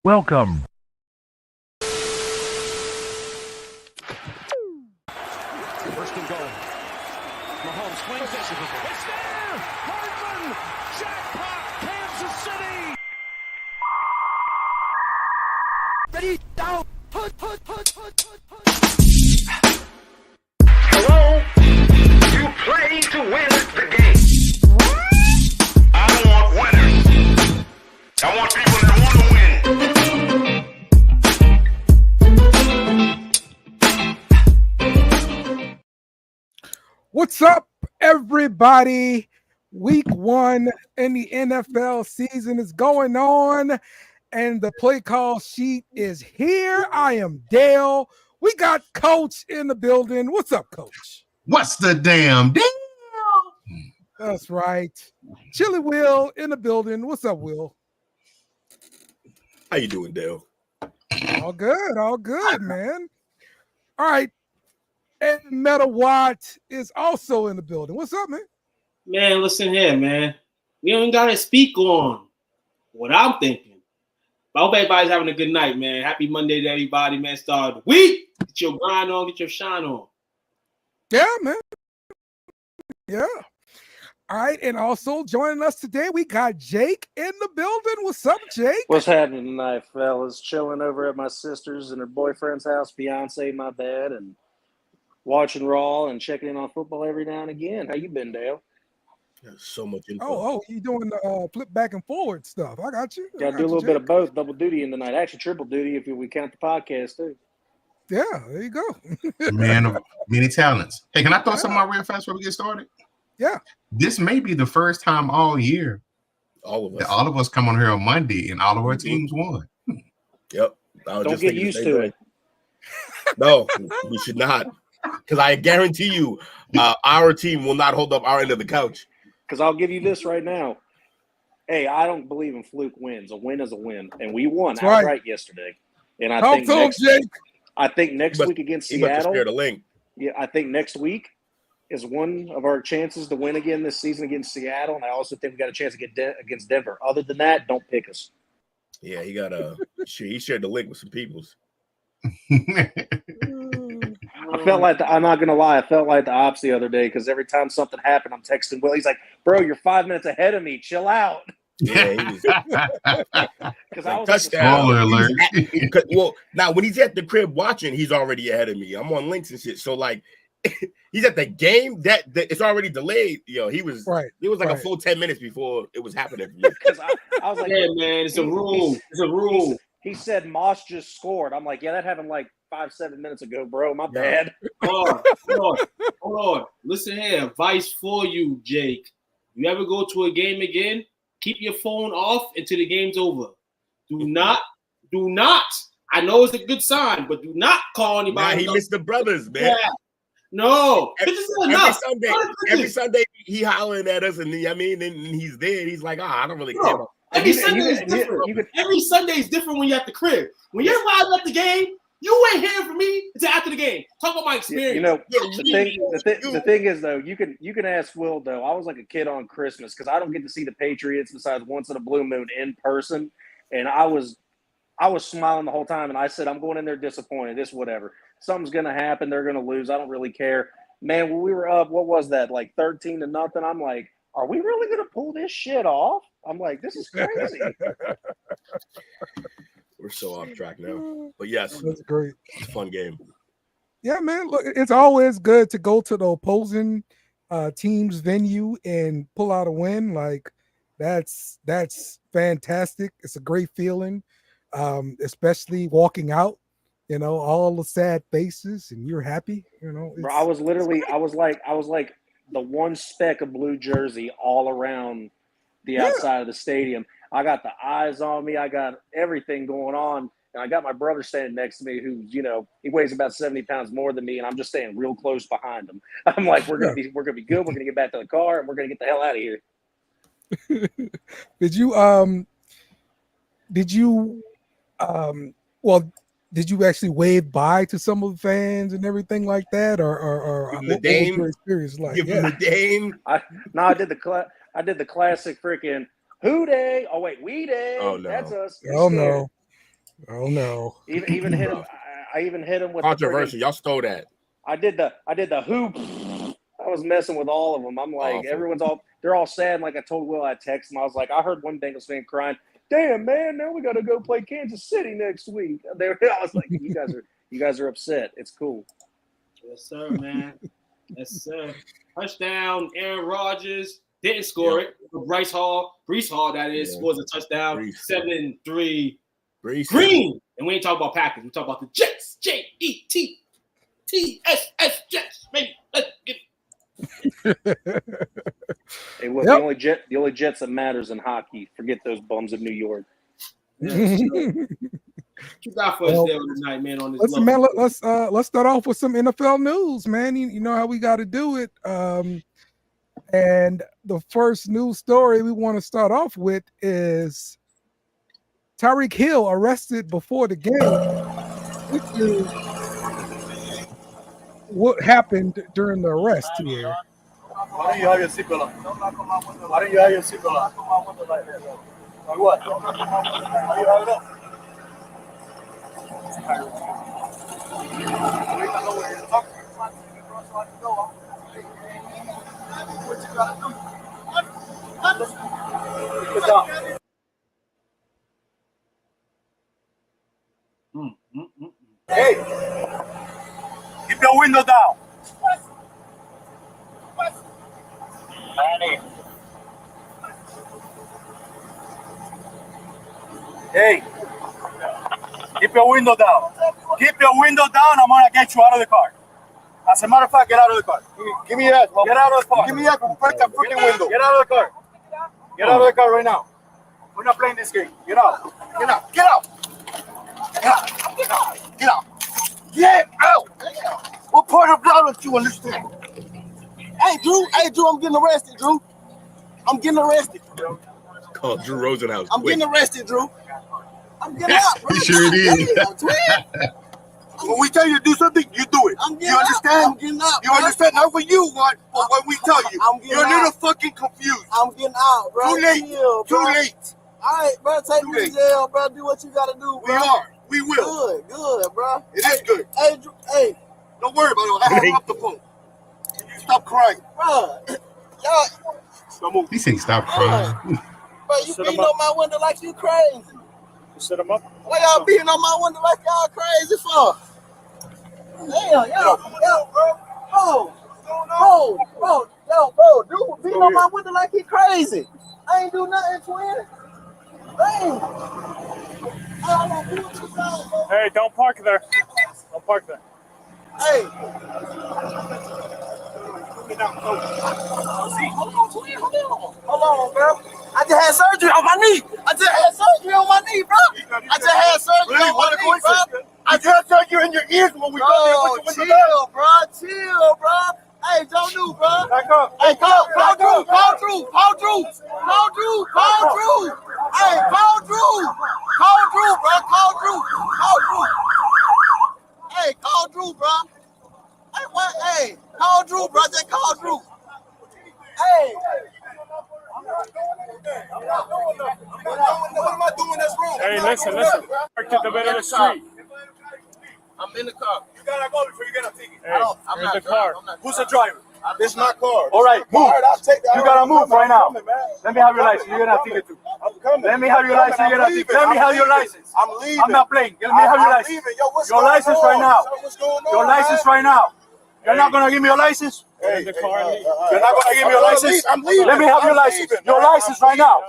Welcome. First and goal. Mahomes swings it. It's there! Hardman! Jackpot! Kansas City! Ready, down! Put. Hello? You play to win the game. I don't want winners. I want people that want to win. What's up, everybody? Week 1 in the NFL season is going on, and the play call sheet is here. I am Dale. We got Coach in the building. What's up, Coach? What's the damn deal? That's right. Chili Will in the building. What's up, Will? How you doing, Dale? All good, man. All right. And Metawatt is also in the building. What's up, man? Man, listen here, man. We don't got to speak on what I'm thinking. I hope everybody's having a good night, man. Happy Monday to everybody, man. Start the week. Get your grind on. Get your shine on. Yeah, man. Yeah. All right. And also joining us today, we got Jake in the building. What's up, Jake? What's happening tonight, fellas? Chilling over at my sister's and her boyfriend's house, fiance, my bad, and watching Raw and checking in on football every now and again. How you been, Dale? So much info. Oh, you doing the flip back and forward stuff. I got you. Got to do a little bit of both, double duty in the night. Actually, triple duty if we count the podcast, too. Yeah, there you go. Man of many talents. Hey, can I throw something out real fast before we get started? Yeah. This may be the first time all year All of us. that all of us come on here on Monday and all of our teams won. Yep. Don't get used to it. No, we should not. Because I guarantee you, our team will not hold up our end of the couch. Because I'll give you this right now. Hey, I don't believe in fluke wins. A win is a win. And we won That's right. outright yesterday. And I Talk think to him, Jake. next week against He must have Seattle. shared a link. Yeah, I think next week is one of our chances to win again this season against Seattle. And I also think we got a chance to get against Denver. Other than that, don't pick us. Yeah, he got he shared the link with some peoples. I felt like I'm not gonna lie. I felt like the ops the other day because every time something happened, I'm texting Will. He's like, "Bro, you're 5 minutes ahead of me. Chill out." Yeah, he was. Because I was Touchdown. Spoiler alert. Well, now when he's at the crib watching, he's already ahead of me. I'm on links and shit. So like, he's at the game that it's already delayed. Yo, he was Right. It was like a Right. full 10 minutes before it was happening for me. Because I was like, Yeah, man. It's a rule. It's a rule. He said Moss just scored. I'm like, yeah, that happened like 5-7 minutes ago, bro. My Yeah. bad. Hold on. Listen here. Advice for you, Jake. You ever go to a game again, keep your phone off until the game's over. Do not. I know it's a good sign, but do not call anybody. Nah, he missed the brothers, man. Yeah. No. This is enough. Every Sunday he hollering at us, and I mean, and he's there. He's like, I don't really care. Bro, About every Sunday is different. Every Sunday is different when you're at the crib. When you're live at the game, you ain't hearing from me until after the game. Talk about my experience. You know, the thing is though, you can ask Will though. I was like a kid on Christmas because I don't get to see the Patriots besides once in a blue moon in person, and I was smiling the whole time, and I said, I'm going in there disappointed. This whatever. Something's gonna happen. They're gonna lose. I don't really care, man. When we were up, what was that? Like 13-0. I'm like, are we really gonna pull this shit off? I'm like, this is crazy. We're so off track now, but yes, That's great. it's a fun game. Yeah, man. Look, it's always good to go to the opposing team's venue and pull out a win. Like that's fantastic. It's a great feeling, especially walking out. You know, all the sad faces, and you're happy. You know, Bro, I was like the one speck of blue jersey all around the outside of the stadium. I got the eyes on me. I got everything going on. And I got my brother standing next to me who's, he weighs about 70 pounds more than me. And I'm just staying real close behind him. I'm like, we're going to be good. We're going to get back to the car and we're going to get the hell out of here. Did you actually wave bye to some of the fans and everything like that? Or Give 'em what the was Dame. your experience like? Give him the Dame. I did the classic freaking who day. Oh, wait, we day. Oh, no. That's us. Oh, no. Oh no. Even hit him. I even hit him with Controversial. the Y'all stole that. I did the hoop. I was messing with all of them. I'm like, Awful. they're all sad. And like I told Will, I texted him. I was like, I heard one Bengals fan crying. Damn, man, now we got to go play Kansas City next week. I was like, you guys are upset. It's cool. Yes, sir, man. Yes, sir. Touchdown, Aaron Rodgers. Didn't score it. Brees Hall, that is, scores a touchdown. 7-3. Green. And we ain't talking about Packers. We talk about the Jets. Jets. Jets. Maybe. Let's get it. Hey, look, the only Jets that matters in hockey. Forget those bums of New York. Yes, what you got for us there tonight, man? On this, listen, man. Let's start off with some NFL news, man. You know how we got to do it. And the first news story we want to start off with is Tyreek Hill arrested before the game. Which is what happened during the arrest here. Why don't you have your seatbelt on? Why don't you have your seatbelt on? Like what? Why do you have it up? Good job. Hey, keep your window down. Hey, keep your window down. Keep your window down. I'm gonna get you out of the car. As a matter of fact, get out of the car. Give me that. Get out of the car. Give me that. Break that freaking window. Get out of the car. Get out of the car right now. We're not playing this game. Get out. Get out. Get out. Get out. Get out. Get out. Get out. What part of blood don't you understand? Hey, Drew, I'm getting arrested, Drew. I'm getting arrested. Call Drew Rosenhaus. I'm getting arrested, Drew. I'm getting out, bro. He sure did. When we tell you to do something, you do it. You understand? I'm getting out. You understand? Not what you want, but what we tell you. You're a little fucking confused. I'm getting out, bro. Too late. Too late. All right, bro. Take me to jail, bro. Do what you gotta do, bro. We are. We will. Good, bro. It is good. Hey, Drew, hey. Don't worry about it. I hung up the phone. You stop crying, bro. Y'all. He said stop crying. Bro, you beating on my window like you crazy. You set him up? Why y'all beating on my window like y'all crazy for? Damn, yo, bro, dude beating on my window like he crazy. I ain't do nothing, twin. Damn. Hey, don't park there. Don't park there. Hey. Hold on, bro. I just had surgery on my knee. bro. I just had surgery on my knee, bro. I just had surgery in your ears when we go there. Chill, bro. Hey, don't do, bro. Back up. Hey, call Drew. Hey, call Drew. Call Drew, bro. Hey, call Drew, bro. Hey, what? Hey, call Drew, bro. Just call Drew. Hey. What am I doing that's wrong? Hey, listen. Parked at the middle of the street. I'm in the car. You gotta go before you get a ticket. Hey, I'm in not the car. Who's the driver? This is my car. All right, move. You gotta move right now. Let me have your license. You're gonna have to ticket too. I'm coming. Let me have your license. You're gonna have to. Let me have your license. I'm leaving. I'm not playing. Let me have your license. Your license right now. Your license right now. You're not gonna give me your license? In the car. You're not gonna give me your license? I'm leaving. Let me have your license. Your license right now.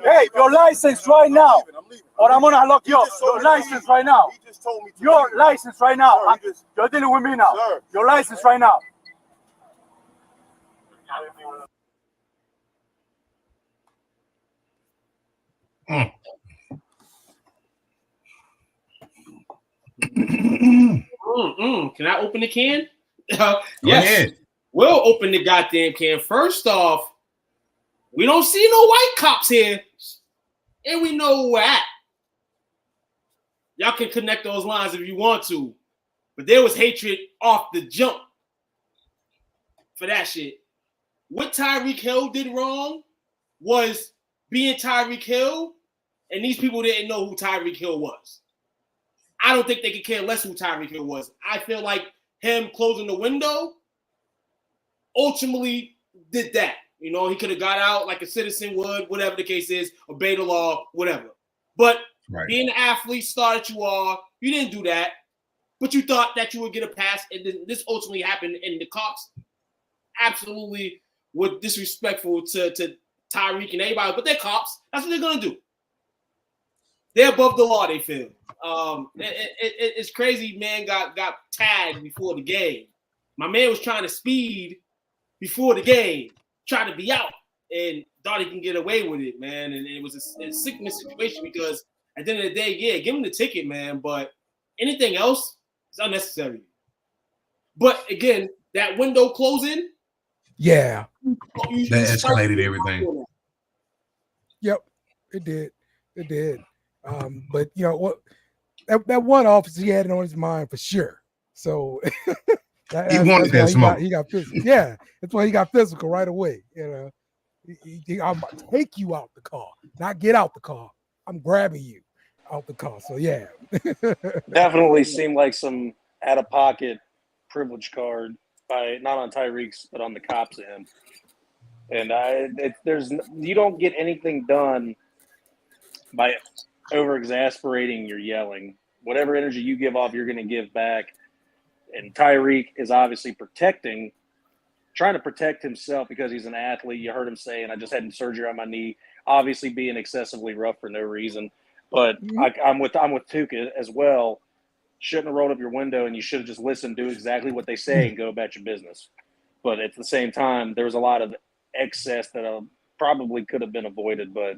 Hey, your license right now. Or I'm gonna lock you up. Your license right now. Your license right now. You're dealing with me now. Your license right now. Can I open the can? Go Yes. ahead. We'll open the goddamn can. First off, we don't see no white cops here, and we know who we're at. Y'all can connect those lines if you want to, but there was hatred off the jump for that shit. What Tyreek Hill did wrong was being Tyreek Hill, and these people didn't know who Tyreek Hill was. I don't think they could care less who Tyreek Hill was. I feel like him closing the window ultimately did that. You know, he could have got out like a citizen would, whatever the case is, obey the law, whatever. But being the athlete star that you are, you didn't do that. But you thought that you would get a pass, and then this ultimately happened, and the cops absolutely were disrespectful to Tyreek and everybody, but they're cops. That's what they're going to do. They're above the law, they feel. It's crazy, man got tagged before the game. My man was trying to speed before the game, trying to be out, and thought he can get away with it, man. And it was a sickness situation because at the end of the day, yeah, give him the ticket, man, but anything else is unnecessary. But again, that window closing. Yeah. That escalated everything. Yep, it did. It did. But you know what? That one officer, he had it on his mind for sure. So he wanted that smoke. He got physical. Yeah, that's why he got physical right away. You know, I'm gonna take you out the car, not get out the car. I'm grabbing you out the car. So yeah, definitely seemed like some out-of-pocket privilege card by not on Tyreek's but on the cops end. And you don't get anything done by over-exasperating your yelling. Whatever energy you give off, you're going to give back. And Tyreek is obviously trying to protect himself because he's an athlete. You heard him saying, I just had surgery on my knee, obviously being excessively rough for no reason. But I'm with Tuka as well. Shouldn't have rolled up your window, and you should have just listened, do exactly what they say, and go about your business. But at the same time, there was a lot of excess that probably could have been avoided. But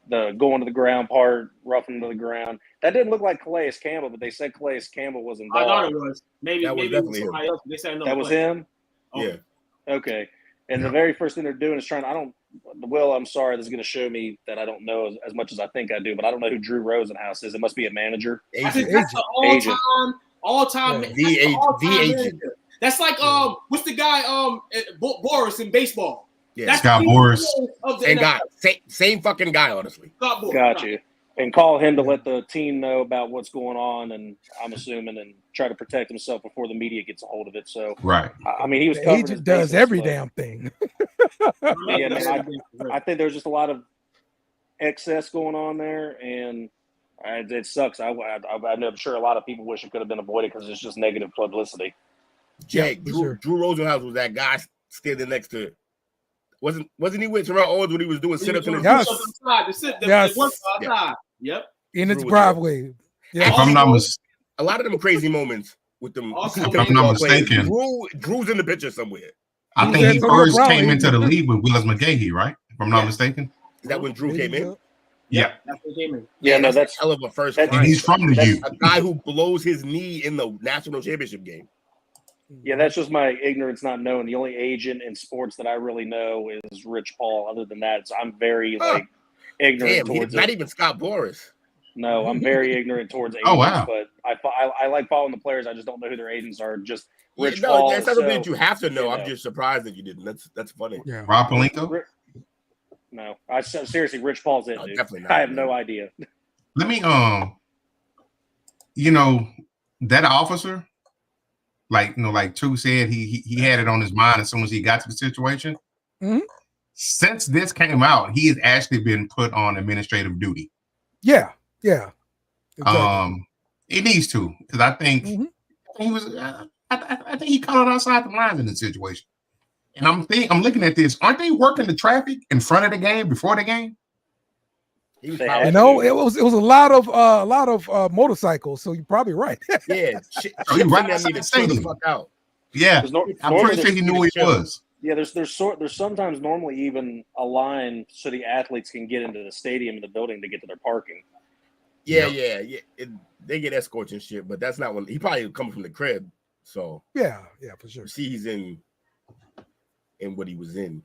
the going to the ground part, roughing to the ground, that didn't look like Calais Campbell, but they said Calais Campbell was involved. I thought it was. Maybe it was somebody else. They said no. That was him? Yeah. Okay. And the very first thing they're doing is I'm sorry, this is going to show me that I don't know as much as I think I do, but I don't know who Drew Rosenhaus is. It must be a manager. I think that's the all-time agent. That's like what's the guy Boris in baseball? Yeah, that's Scott Boris. Same guy, same fucking guy, honestly. Scott Boris. Got you. And call him to let the team know about what's going on, and I'm assuming, and try to protect himself before the media gets a hold of it. So, I mean, he was covering agent does every damn thing. Yeah, man, I think there's just a lot of excess going on there, and it sucks. I'm sure a lot of people wish it could have been avoided because it's just negative publicity. Jake, Drew Rosenhaus was that guy standing next to. Wasn't he with Terrell Owens when he was doing sit-ups in his Yep. In its driveway. Yeah. If I'm not a lot of them crazy moments with them. If I'm not mistaken, Drew's in the picture somewhere. I think he first came into the league with Willis McGahee, right? If I'm not mistaken. Is that when Drew came in? Yeah. That's when he came in. Yeah, no, that's hell of a first. And he's from the U. A guy who blows his knee in the national championship game. Yeah, that's just my ignorance, not knowing. The only agent in sports that I really know is Rich Paul. Other than that, I'm very ignorant towards it. Not even Scott Boris. No, I'm very ignorant towards agents. Oh, wow. But I like following the players. I just don't know who their agents are. Just Rich Paul. That's not something that you have to know. I'm just surprised that you didn't. That's funny. Yeah. Rob Pelinka? No, seriously, Rich Paul's it, dude. Definitely not. I have no idea. Let me that officer. Like True said, he had it on his mind as soon as he got to the situation. Mm-hmm. Since this came out, he has actually been put on administrative duty. Yeah. Exactly. It needs to, because I think he was. I think he caught it outside the lines in this situation. And I'm looking at this. Aren't they working the traffic in front of the game before the game? It was a lot of motorcycles, so you're probably right. Yeah, he right outside the stadium. Fuck out. Yeah, I'm pretty sure he knew who he was. Yeah, there's sometimes normally even a line so the athletes can get into the stadium and the building to get to their parking. Yeah. They get escorts and shit, but that's not when he probably coming from the crib. So yeah, for sure. See, he's in what he was in.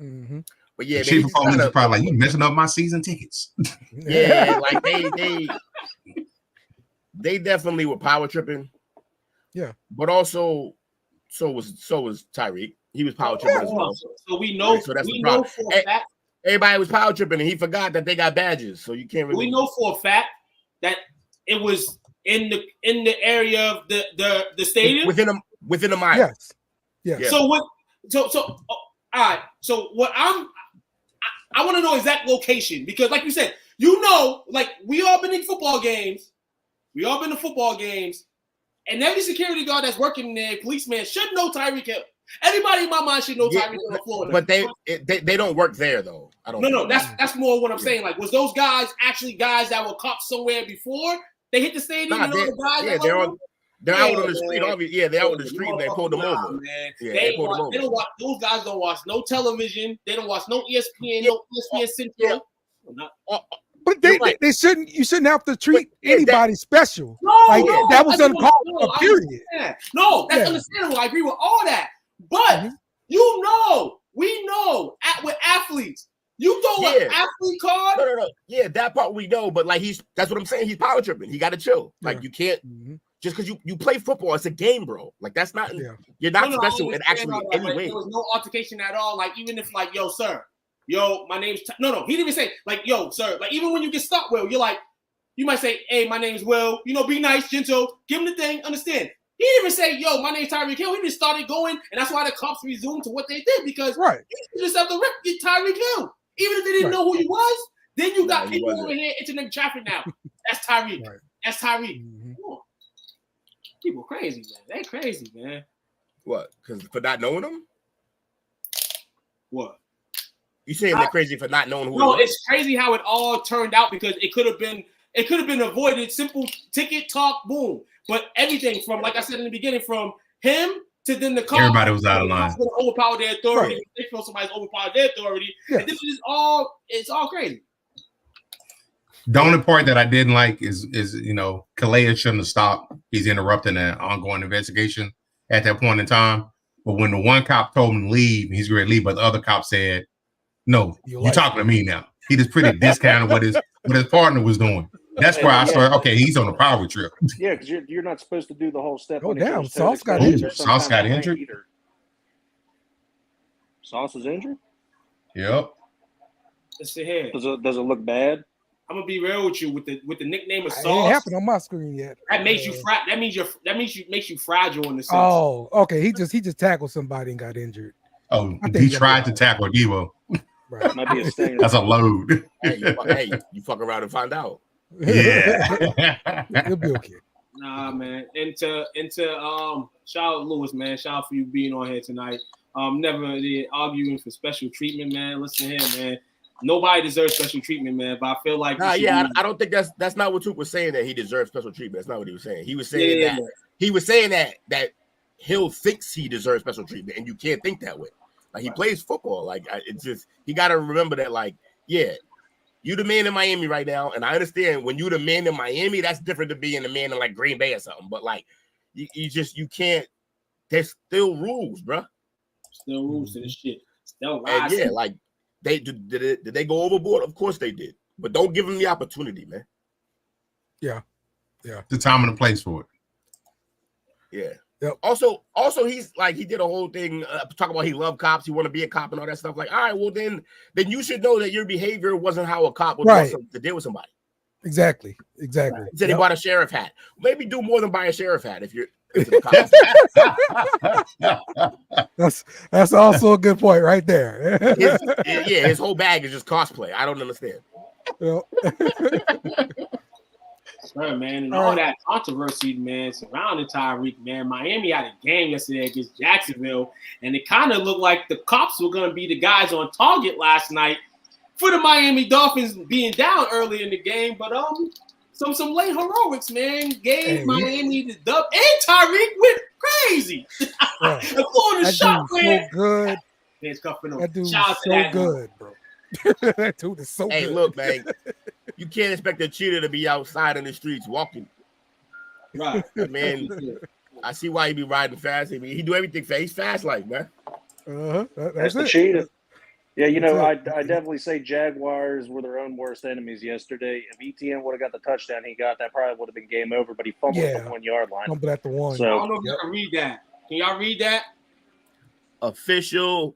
Mm-hmm. But yeah, Chief of Police is probably like, you messing up my season tickets. Yeah, like they definitely were power tripping. Yeah, but also so was Tyreek. He was power tripping as well. So we know. So that's we the problem. know for a fact. Everybody was power tripping, and he forgot that they got badges. So you can't really. We know for a fact that it was in the area of the stadium within a mile. Yes. Yeah. So what? So all right. So what I want to know exact location because, like you said, like we all been in football games. We all been to football games, and every security guard that's working there, policeman, should know Tyreek Hill. Everybody in my mind should know Tyreek Hill in Florida. But they don't work there though. I don't. No. That's more what I'm saying. Like, was those guys actually guys that were cops somewhere before they hit the stadium? Nah, they're out on the street. Obviously, yeah, they're out on the street. They pulled them over. Man. Yeah, they don't watch. Those guys don't watch no television. They don't watch no ESPN, no ESPN Central. But they shouldn't. You shouldn't have to treat anybody special. No, that was uncalled for. Period. No, that's understandable. I agree with all that. But we know with athletes. You throw an athlete card. No. Yeah, that part we know. But like that's what I'm saying. He's power tripping. He got to chill. Like you can't. Just because you play football, it's a game, bro. Like that's not you're not special in actually any way. There was no altercation at all. Like even if like, yo, sir, my name's no. He didn't even say like, yo, sir. Like even when you get stopped, Will, you're like, you might say, hey, my name's Will. Be nice, gentle, give him the thing. Understand? He didn't even say, yo, my name's Tyreek Hill. He just started going, and that's why the cops resumed to what they did because you just have to rip Tyreek Hill, even if they didn't know who he was. Then you got people over here internet traffic now. That's Tyreek. That's Tyreek. People crazy, man. They crazy, man. What? Because for not knowing them? What? You saying they're crazy for not knowing who? No, it's crazy how it all turned out because it could have been avoided. Simple ticket talk, boom. But everything from, like I said in the beginning, from him to then the cops. Everybody was out of line. Overpower their authority. They feel somebody's overpowered their authority. And this is it's all crazy. The only part that I didn't like is Calais shouldn't have stopped. He's interrupting an ongoing investigation at that point in time. But when the one cop told him to leave, he's going to leave, but the other cop said, "No, you're talking to me now." He just pretty discounted what his partner was doing. That's where I started. Okay, he's on a power trip. Yeah, because you're not supposed to do the whole step. Oh damn, Sauce got injured. Sauce got injured. Sauce is injured. Yep. Let's see here. Does it look bad? I'm gonna be real with you with the nickname of Sauce. It ain't happened on my screen yet. That makes you makes you fragile in the sense. Oh, okay. He just tackled somebody and got injured. Oh, he tried to tackle Devo. Right. Might be a sting. That's a load. Hey, you fuck around and find out. Yeah. He'll be okay. Nah, man. Into shout out Lewis, man. Shout out for you being on here tonight. Never arguing for special treatment, man. Listen here, man. Nobody deserves special treatment, man. But I feel like I don't think that's not what Tuke was saying that he deserves special treatment. That's not what he was saying. He was saying that Hill thinks he deserves special treatment, and you can't think that way. Like he plays football. Like it's just you got to remember that. Like you the man in Miami right now, and I understand when you the man in Miami, that's different than being the man in like Green Bay or something. But like you can't. There's still rules, bro. Still rules to this shit. Still and like. Did they go overboard? Of course they did, but don't give them the opportunity, man. Yeah. The time and the place for it. Yeah. Yep. Also, he's like he did a whole thing talking about he loved cops, he want to be a cop and all that stuff. Like, all right, well then you should know that your behavior wasn't how a cop would to deal with somebody. Exactly. He said he bought a sheriff hat. Maybe do more than buy a sheriff hat if you're. That's also a good point right there. His whole bag is just cosplay. I don't understand. Sure, man, and all that controversy, man, surrounding Tyreek, man. Miami had a game yesterday against Jacksonville, and it kind of looked like the cops were going to be the guys on target last night for the Miami Dolphins being down early in the game, but some late heroics, man, gave Miami the dub, and Tyreek went crazy. The shot, man. So good. That dude's so good, bro. That dude is so good. Hey, look, man, you can't expect a cheater to be outside in the streets walking. Right, man. I see why he be riding fast. I mean, he do everything fast. He's fast, like man. That's the cheater. Yeah, I definitely say Jaguars were their own worst enemies yesterday. If ETN would have got the touchdown he got, that probably would have been game over, but he fumbled at the 1 yard line. Fumbled at the one. So, I don't know if you can read that. Can y'all read that? Official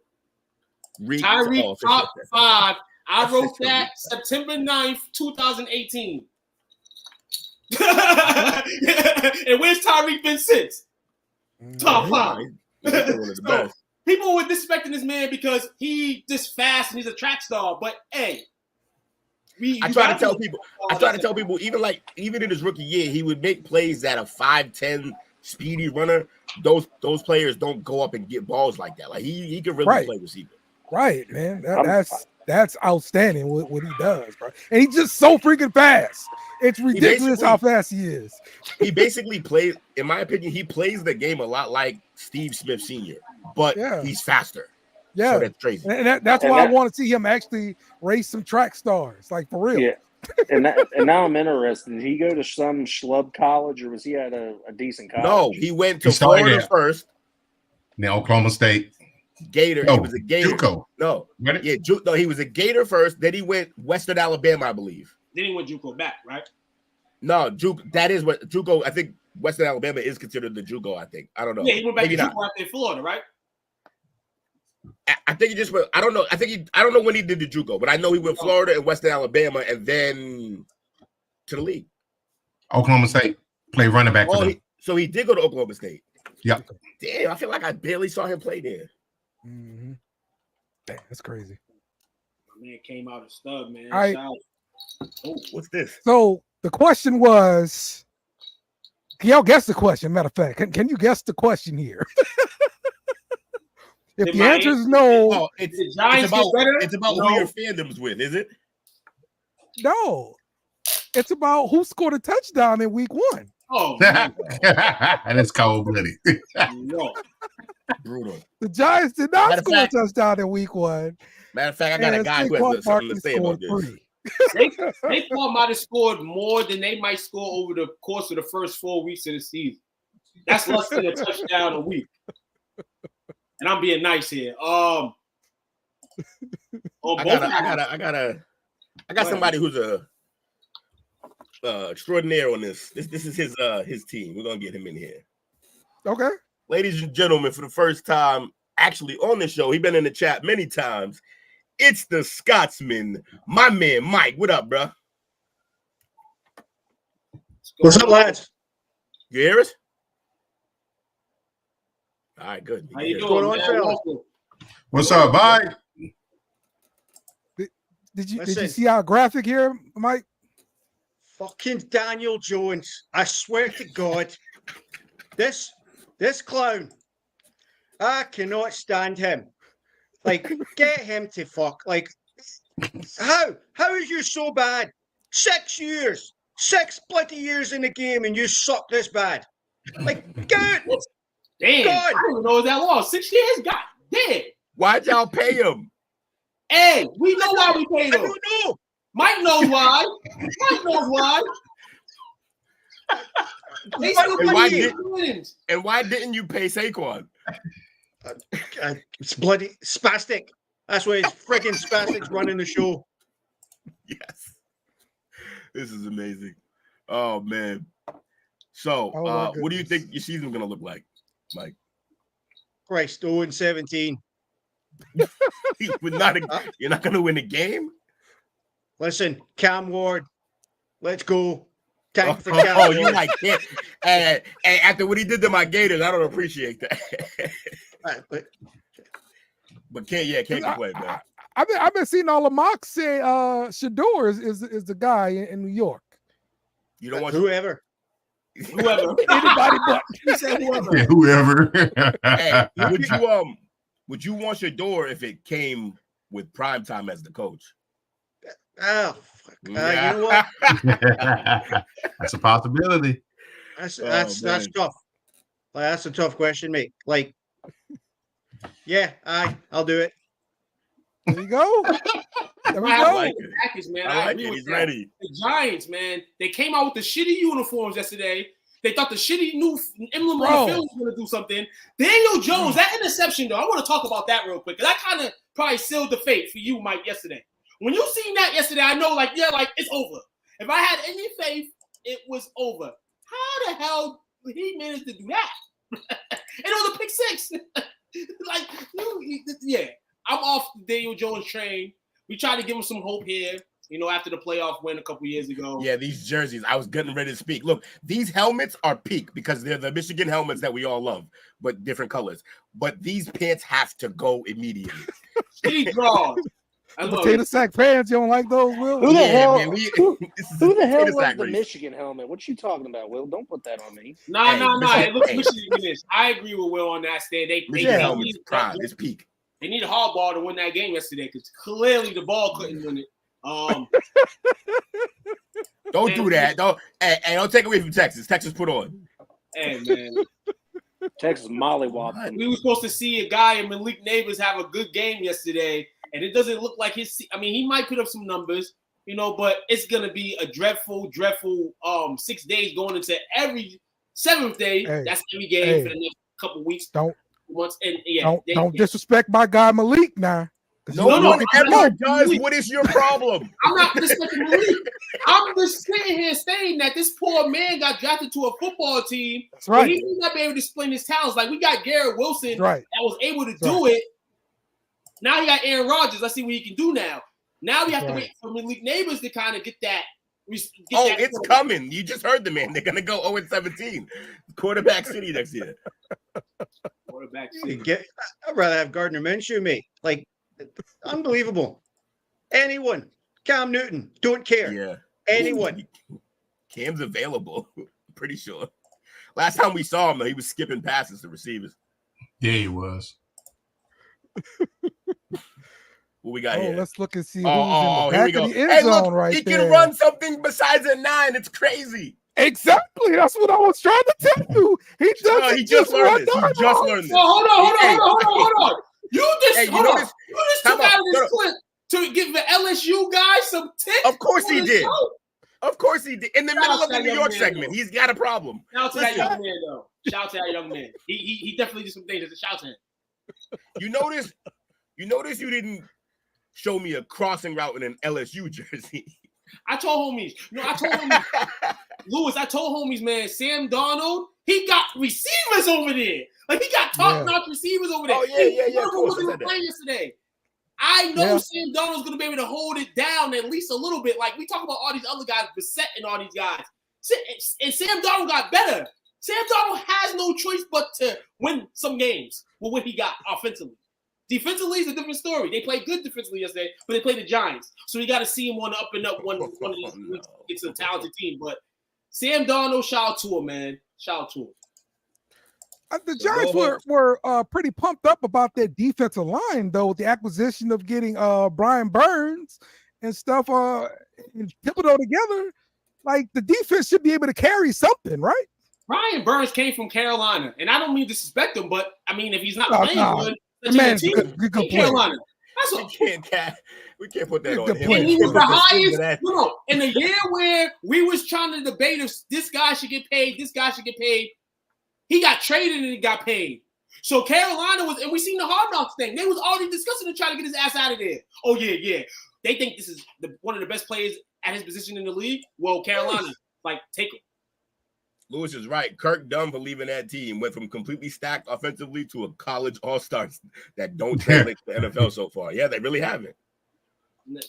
Tyreek top 5. I wrote that September 9th, 2018. And where's Tyreek been since? Top 5. So, people were disrespecting this man because he just fast and he's a track star. But hey, I try to tell people, even in his rookie year, he would make plays that a 5'10" speedy runner. Those players don't go up and get balls like that. Like he can really play receiver. Right, man. That's outstanding what he does, bro. And he's just so freaking fast. It's ridiculous how fast he is. He basically plays, in my opinion, he plays the game a lot like Steve Smith Sr., but he's faster. Yeah, so that's crazy. And that's why I want to see him actually race some track stars, like for real. Yeah. And now I'm interested. Did he go to some schlub college, or was he at a decent college? No, he went to Florida first. Then Oklahoma State. Gator. No, he was a Gator. JUCO. No, no, he was a Gator first. Then he went Western Alabama, I believe. Then he went JUCO back, right? No, that is what JUCO. I think Western Alabama is considered the JUCO. I think. I don't know. Yeah, he went back to JUCO after Florida, right? I think he just went. I don't know. I don't know when he did the JUCO, but I know he went Florida and Western Alabama, and then to the league. Oklahoma State played running back for them. So he did go to Oklahoma State. Yep. Damn, I feel like I barely saw him play there. Mm-hmm. Damn, that's crazy. My man came out a stud, man. All right. Oh, what's this? So the question was, can y'all guess the question? Matter of fact, can you guess the question here? If the answer is no, it's about who your fandom's with, is it? No, it's about who scored a touchdown in week 1. Oh, that's cold-blooded. No. Brutal. The Giants did not score a touchdown in week 1. Matter of fact, I got a guy who has something to say about this. Saquon might have scored more than they might score over the course of the first 4 weeks of the season. That's less than a touchdown a week. And I'm being nice here. I got somebody who's a extraordinaire on this. This is his team. We're gonna get him in here. Okay. Ladies and gentlemen, for the first time actually on the show, he's been in the chat many times. It's the Scotsman, my man Mike. What up, bro? What's up, lads? You hear us? All right, good. How you doing, man? What's up, bye? Did you see our graphic here, Mike? Fucking Daniel Jones. I swear to God. This clown. I cannot stand him. Like, get him to fuck. Like, how is you so bad? 6 years. 6 bloody years in the game and you suck this bad. Like, good. Damn, God. I didn't know it was that long. 6 years? God damn. Why'd y'all pay him? Hey, we know why we paid him. I don't know. Mike knows why. Mike knows why. And why didn't you pay Saquon? It's bloody spastic. That's why it's freaking spastics running the show. Yes. This is amazing. Oh, man. So, what do you think your season's going to look like, Mike? Christ, 0-17. You're not going to win a game? Listen, Cam Ward, let's go. Tank for Cam Ward. You like it. And after what he did to my Gators, I don't appreciate that. But can't complain, man. I've been seeing all the mocks say Shador is the guy in New York. You don't want whoever. Anybody but he said whoever. Yeah, whoever. Hey, would you want Shador if it came with Primetime as the coach? Oh, Yeah. you know what? That's a possibility. That's tough. Like, that's a tough question, mate. Like, yeah, I'll do it. There you go. There we I go. like it. Package, man. I like agree it. with He's that. ready. The Giants, man, they came out with the shitty uniforms yesterday. They thought the shitty new emblem on the field was going to do something. Daniel Jones, that interception, though, I want to talk about that real quick. Because that kind of probably sealed the fate for you, Mike, yesterday. When you seen that yesterday, I know, like, it's over. If I had any faith, it was over. How the hell did he manage to do that? And it was a pick six. I'm off the Daniel Jones train. We tried to give him some hope here, after the playoff win a couple years ago. Yeah, these jerseys. I was getting ready to speak. Look, these helmets are peak because they're the Michigan helmets that we all love, but different colors. But these pants have to go immediately. Shitty draws. Potato sack pants. You don't like those, Will? Who the hell? Man, who the hell potato was sack the race. Michigan helmet? What you talking about, Will? Don't put that on me. Nah. It looks hey. Michigan-ish. I agree with Will on that stand. Michigan helmets prime. It's peak. They need a hardball to win that game yesterday because clearly the ball couldn't win it. Don't do that. Don't take away from Texas. Texas put on. Hey, man. Texas mollywop. We were supposed to see a guy in Malik Neighbors have a good game yesterday, and it doesn't look like he might put up some numbers, but it's going to be a dreadful 6 days going into every 7th day. Hey, that's every game for the next couple weeks. Months. And don't disrespect my guy Malik now. No one ever does. What is your problem? I'm not disrespecting Malik. I'm just sitting here saying that this poor man got drafted to a football team. That's right. But he may not be able to display his talents. Like we got Garrett Wilson that was able to do it. Now he got Aaron Rodgers. Let's see what he can do now. Now we have to wait for Malik Neighbors to kind of get that. It's coming. You just heard the man. They're gonna go 0-17. Quarterback city next year. Quarterback city. I'd rather have Gardner Minshew, me. Like, unbelievable. Anyone. Cam Newton. Don't care. Yeah. Anyone. Cam's available. Pretty sure. Last time we saw him, though, he was skipping passes to receivers. Yeah, he was. What we got here? Let's look and see who's in the back of the end Hey, zone look, right he there. can run something besides a 9. It's crazy. Exactly. That's what I was trying to tell you. He just learned this. He just learned this. Well, hold on. You just took out of this clip to give the LSU guy some tips. Of course he did. Of course he did. In the middle of the New York segment, he's got a problem. Shout out to that young man, though. Shout out to that young man. He definitely did some things. It's a shout to him. You notice you didn't show me a crossing route in an LSU jersey. I told homies, Lewis, man, Sam Darnold, he got receivers over there. Like, he got top-notch receivers over there. Oh, yeah. Of course, wasn't playing yesterday. I know Sam Darnold's going to be able to hold it down at least a little bit. Like, we talk about all these other guys, Bissett and all these guys. And Sam Darnold got better. Sam Darnold has no choice but to win some games with what he got offensively. Defensively is a different story. They played good defensively yesterday, but they played the Giants. So you got to see him on the up and up one of these weeks against a talented team. But Sam Darnold, shout out to him, man. Shout out to him. The Giants were pretty pumped up about their defensive line, though, with the acquisition of getting Brian Burns and stuff and Thibodeau together. Like, the defense should be able to carry something, right? Brian Burns came from Carolina, and I don't mean to disrespect him, but, I mean, if he's not playing good, the man's good Carolina. That's what we can't put that on him. And he was the highest. In the year where we was trying to debate if this guy should get paid, he got traded and he got paid. So Carolina was, and we seen the Hard Knocks thing. They was already discussing to try to get his ass out of there. Oh yeah. They think this is one of the best players at his position in the league. Well, Carolina, take him. Lewis is right. Kirk Dunn for leaving that team went from completely stacked offensively to a college all-stars that don't translate to the NFL so far. Yeah, they really haven't.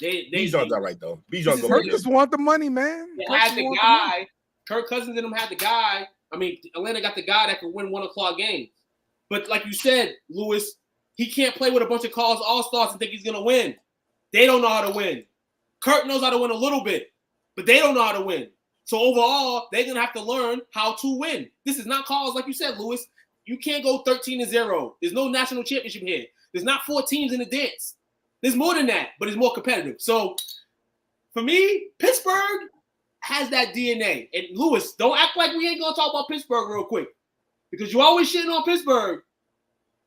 Bijan's all right, though. Bijan's Kirk just want the money, man. They had the guy. Kirk Cousins and them had the guy. I mean, Atlanta got the guy that could win 1 o'clock games. But like you said, Lewis, he can't play with a bunch of college all-stars and think he's going to win. They don't know how to win. Kirk knows how to win a little bit, but they don't know how to win. So overall, they're going to have to learn how to win. This is not college, like you said, Lewis. You can't go 13-0. There's no national championship here. There's not 4 teams in the dance. There's more than that, but it's more competitive. So for me, Pittsburgh has that DNA. And Lewis, don't act like we ain't going to talk about Pittsburgh real quick, because you always shitting on Pittsburgh.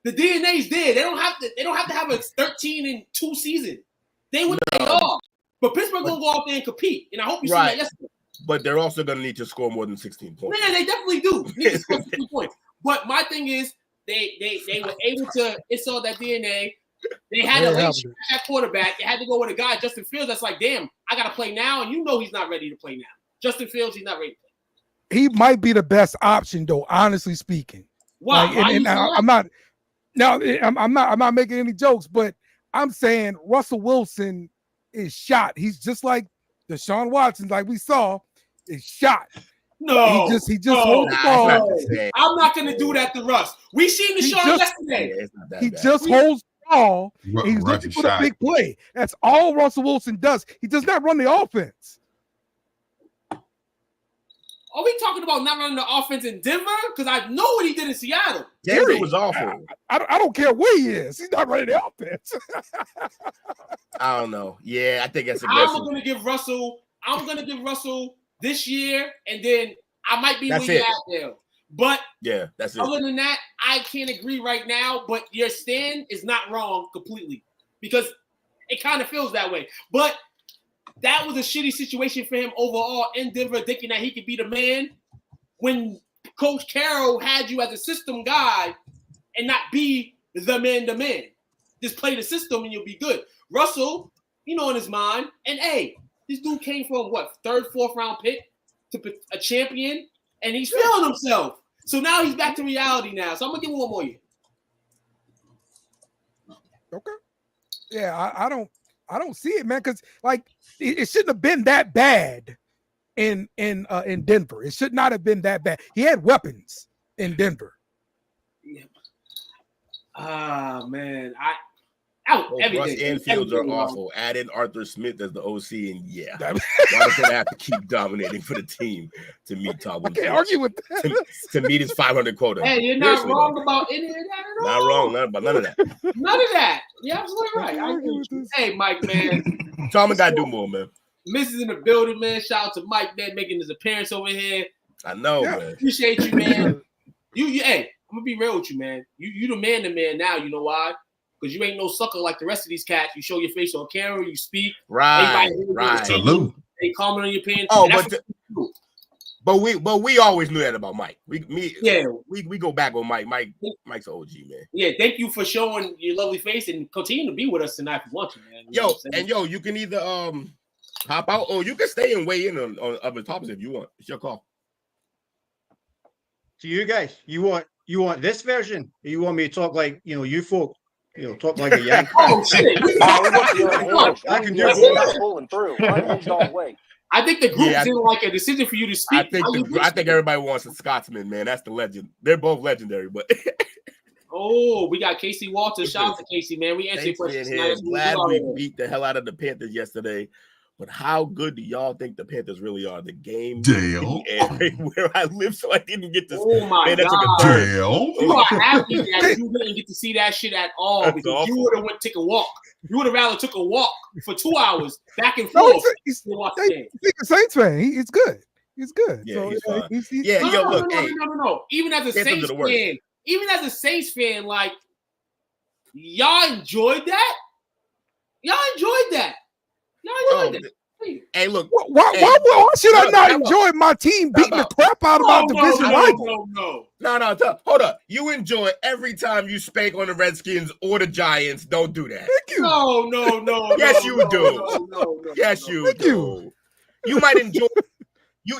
The DNA's there. They don't have to have a 13-2 season. They what they are. But Pittsburgh going to go out there and compete. And I hope you see that yesterday. But they're also going to need to score more than 16 points. Yeah, they definitely do need to score 16 points. But my thing is, they were able to. It's all that DNA. They had to lay that quarterback. They had to go with a guy, Justin Fields. That's like, damn, I got to play now, and you know he's not ready to play now. Justin Fields, he's not ready to play. He might be the best option, though. Honestly speaking, wow. I'm not making any jokes, but I'm saying Russell Wilson is shot. He's just like Deshaun Watson, like we saw, is shot. No, he just holds the ball. I'm not going to do that to Russ. We seen Deshaun yesterday. He just holds the ball. He's looking for the big play. That's all Russell Wilson does. He does not run the offense. Are we talking about not running the offense in Denver? Because I know what he did in Seattle. Denver was awful. I don't care where he is. He's not running the offense. I don't know. Yeah, I think that's aggressive. I'm going to give Russell this year, and then I might be where you're at there. But yeah, that's it. Other than that, I can't agree right now. But your stand is not wrong completely because it kind of feels that way. But that was a shitty situation for him overall in Denver, thinking that he could be the man when Coach Carroll had you as a system guy and not be the man. Just play the system and you'll be good. Russell, in his mind, and hey, this dude came from what, 3rd, 4th round pick to a champion, and he's feeling himself. So now he's back to reality now. So I'm gonna give him 1 more year. Okay. Yeah, I don't see it, man, because like it shouldn't have been that bad in Denver. It should not have been that bad. He had weapons in Denver. Yeah. Man, Russ and Fields are awful. Add in Arthur Smith as the OC, and yeah, why does it have to keep dominating for the team to meet Tomlin? I can't argue with that. To meet his 500 quota. Hey, you're not wrong about any of that at all. Not wrong, none of that. None of that. You're absolutely right. I agree with you. Hey, Mike, man. Tomlin got to do more, man. Mrs. in the building, man. Shout out to Mike, man, making his appearance over here. I know, man. Appreciate you, man. Hey, I'm gonna be real with you, man. You the man now. You know why? Because you ain't no sucker like the rest of these cats. You show your face on camera, you speak. Right. Salute. They comment on your pants. Oh, but we always knew that about Mike. We go back on Mike. Mike's an OG, man. Yeah, thank you for showing your lovely face and continue to be with us tonight if you want to, man. You can either hop out or you can stay and weigh in on other topics if you want. It's your call. So you guys, you want this version? Or you want me to talk like you folk? Talk like a Yankee. Oh shit! I can do it. Pulling through. Don't wait. I think the group didn't like a decision for you to speak. I think everybody wants a Scotsman, man. That's the legend. They're both legendary, but we got Casey Walters. Shout out to Casey, man. We answered questions tonight. Glad we beat the hell out of the Panthers yesterday. But how good do y'all think the Panthers really are? The game where I live, so I didn't get to. Oh my God! Dale. You are happy that you didn't get to see that shit at all because you would have went take a walk. You would have rather took a walk for 2 hours back and forth. He's a Saints fan. He's good. He's good. Yeah, so, he's fine. No. Even as a Saints fan, like y'all enjoyed that. Hey, look. Why should I not enjoy my team beating the crap out of our division rival? No. Hold up. You enjoy every time you spank on the Redskins or the Giants. Don't do that. Thank you. No. Yes, you do. Yes, you do. You might enjoy.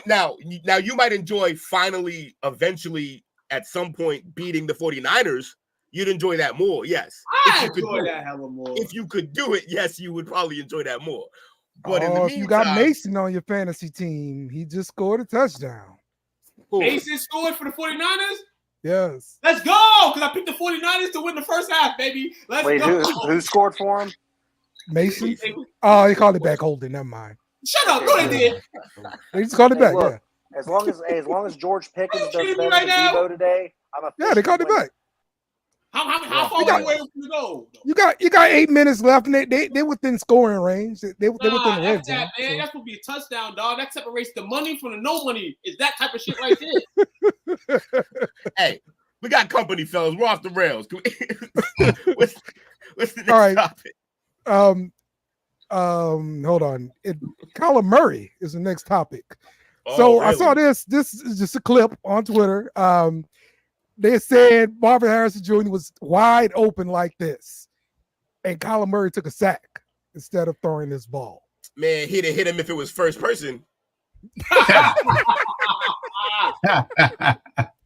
Now you might enjoy finally, eventually, at some point, beating the 49ers. You'd enjoy that more, yes. I enjoy that hella more. If you could do it, yes, you would probably enjoy that more. But in the meantime, if you got Mason on your fantasy team, he just scored a touchdown. Mason scored for the 49ers? Yes. Let's go, because I picked the 49ers to win the first half, baby. Let's go. Who scored for him? Mason? Oh, he called it back holding. Never mind. Shut up. No, they did. They just called it back, look, As long as George Pickens does better than Debo today, they called it back. How far away to go? You got 8 minutes left, and they within scoring range. They within the red zone. Man, that's gonna be a touchdown, dog. That separates the money from the no money. Is that type of shit right there? Hey, we got company, fellas. We're off the rails. What's the next topic? Hold on. Kyler Murray is the next topic. Really? I saw this. This is just a clip on Twitter. They said Marvin Harrison Jr. was wide open like this, and Kyler Murray took a sack instead of throwing this ball. Man, he'd have hit him if it was first person. It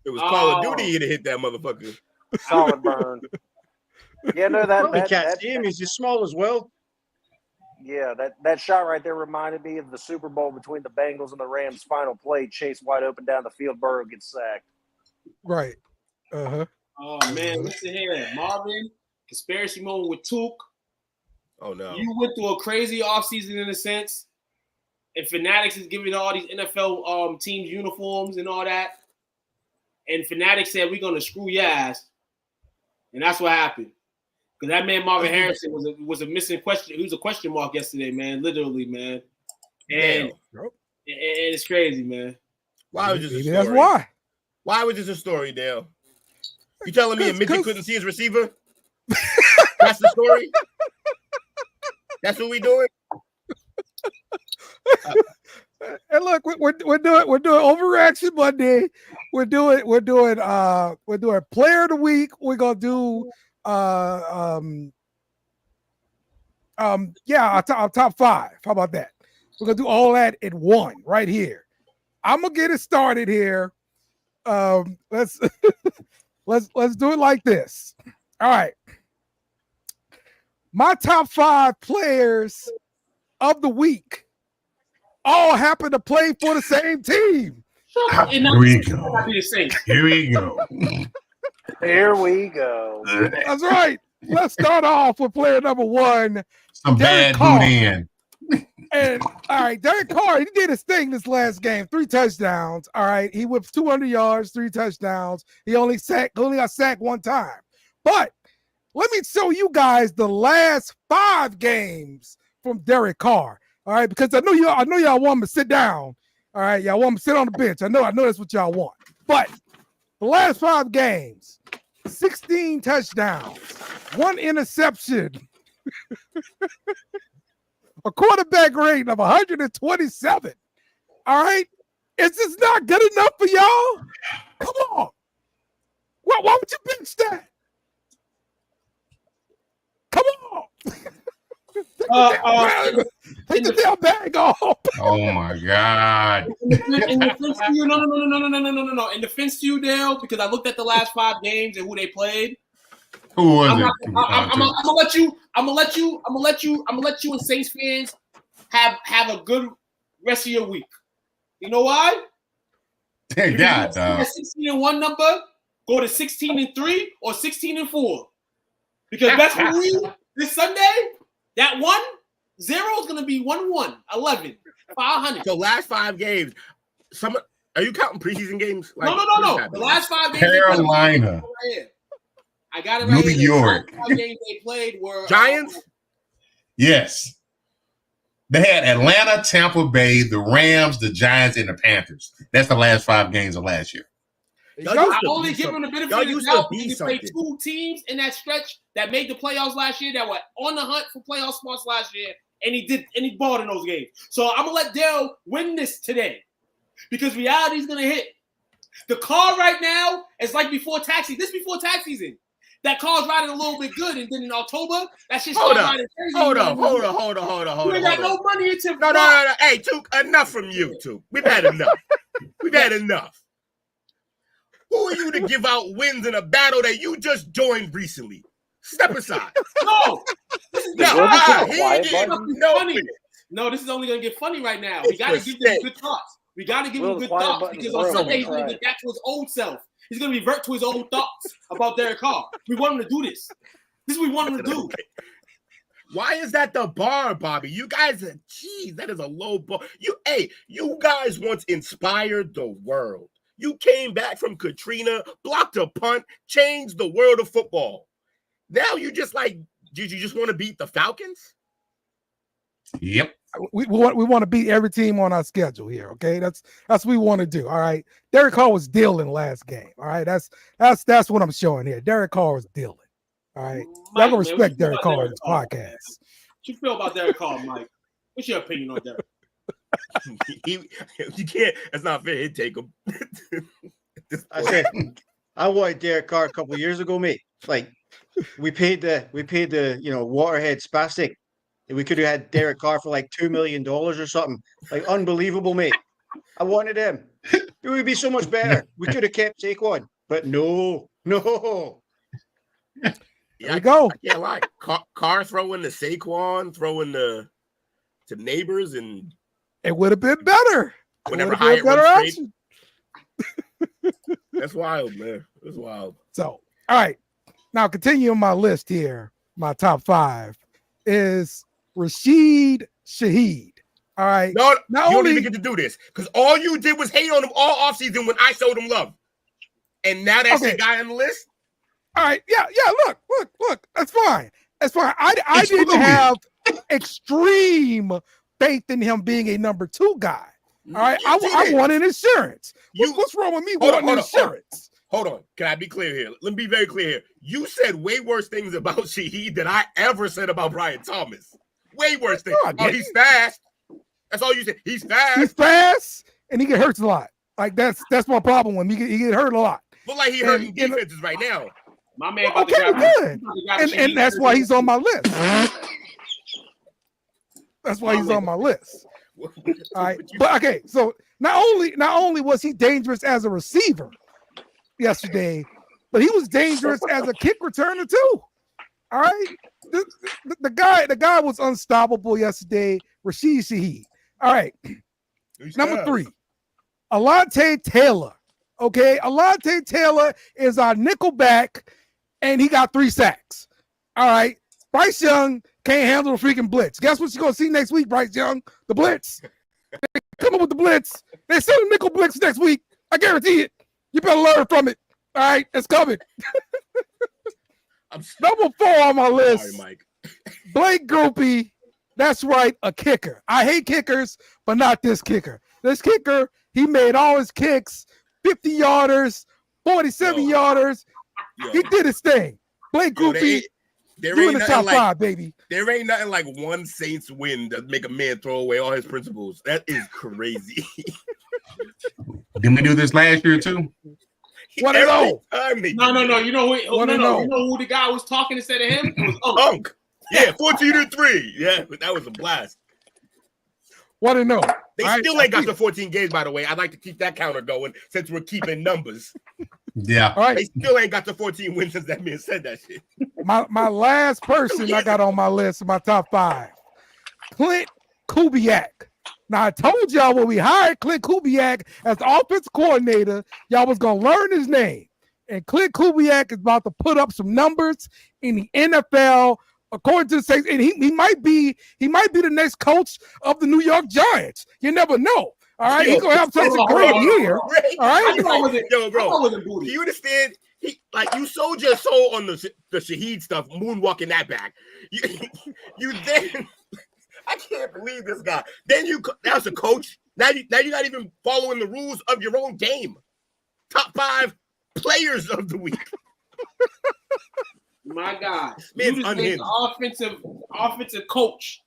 was Call of Duty, he'd have hit that motherfucker. Solid burn. Yeah, no, that can't see him. He's just small as well. Yeah, that shot right there reminded me of the Super Bowl between the Bengals and the Rams. Final play, Chase wide open down the field, Burrow gets sacked. Right. Uh-huh. Oh man, listen here, Marvin. Conspiracy moment with Took. Oh no. You went through a crazy offseason in a sense, and Fanatics is giving all these NFL teams uniforms and all that. And Fanatics said we're gonna screw your ass, and that's what happened. Because that man Marvin Harrison was a missing question. He was a question mark yesterday, man. Literally, man. And it's crazy, man. Why was this a story? That's why. Why was this a story, Dale? You telling me a midget couldn't see his receiver? That's the story? That's what we doing? And look, we're doing Overreaction Monday. We're doing Player of the Week. We're gonna do our top 5. How about that? We're gonna do all that in one right here. I'm gonna get it started here. Let's do it like this. All right. My top 5 players of the week all happen to play for the same team. Here we go. Here we go. Here we go. That's right. Let's start off with player number 1. Some Derek bad Carr. boot in. And all right, Derek Carr, he did his thing this last game. 3 touchdowns. All right, he whipped 200 yards, 3 touchdowns. He only got sacked 1 time. But let me show you guys the last 5 games from Derek Carr. All right, because I know y'all want him to sit down. All right, y'all want him to sit on the bench. I know that's what y'all want. But the last 5 games, 16 touchdowns, 1 interception, a quarterback rating of 127. All right, is this not good enough for y'all? Come on. Why would you bench that? Come on. Take the damn bag off. Oh my God. In defense to you, no. In defense to you, Dale, because I looked at the last 5 games and who they played. Who was I'm it? gonna let you and Saints fans have a good rest of your week. You know why? Hey, God, 16-1 number, go to 16-3 or 16-4. Because best believe this Sunday, that 1-0 is gonna be 1-1, 11, 500. So last 5 games, are you counting preseason games? No. The last 5 games. Carolina. I got it right New here. York. The last 5 games they played were Giants. Yes. They had Atlanta, Tampa Bay, the Rams, the Giants, and the Panthers. That's the last 5 games of last year. I only give them the benefit of the doubt because they played 2 teams in that stretch that made the playoffs last year that were on the hunt for playoff spots last year, and he balled in those games. So I'm gonna let Dale win this today because reality's gonna hit. The car right now is like before tax season. This before tax season. That car's riding a little bit good, and then in October, that shit started riding crazy. Hold on. You ain't got no money into No. Hey, Took, enough from you, Took. We've had enough. Who are you to give out wins in a battle that you just joined recently? Step aside. No. This is No, this is only going to get funny right now. We got to give them good thoughts. Because on Sunday he's going to get back to his old self. He's going to revert to his old thoughts about Derek Carr. We want him to do this. This is what we want him to do. Why is that the bar, Bobby? You guys are, that is a low bar. You guys once inspired the world. You came back from Katrina, blocked a punt, changed the world of football. Now you just did you just want to beat the Falcons? Yep. We want to beat every team on our schedule here. Okay, that's what we want to do. All right. Derek Carr was dealing last game. All right, that's what I'm showing here. Derek Carr was dealing. All right, y'all gonna respect Derek Carr in this podcast. What you feel about Derek Carr, Mike? What's your opinion on Derek? You can't. That's not fair. He'd take him. I said I wanted Derek Carr a couple of years ago, mate. Like we paid the Waterhead spastic. We could have had Derek Carr for like $2 million or something. Like unbelievable, mate. I wanted him. It would be so much better. We could have kept Saquon, but no. There we go. I can't lie. Carr throwing the Saquon, throwing the to neighbors, and it would have been better. Whenever Hyatt runs straight. That's wild, man. That's wild. So, all right. Now, continuing my list here, my top 5 is Rashid Shaheed. All right. No, you don't even get to do this because all you did was hate on him all offseason when I showed him love. And now that's the guy on the list? All right. Yeah. Look. That's fine. I didn't have extreme faith in him being a number 2 guy. All right. I wanted insurance. What's wrong with me wanting insurance? Hold on. Can I be clear here? Let me be very clear here. You said way worse things about Shaheed than I ever said about Brian Thomas. Way worse things. Oh, he's fast. That's all you said. He's fast. He's fast, and he get hurt a lot. Like that's my problem when he get hurt a lot. Look like he hurting defenses right now. My man, good, and that's why he's on my list. That's why he's on my list. All right, but okay. So not only was he dangerous as a receiver yesterday, but he was dangerous as a kick returner too. All right, the guy was unstoppable yesterday. Rashid Shaheed. All right, number 3, Alontae Taylor. Okay, Alontae Taylor is our nickel back, and he got 3 sacks. All right, Bryce Young can't handle the freaking blitz. Guess what you're gonna see next week, Bryce Young? The blitz. They come up with the blitz. They send a nickel blitz next week. I guarantee it. You better learn from it. All right, it's coming. Number 4 on my list. Sorry, Mike. Blake Groupie. That's right, a kicker. I hate kickers, but not this kicker. This kicker, he made all his kicks 50-yarders, 47-yarders. He did his thing. Blake Groupie, you in the top 5, baby. There ain't nothing like one Saints win to make a man throw away all his principles. That is crazy. Didn't we do this last year too? What a no. No. You know who the guy was talking instead of him? It was Unk. Yeah, 14-3. Yeah, that was a blast. What a no. They still ain't got the 14 games, by the way. I'd like to keep that counter going since we're keeping numbers. Yeah. All right. They still ain't got the 14 wins since that man said that shit. My last person I got on my list, my top 5, Clint Kubiak. Now, I told y'all when we hired Clint Kubiak as the offensive coordinator, y'all was going to learn his name. And Clint Kubiak is about to put up some numbers in the NFL, according to the Saints. And he might be the next coach of the New York Giants. You never know. All right, he's gonna have such a great year. All right, yo, bro. Do you understand? You sold your soul on the Shaheed stuff, moonwalking that back. You then. I can't believe this guy. Then that was a coach. Now you're not even following the rules of your own game. Top 5 players of the week. My God, man's you just unhinged. Offensive coach.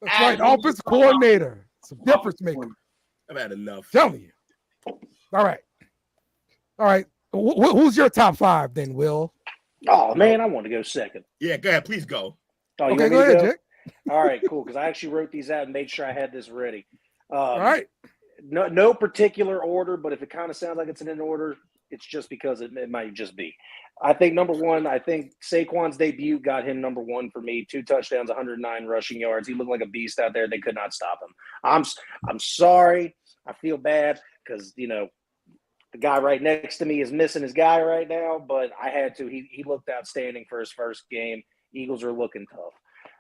That's right, offensive coordinator. It's a difference maker. I've had enough. I'm telling you. All right. Who's your top 5 then, Will? Oh man, I want to go second. Yeah, go ahead. Please go. Oh, okay, go ahead, Jake. All right, cool. Because I actually wrote these out and made sure I had this ready. All right. No particular order, but if it kind of sounds like it's in order, it's just because it might just be. I think number 1, I think Saquon's debut got him number 1 for me. 2 touchdowns, 109 rushing yards. He looked like a beast out there. They could not stop him. I'm sorry. I feel bad because, the guy right next to me is missing his guy right now, but I had to. He looked outstanding for his first game. Eagles are looking tough.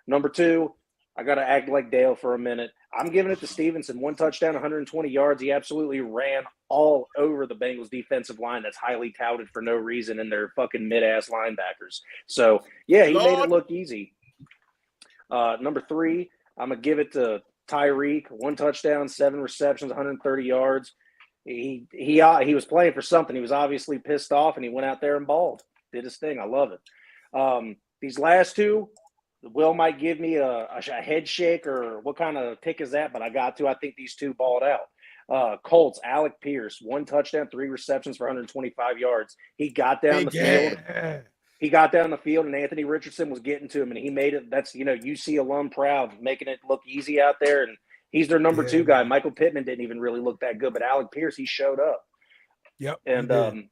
Number 2, I got to act like Dale for a minute. I'm giving it to Stevenson. 1 touchdown, 120 yards. He absolutely ran all over the Bengals defensive line that's highly touted for no reason, and they're fucking mid-ass linebackers. So, yeah, he made it look easy. Number 3, I'm going to give it to Tyreek. 1 touchdown, 7 receptions, 130 yards. He was playing for something. He was obviously pissed off, and he went out there and balled. Did his thing. I love it. These last 2, Will might give me a head shake or what kind of pick is that, but I got to. I think these 2 balled out. Colts, Alec Pierce, 1 touchdown, 3 receptions for 125 yards. He got down the field. He got down the field, and Anthony Richardson was getting to him, and he made it. That's, UC alum proud, making it look easy out there, and he's their number 2 guy. Michael Pittman didn't even really look that good, but Alec Pierce, he showed up. Yep. And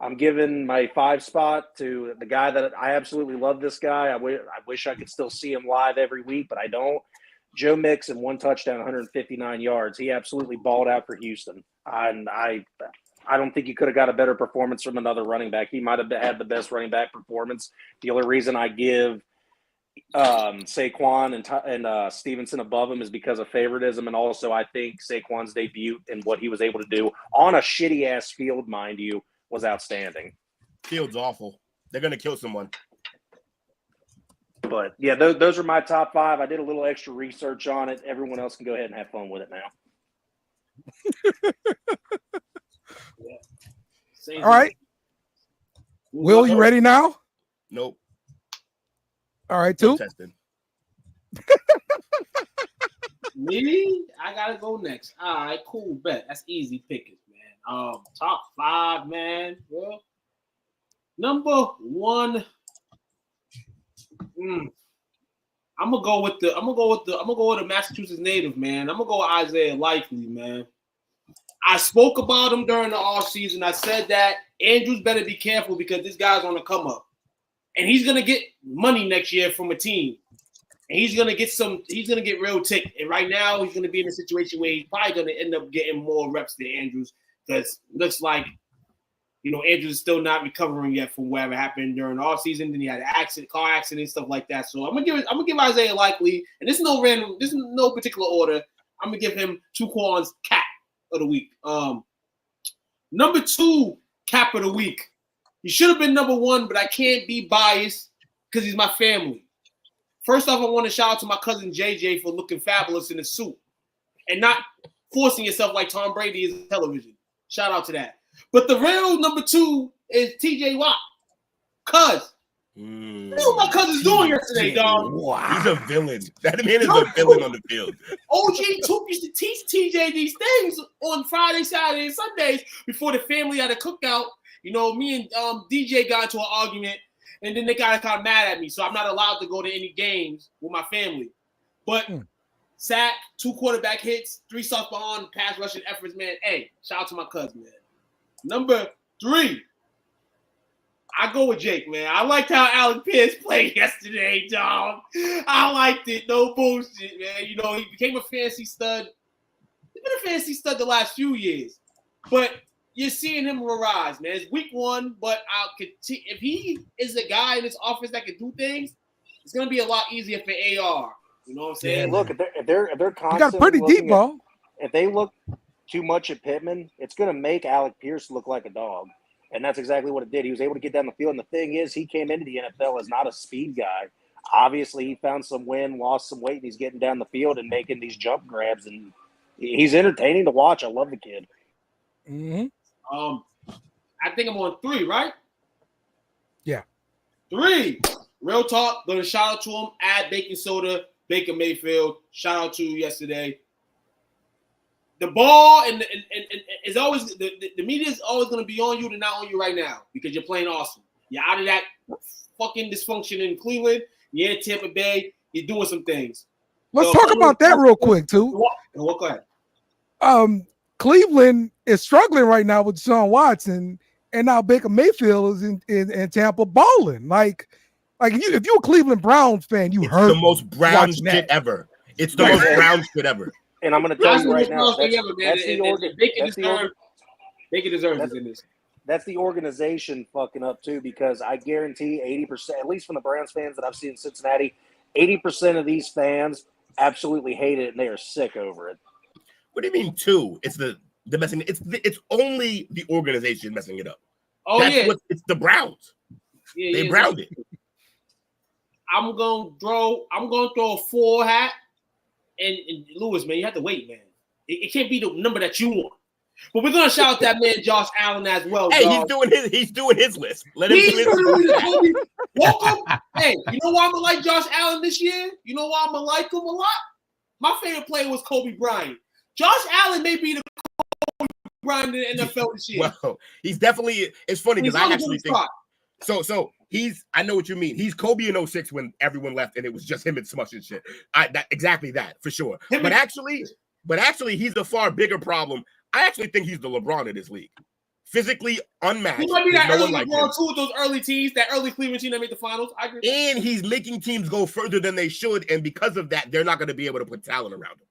I'm giving my 5 spot to the guy that I absolutely love. This guy, I wish I could still see him live every week, but I don't. Joe Mixon, 1 touchdown, 159 yards. He absolutely balled out for Houston. And I don't think you could have got a better performance from another running back. He might have had the best running back performance. The only reason I give Saquon and Stevenson above him is because of favoritism, and also I think Saquon's debut and what he was able to do on a shitty ass field, mind you, was outstanding. Field's awful. They're gonna kill someone. But yeah, those are my top 5. I did a little extra research on it. Everyone else can go ahead and have fun with it now. All right. Will, you ready now? Nope. All right, too. Me? I gotta go next. All right, cool, bet. That's easy pickings, man. Top 5, man. Well, number 1. I'm gonna go with the Massachusetts native, man. I'm gonna go with Isaiah Likely, man. I spoke about him during the offseason. I said that Andrews better be careful because this guy's on the come up. And he's gonna get money next year from a team. And he's gonna get real tick. And right now he's gonna be in a situation where he's probably gonna end up getting more reps than Andrews, because it looks like, you know, Andrews is still not recovering yet from whatever happened during the offseason. Then he had an car accident, stuff like that. So I'm gonna give Isaiah Likely, and this is no particular order. I'm gonna give him Tuquan's cap of the week. Number 2 cap of the week. He should have been number 1, but I can't be biased because he's my family. First off, I want to shout out to my cousin JJ for looking fabulous in a suit and not forcing yourself like Tom Brady is on television. Shout out to that. But the real number 2 is TJ Watt. Cuz. You know what my cousin's doing yesterday, dog. Wow. He's a villain. That man is a villain on the field. OG Toop used to teach TJ these things on Friday, Saturday, and Sundays before the family had a cookout. You know, me and DJ got into an argument, and then they got kind of mad at me, so I'm not allowed to go to any games with my family. But sack, 2 quarterback hits, 3 stuff behind pass rushing efforts, man. Hey, shout out to my cousin, man. Number 3, I go with Jake, man. I liked how Alec Pierce played yesterday, dog. I liked it. No bullshit, man. You know, he became a fantasy stud. He's been a fantasy stud the last few years. But you're seeing him rise, man. It's week 1, but if he is a guy in this offense that can do things, it's going to be a lot easier for AR. You know what I'm saying? Yeah, look, if they're constantly you got a pretty deep ball. If they look too much at Pittman, it's going to make Alec Pierce look like a dog. And that's exactly what it did. He was able to get down the field. And the thing is, he came into the NFL as not a speed guy. Obviously, he found some wind, lost some weight, and he's getting down the field and making these jump grabs. And he's entertaining to watch. I love the kid. Mm-hmm. I think I'm on 3, right? Yeah. 3. Real talk. Gonna shout out to him. Add baking soda. Baker Mayfield. Shout out to you yesterday. The ball and is always the media is always going to be on you and not on you right now because you're playing awesome. You're out of that fucking dysfunction in Cleveland. You're in Tampa Bay. You're doing some things. Let's talk about that real quick, too. Go ahead. Cleveland is struggling right now with Deshaun Watson, and now Baker Mayfield is in Tampa balling. Like if you're a Cleveland Browns fan, It's the most Brown shit ever. It's the most Brown shit ever. And I'm going to tell you right now, that's the organization fucking up too, because I guarantee 80%, at least from the Browns fans that I've seen in Cincinnati, 80% of these fans absolutely hate it and they are sick over it. What do you mean two? It's the messing. It's only the organization messing it up. Oh, it's the Browns. They browned it. I'm gonna throw a 4 hat. And Lewis, man, you have to wait, man. It can't be the number that you want. But we're gonna shout out that man Josh Allen as well. Hey, dog. he's doing his list. Let him do his Welcome. Hey, you know why I'm gonna like Josh Allen this year? You know why I'm gonna like him a lot? My favorite player was Kobe Bryant. Josh Allen may be the Kobe Bryant in the NFL this year. Well, he's definitely. It's funny because I actually think. So he's. I know what you mean. He's Kobe in 06 when everyone left and it was just him and Smush and shit. Exactly that for sure. But actually, he's a far bigger problem. I actually think he's the LeBron of this league. physically unmatched. He might be that No early one like him. LeBron too with those early teams, that early Cleveland team that made the finals. I agree. And he's making teams go further than they should, and because of that, they're not going to be able to put talent around him.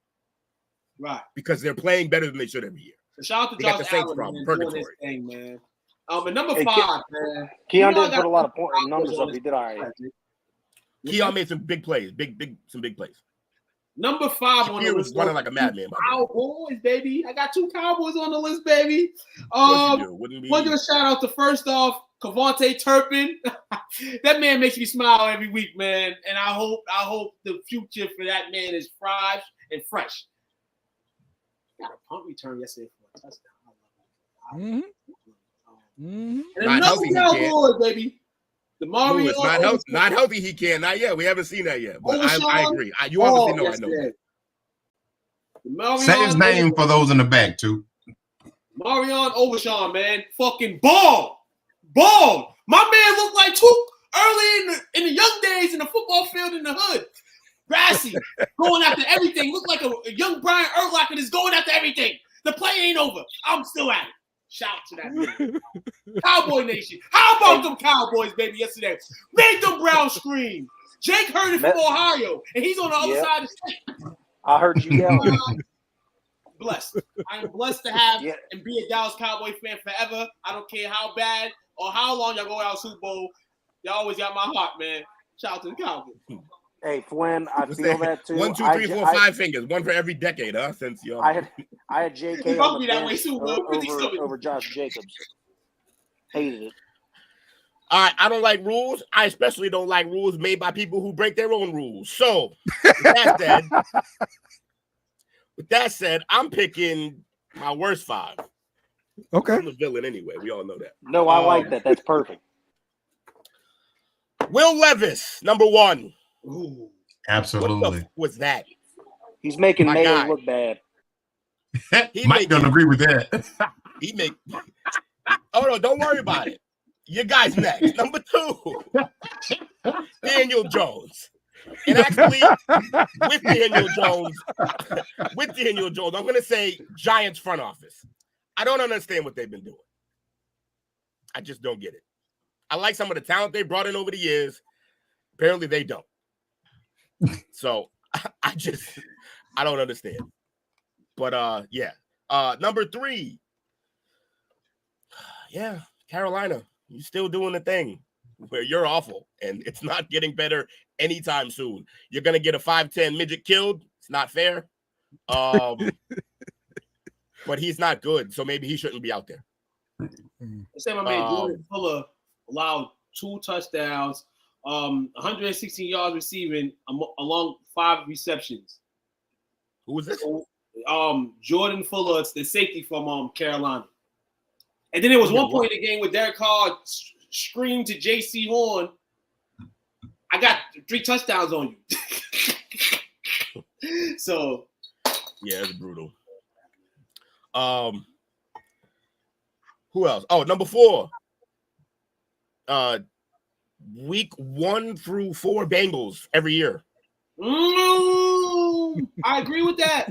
Right. Because they're playing better than they should every year. So shout out to They got the Josh Saints Allen, problem, man, doing his purgatory. thing, man. And number Hey, 5, man. Keon You know I didn't got put a lot of Cowboys numbers on up. He did all right. Keon made some big plays, some big plays. Number 5 on the Shakir was list. running like a madman. By the way. Cowboys, baby. I got 2 Cowboys on the list, baby. Of course you do. Wouldn't be- Want to give a shout out to first off Cavante Turpin. That man makes me smile every week, man. And I hope the future for that man is fried and fresh. Got a punt return yesterday for a touchdown. And Not another healthy, he Cowboy, baby. The Lewis, Mario not healthy. He can't. Not yet. We haven't seen that yet. But I agree. You obviously know. I know. Say his name for those in the back too. Marion Overshawn, man, fucking ball. My man looked like Took early in the young days in the football field in the hood. Grassy, going after everything. Looked like a young Brian Urlacher is going after everything. The play ain't over. I'm still at it. Shout out to that man. Cowboy Nation. How about them Cowboys, baby, yesterday? Made them Browns scream. Jake heard it from Ohio, and he's on the other side of the state. I heard you yelling. Blessed. I am blessed to have and be a Dallas Cowboy fan forever. I don't care how bad or how long y'all go out Super Bowl. Y'all always got my heart, man. Shout out to the Cowboys. Hey, Flynn, I feel that too. 1, 2, 3, 4, 5 fingers. One for every decade, huh? Since you. I had JK on the that way bench too, over Josh Jacobs. Hated it. All right, I don't like rules. I especially don't like rules made by people who break their own rules. So, with that said, I'm picking my worst 5. Okay. I'm the villain anyway. We all know that. No, I like that. That's perfect. Will Levis, number 1. Ooh. Absolutely. What the f- was that? He's making My Mayo guy. look bad. Mike don't agree with that. He make. Oh no! Don't worry about it. Your guy's next. Number 2, Daniel Jones. And actually, with Daniel Jones, I'm gonna say Giants front office. I don't understand what they've been doing. I just don't get it. I like some of the talent they brought in over the years. Apparently, they don't. So I don't understand. But yeah. Number 3. Yeah, Carolina. You still doing the thing where you're awful and it's not getting better anytime soon. You're gonna get a 5'10" midget killed. It's not fair. But he's not good, so maybe he shouldn't be out there. Say my man Jordan Fuller allowed 2 touchdowns, 116 yards receiving along 5 receptions. Who was this? Jordan Fuller, it's the safety from Carolina. And then there was one point in the game where Derek Carr screamed to J.C. Horn, "I got 3 touchdowns on you." So, yeah, it's brutal. Who else? Oh, number 4. Week 1 through 4 Bengals every year. I agree with that.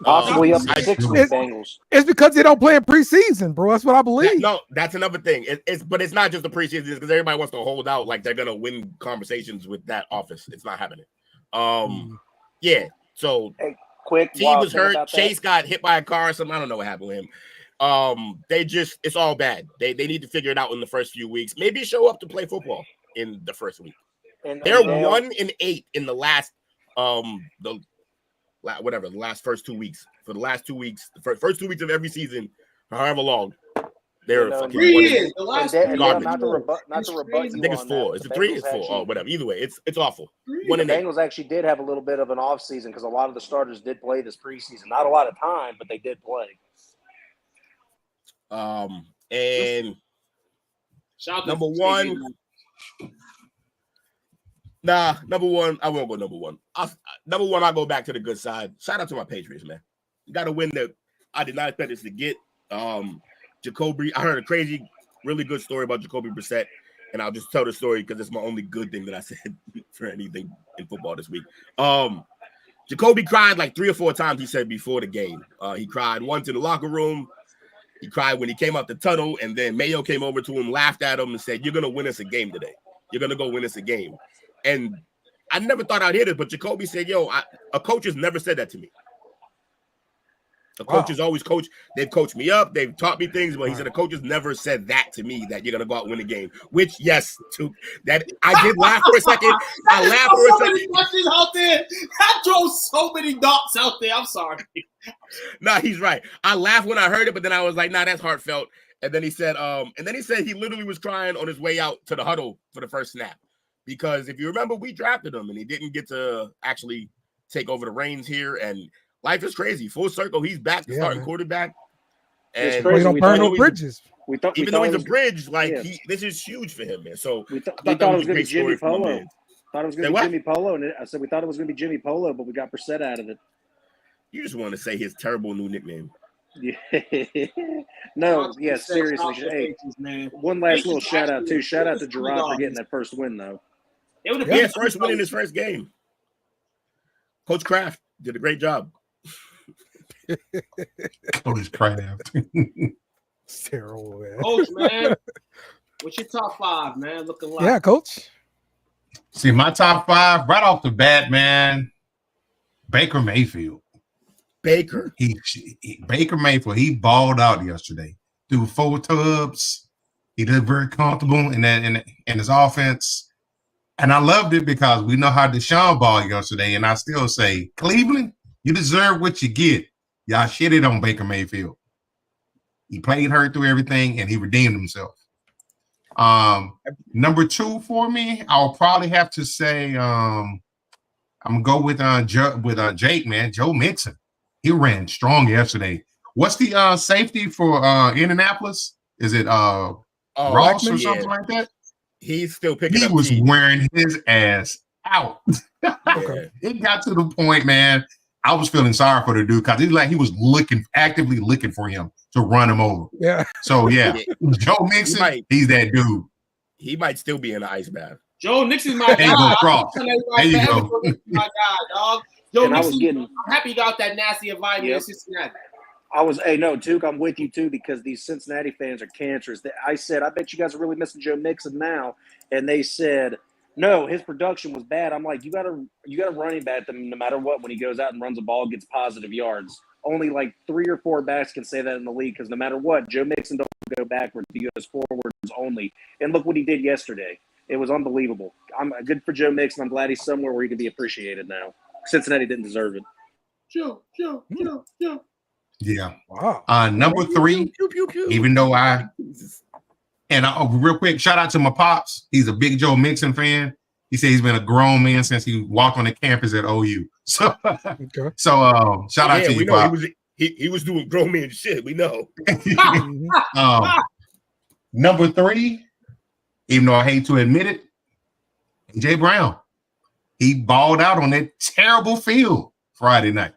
Possibly up to 6 week Bengals. It's because they don't play in preseason, bro. That's what I believe. No, that's another thing. But it's not just the preseason because everybody wants to hold out like they're gonna win conversations with that office. It's not happening. Yeah. So quick. T was hurt. Chase got hit by a car or something. I don't know what happened with him. It's all bad. They need to figure it out in the first few weeks. Maybe show up to play football in the first week. They're 1-8 in the last the last first 2 weeks. For the last 2 weeks, the first 2 weeks of every season, however long, they're fucking 3 years. The last garbage. Not to rebut I think it's 4. Is it 3? It's 4. Oh, whatever. Either way, it's awful. The Bengals actually did have a little bit of an off season because a lot of the starters did play this preseason. Not a lot of time, but they did play. And number 1. Number 1, I won't go number 1. Number 1, I'll go back to the good side. Shout out to my Patriots, man. You got to win that I did not expect this to get. Jacoby, I heard a crazy, really good story about Jacoby Brissett, and I'll just tell the story because it's my only good thing that I said for anything in football this week. Jacoby cried like 3 or 4 times, he said, before the game. He cried once in the locker room. He cried when he came out the tunnel, and then Mayo came over to him, laughed at him, and said, "You're gonna win us a game today. You're gonna go win us a game." And I never thought I'd hear this, but Jacoby said, "Yo, a coach has never said that to me. A coach has always coached. They've coached me up. They've taught me things, but he said a coach has never said that to me, that you're gonna go out and win a game." Which, yes, that I did laugh for a second. I laughed for a second. Out there. I drove so many dots out there. I'm sorry. Nah, he's right. I laughed when I heard it, but then I was like, "Nah, that's heartfelt." And then he said, he literally was crying on his way out to the huddle for the first snap, because if you remember, we drafted him and he didn't get to actually take over the reins here. And life is crazy. Full circle. He's back to starting quarterback. And it's crazy. We don't burn no bridges. Even though he's a bridge, this is huge for him, man. So we thought it was going to be Jimmy Polo. Thought it was going to be Jimmy Polo, and I said we thought it was going to be Jimmy Polo, but we got Brissett out of it. You just want to say his terrible new nickname. Yeah. No, yeah, seriously. Hey, one last little shout out too. Shout out to Gerard for getting that first win, though. Yeah, first win in his first game. Coach Kraft did a great job. Coach Kraft. It's terrible, man. Coach, man. What's your top 5, man? Looking like. Yeah, Coach. See, my top 5 right off the bat, man. Baker Mayfield. Baker Mayfield. He balled out yesterday. Threw 4 tubs. He looked very comfortable in his offense. And I loved it because we know how Deshaun balled yesterday. And I still say, Cleveland, you deserve what you get. Y'all shitted on Baker Mayfield. He played hurt through everything, and he redeemed himself. Number 2 for me, I'll probably have to say I'm gonna go with Jake, man. Joe Mixon. He ran strong yesterday. What's the safety for Indianapolis? Is it Ross or something like that? He's still picking up. He was wearing his ass out. It got to the point, man. I was feeling sorry for the dude because he was actively looking for him to run him over. Yeah. So yeah, Joe Mixon, he's that dude. He might still be in the ice bath. Joe Mixon's my guy. There you go, Cross. There you go. My guy, dog. Joe Mixon, I'm happy about that nasty environment in Cincinnati. Tuke, I'm with you too, because these Cincinnati fans are cancerous. I said, I bet you guys are really missing Joe Mixon now. And they said, no, his production was bad. I'm like, you gotta running back them no matter what when he goes out and runs a ball, gets positive yards. Only like 3 or 4 backs can say that in the league, because no matter what, Joe Mixon don't go backwards. He goes forwards only. And look what he did yesterday. It was unbelievable. I'm good for Joe Mixon. I'm glad he's somewhere where he can be appreciated now. Cincinnati didn't deserve it. Joe. Yeah. Wow. Number 3, even though real quick, shout out to my pops. He's a big Joe Mixon fan. He said he's been a grown man since he walked on the campus at OU. So, shout out to you, Pop. He was doing grown man shit. We know. Number 3, even though I hate to admit it, AJ Brown. He balled out on that terrible field Friday night.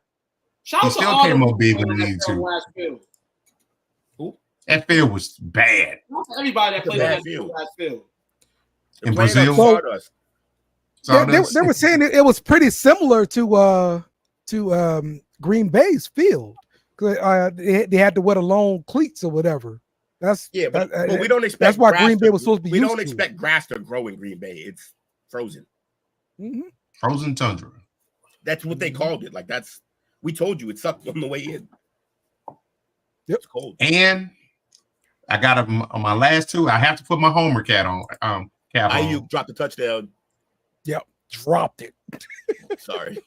He still came up big when he needed to. That field was bad. Everybody that played on that field. In Brazil. They were saying it was pretty similar to Green Bay's field. They had to wear the long cleats or whatever. But we don't expect. That's why Green Bay was supposed to be. We don't expect grass to grow in Green Bay. It's frozen. Mm-hmm. Frozen tundra. That's what they called it. Like we told you it sucked on the way in. Yep. It's cold. And I got on my last 2. I have to put my homer cap on. Ayuk dropped the touchdown. Yep, dropped it. Sorry.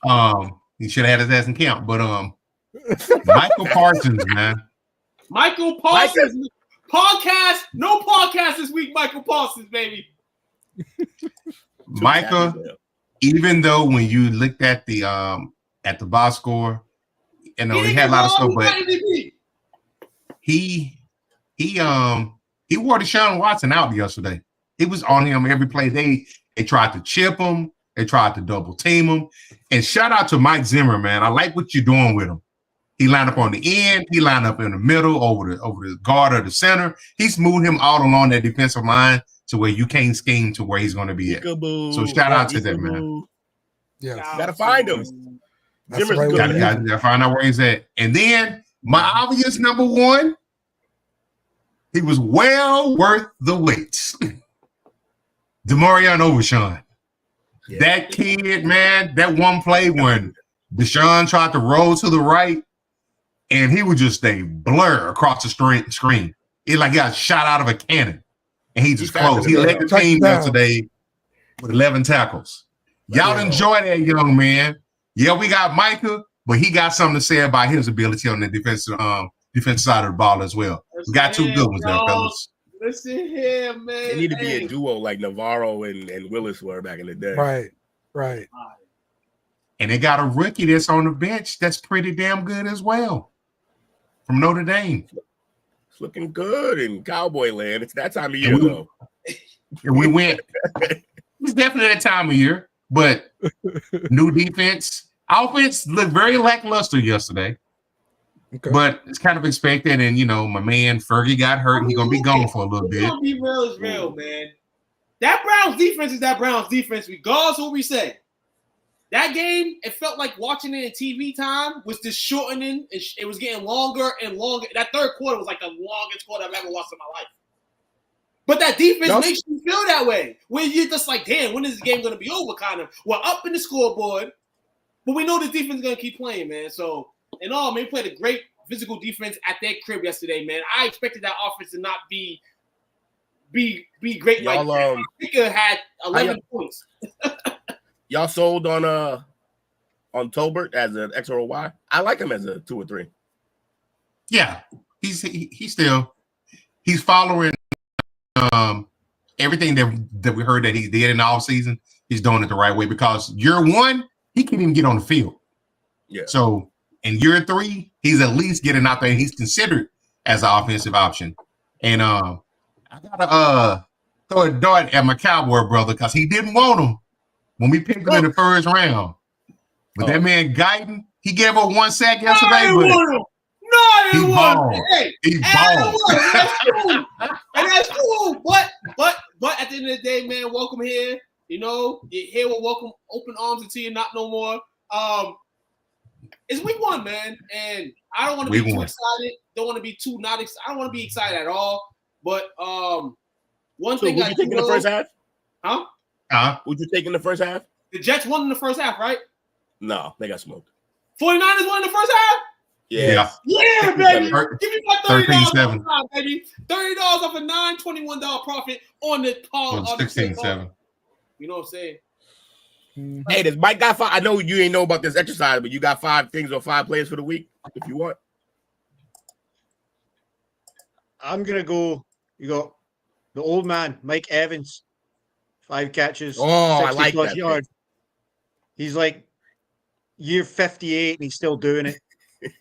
He should have had his ass in camp, but Michael Parsons, man. Michael Parsons podcast. No podcast this week. Michael Parsons, baby. Michael, even though when you looked at the box score, he had a lot of stuff, but he wore Deshaun Watson out yesterday. It was on him every play. They tried to chip him. They tried to double team him. And shout out to Mike Zimmer, man. I like what you're doing with him. He lined up on the end. He lined up in the middle over the guard or the center. He's moved him all along that defensive line to where you can't scheme to where he's going to be at. So shout out to that, man. Yeah, gotta find him. Zimmer's good. Gotta find out where he's at. And then my obvious number 1, He was well worth the wait. Demarion Overshawn. Yeah. That kid, man, that one play when Deshaun tried to roll to the right and he would just a blur across the screen. It like got shot out of a cannon. And he just closed. He led the team yesterday with 11 tackles. Y'all enjoy that young man. Yeah, we got Micah, but he got something to say about his ability on the defensive side of the ball as well. We got two good ones there, fellas. Listen here, man. They need to be a duo like Navarro and Willis were back in the day. Right. And they got a rookie that's on the bench that's pretty damn good as well from Notre Dame. It's looking good in Cowboy land. It's that time of year, though. And we went. It's definitely that time of year, but new defense. Offense looked very lackluster yesterday. Okay. But it's kind of expected, and my man Fergie got hurt. He's gonna be gone for a little bit. Gonna be real is real, man. That Browns defense is that Browns defense, regardless of what we say. That game, it felt like watching it in TV time was just shortening. It was getting longer and longer. That third quarter was like the longest quarter I've ever watched in my life. But that defense makes you feel that way, where you're just like, damn, when is this game gonna be over? Kind of. We're up in the scoreboard, but we know the defense is gonna keep playing, man. So. And all, man, we played a great physical defense at their crib yesterday, man. I expected that offense to not be great like that. Mika had 11 points. Y'all sold on Tolbert as an X or a Y? I like him as a 2 or 3. Yeah, he's following everything that we heard that he did in the offseason. He's doing it the right way because year 1, he can't even get on the field. Yeah. So in year 3, he's at least getting out there and he's considered as an offensive option. And I gotta throw a dart at my Cowboy brother because he didn't want him when we picked him in the first round. But that man Guyton, he gave up 1 sack yesterday. He balled. He balled. And that's cool. But at the end of the day, man, welcome here. You're here with welcome, open arms until you're not no more. It's week 1, man, and I don't want to be too excited. Don't want to be too not excited. I don't want to be excited at all. But one thing I think in the first half, would you take in the first half? The Jets won in the first half, right? No, they got smoked. 49ers won in the first half. Yeah, baby. Give me my $30 off, baby. $30 off a $9.21 profit on the call. 16-7. You know what I'm saying? Hey, does Mike got 5? I know you ain't know about this exercise, but you got 5 things or 5 players for the week if you want. I'm gonna go. You got the old man, Mike Evans, 5 catches. I like that. Yards. He's like year 58 and he's still doing it.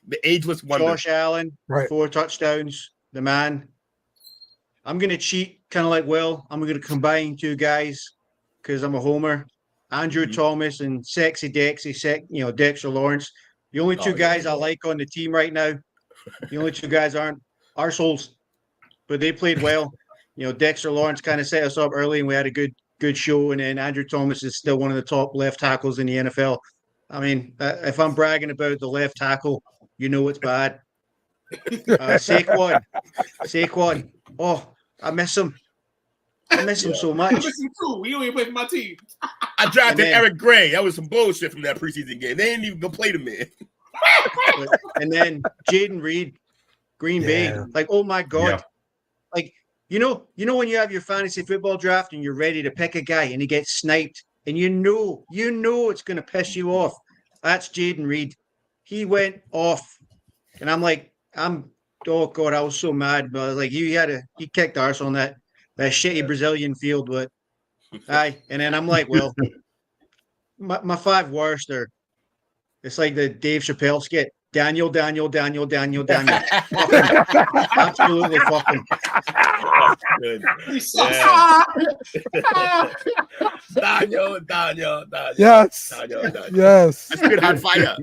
The ageless wonder. Josh Allen, 4 touchdowns. The man. I'm gonna cheat, kind of like Will. I'm gonna combine 2 guys because I'm a homer. Andrew Thomas and Sexy Dexy, Dexter Lawrence. The only 2 guys I like on the team right now. The only 2 guys aren't arseholes, but they played well. Dexter Lawrence kind of set us up early, and we had a good show. And then Andrew Thomas is still one of the top left tackles in the NFL. I mean, if I'm bragging about the left tackle, it's bad. Saquon. Oh, I miss him. I miss him so much. I miss him too. We don't even play for my team. I drafted Eric Gray. That was some bullshit from that preseason game. They didn't even go play the man. And then Jaden Reed, Green Bay. Like, oh my God. Yeah. Like, when you have your fantasy football draft and you're ready to pick a guy and he gets sniped and you know it's going to piss you off. That's Jaden Reed. He went off. And I'm like, oh God, I was so mad. But I was like, he kicked arse on that shitty Brazilian field, but aye. And then I'm like, well, my 5 worst are, it's like the Dave Chappelle skit. Daniel. Absolutely fucking. He sucks. Daniel. Yes. Yes. That's good hot fire.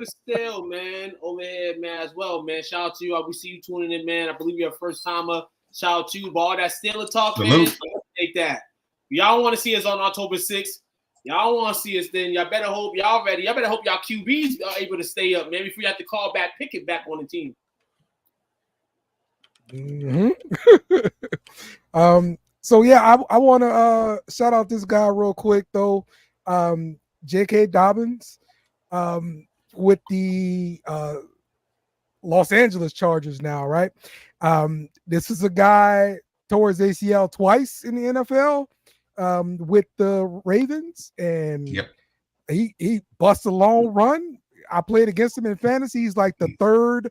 Still, man, over here, man, as well, man. Shout out to you. We see you tuning in, man. I believe you're a first timer. Shout out to you. But all that Steeler talk, man. Take that. Y'all want to see us on October 6th. Y'all want to see us then. Y'all better hope y'all ready. Y'all better hope y'all QBs are able to stay up, man. Before you have to call back, pick it back on the team. So yeah, I want to shout out this guy real quick though. J.K. Dobbins with the Los Angeles Chargers now, right? This is a guy towards ACL twice in the NFL with the Ravens, and he busts a long run. I played against him in fantasy. He's like the third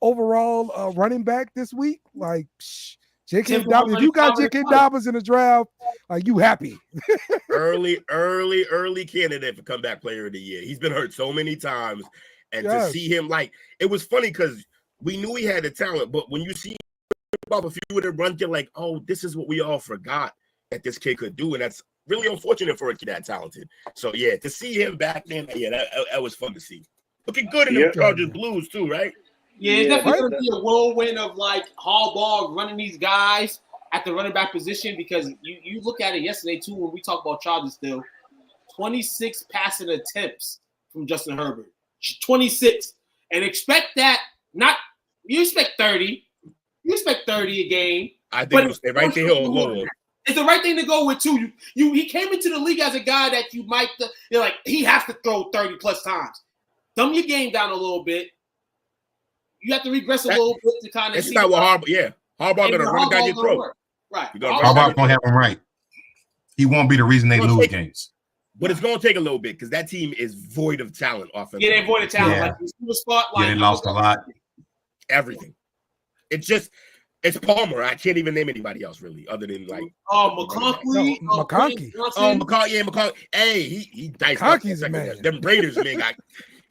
overall running back this week. Like J.K. Dobbins, if you got J.K. Dobbins in the draft, are you happy? early candidate for comeback player of the year. He's been hurt so many times, and to see him, like, it was funny because we knew he had the talent, but when you see about a few of the runs, you're like, oh, this is what we all forgot that this kid could do, and that's really unfortunate for a kid that talented. So yeah, to see him back then, yeah, that was fun to see. Looking good in the Chargers blues too, right? Yeah, it's definitely going to be a whirlwind of like Harbaugh running these guys at the running back position, because you look at it yesterday too when we talk about Chargers still. 26 passing attempts from Justin Herbert. 26. And expect that, not you expect 30. You expect 30 a game. I think it's the right thing to go. It's the right thing to go with too. He came into the league as a guy that you might you're like, he has to throw 30 plus times. Dumb your game down a little bit. You have to regress a little bit to kind of. It's not what Harbaugh gonna run down your throat. Right. Harbaugh gonna have him right. He won't be the reason they lose games. But it's gonna take a little bit because that team is void of talent offensively. Yeah, they're void of talent. Yeah. Like the super spot, like they lost a lot. Everything. It's Palmer. I can't even name anybody else really, other than like McConkey. McConkey. McConkey. Hey, he diced up McConkey's a man. Them Raiders, man,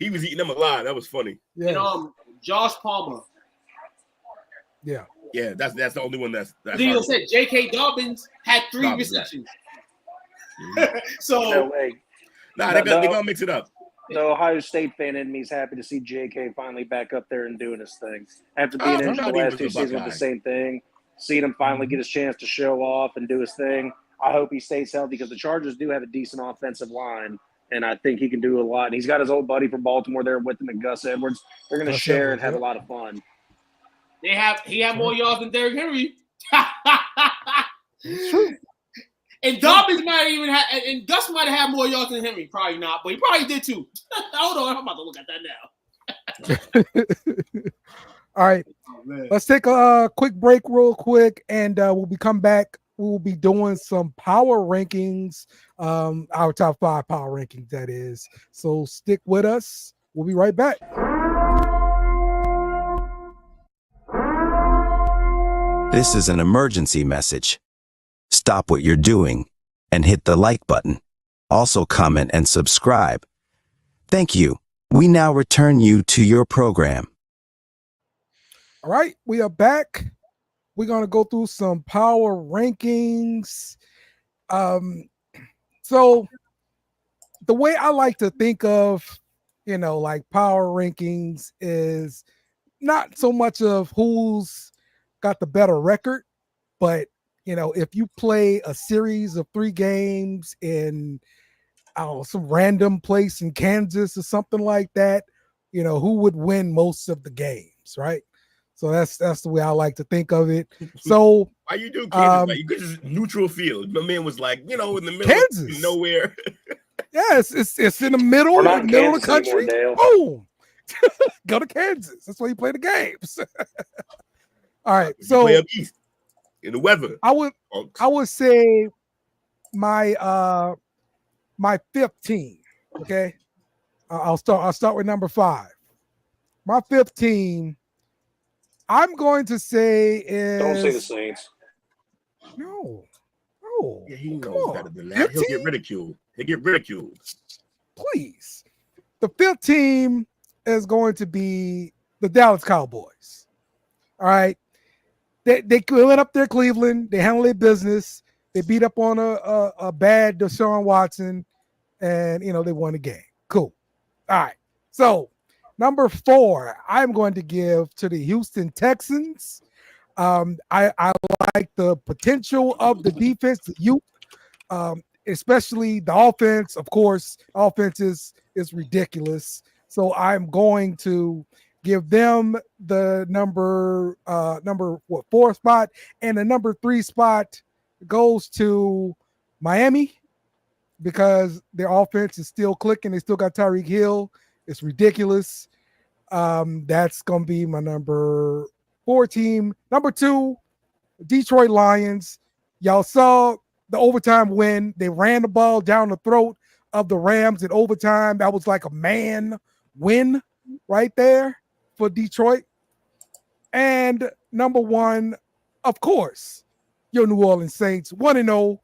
he was eating them alive. That was funny. Yeah. And Josh Palmer. Yeah. Yeah, that's the only one that's Then you said J.K. Dobbins had 3 receptions. So they're gonna mix it up. The Ohio State fan in me is happy to see J.K. finally back up there and doing his thing. After being in the last 2 seasons with the same thing, seeing him finally get his chance to show off and do his thing. I hope he stays healthy because the Chargers do have a decent offensive line, and I think he can do a lot. And he's got his old buddy from Baltimore there with him, and Gus Edwards. They're going to share and have a lot of fun. He had more yards than Derrick Henry. And Dobbins might even have, and Gus might have had more yards than Henry. Probably not, but he probably did too. Hold on, I'm about to look at that now. All right, let's take a quick break real quick, and we'll be come back. We'll be doing some power rankings, our top 5 power rankings, that is. So stick with us. We'll be right back. This is an emergency message. Stop what you're doing and hit the like button. Also comment and subscribe. Thank you. We now return you to your program. All right, we are back. We're going to go through some power rankings. So the way I like to think of, like power rankings is not so much of who's got the better record, but if you play a series of 3 games in some random place in Kansas or something like that, who would win most of the games, right? So that's the way I like to think of it. So why you do Kansas? Like, you could just neutral field. My man was like, in the middle Kansas. of nowhere. Yes, it's in the middle of the country. Boom. Go to Kansas. That's where you play the games. All right. So play up east in the weather. I would say my my 15. Okay. I'll start with number 5. My 15, I'm going to say is. Don't say the Saints. No. Yeah, he knows better than that. 15? He'll get ridiculed. Please. The 5th team is going to be the Dallas Cowboys. All right. They went up there, Cleveland. They handled their business. They beat up on a bad Deshaun Watson, and they won the game. Cool. All right. So number 4, I'm going to give to the Houston Texans. I like the potential of the defense, especially the offense. Of course, offense is ridiculous. So I'm going to give them the number 4 spot, and the number 3 spot goes to Miami because their offense is still clicking. They still got Tyreek Hill. It's ridiculous. That's gonna be my number 4 team. Number 2, Detroit Lions. Y'all saw the overtime win. They ran the ball down the throat of the Rams in overtime. That was like a man win right there for Detroit. And number 1, of course, your New Orleans Saints, 1-0.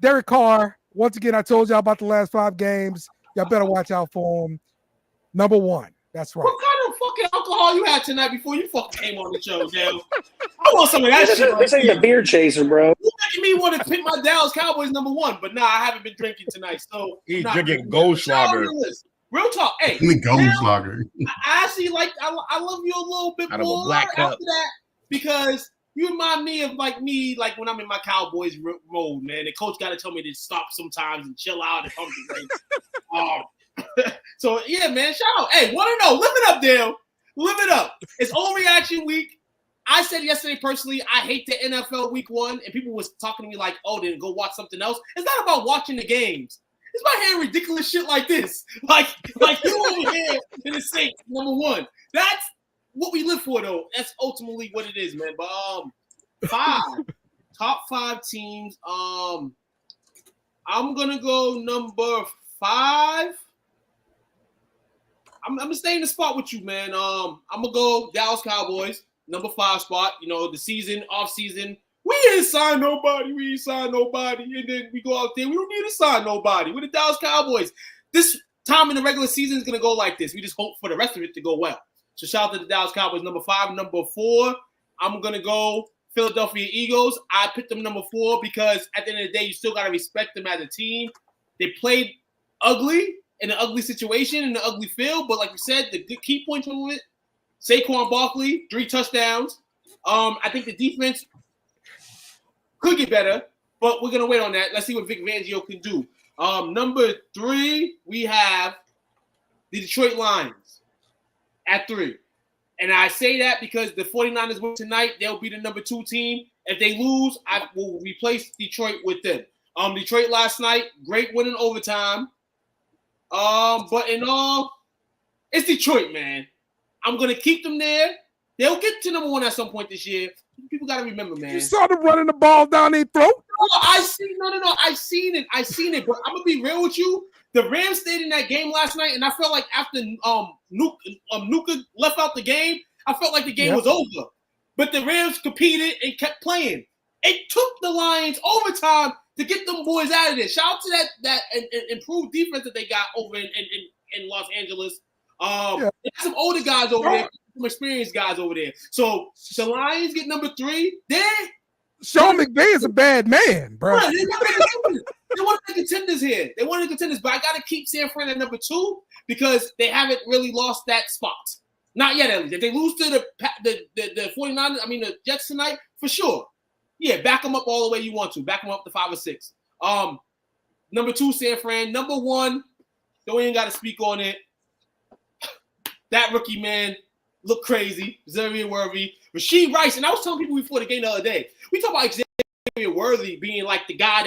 Derek Carr, once again, I told y'all about the last 5 games. Y'all better watch out for him. Number 1. That's right. What kind of fucking alcohol you had tonight before you fucking came on the show, Dale? I want some of that shit. This ain't the beer chaser, bro. You making me want to pick my Dallas Cowboys number 1, but nah, I haven't been drinking tonight. So he's drinking Goldschlager. Real talk. Hey, Goldschlager. I actually I love you a little bit more after that because you remind me of like when I'm in my Cowboys mode, man. The coach got to tell me to stop sometimes and chill out and pump the brakes. So yeah, man, shout out. Hey, 1-0. Live it up, Dale. Live it up. It's overreaction week. I said yesterday personally, I hate the NFL week 1, and people was talking to me like, oh, then go watch something else. It's not about watching the games. It's about hearing ridiculous shit like this. Like you over here in the Saints, number 1. That's what we live for, though. That's ultimately what it is, man. But 5, top 5 teams. I'm gonna go number 5. I'm gonna stay in the spot with you, man. I'm gonna go Dallas Cowboys, number 5 spot. You know, the season, off season. We ain't sign nobody. And then we go out there. We don't need to sign nobody. We're the Dallas Cowboys. This time in the regular season is going to go like this. We just hope for the rest of it to go well. So shout out to the Dallas Cowboys, number 5. Number 4, I'm going to go Philadelphia Eagles. I picked them number 4 because at the end of the day, you still got to respect them as a team. They played ugly in an ugly situation, in an ugly field. But like you said, the good key point to it, Saquon Barkley, 3 touchdowns. I think the defense could get better, but we're going to wait on that. Let's see what Vic Fangio can do. Number 3, we have the Detroit Lions at 3. And I say that because the 49ers win tonight. They'll be the number 2 team. If they lose, I will replace Detroit with them. Detroit last night, great win in overtime. But in all, it's Detroit, man. I'm going to keep them there. They'll get to number 1 at some point this year. People got to remember, man. You saw them running the ball down their throat? No, I've seen it. But I'm going to be real with you. The Rams stayed in that game last night, and I felt like after Nuka left out the game, I felt like the game was over. But the Rams competed and kept playing. It took the Lions overtime to get them boys out of there. Shout out to that improved defense that they got over in Los Angeles. They got some older guys over there. Some experienced guys over there. So the Lions get number 3. Sean McVay is a bad man, bro. They want to be contenders here. They want to be contenders, but I got to keep San Fran at number 2 because they haven't really lost that spot. Not yet, at least. If they lose to the 49ers, the Jets tonight, for sure. Yeah, back them up all the way you want to. Back them up to 5 or 6. Number 2, San Fran. Number 1, don't even got to speak on it. That rookie, man, look crazy. Xavier Worthy. Rasheed Rice. And I was telling people before the game the other day, we talk about Xavier Worthy being like the guy.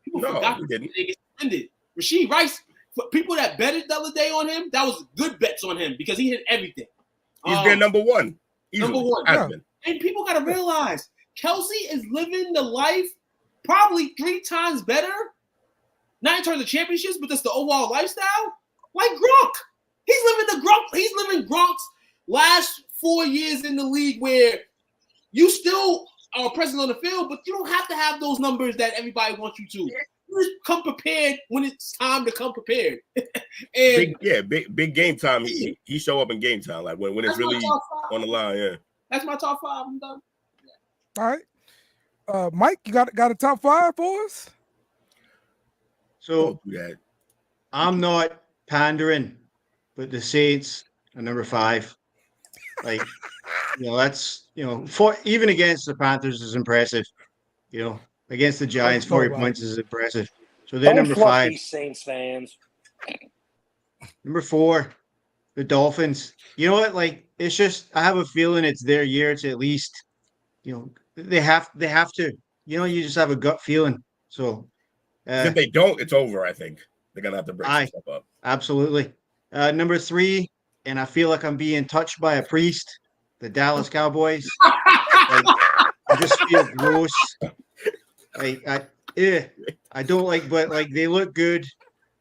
People forgot they get suspended. Rasheed Rice, for people that betted the other day on him, that was good bets on him because he hit everything. He's been number 1. Number 1. Yeah. And people got to realize Kelsey is living the life probably 3 times better. Not in terms of championships, but just the overall lifestyle. Like Gronk. He's living Gronk's last 4 years in the league where you still are present on the field, but you don't have to have those numbers that everybody wants you to. You just come prepared when it's time to come prepared. And big game time. He show up in game time, like when it's really on the line. Yeah, that's my top 5. I'm done. All right, Mike, you got a top 5 for us? So I'm not pandering, but the Saints are number 5. Like, that's for even against the Panthers is impressive. Against the Giants, 40 points is impressive. So they're number 5. These Saints fans. Number 4, the Dolphins. You know what? Like, it's just I have a feeling it's their year to at least, they have to. You just have a gut feeling. So If they don't, it's over. I think they're gonna have to break some stuff up. Absolutely. Number 3, and I feel like I'm being touched by a priest. The Dallas Cowboys. Like, I just feel gross. I don't like, but like they look good.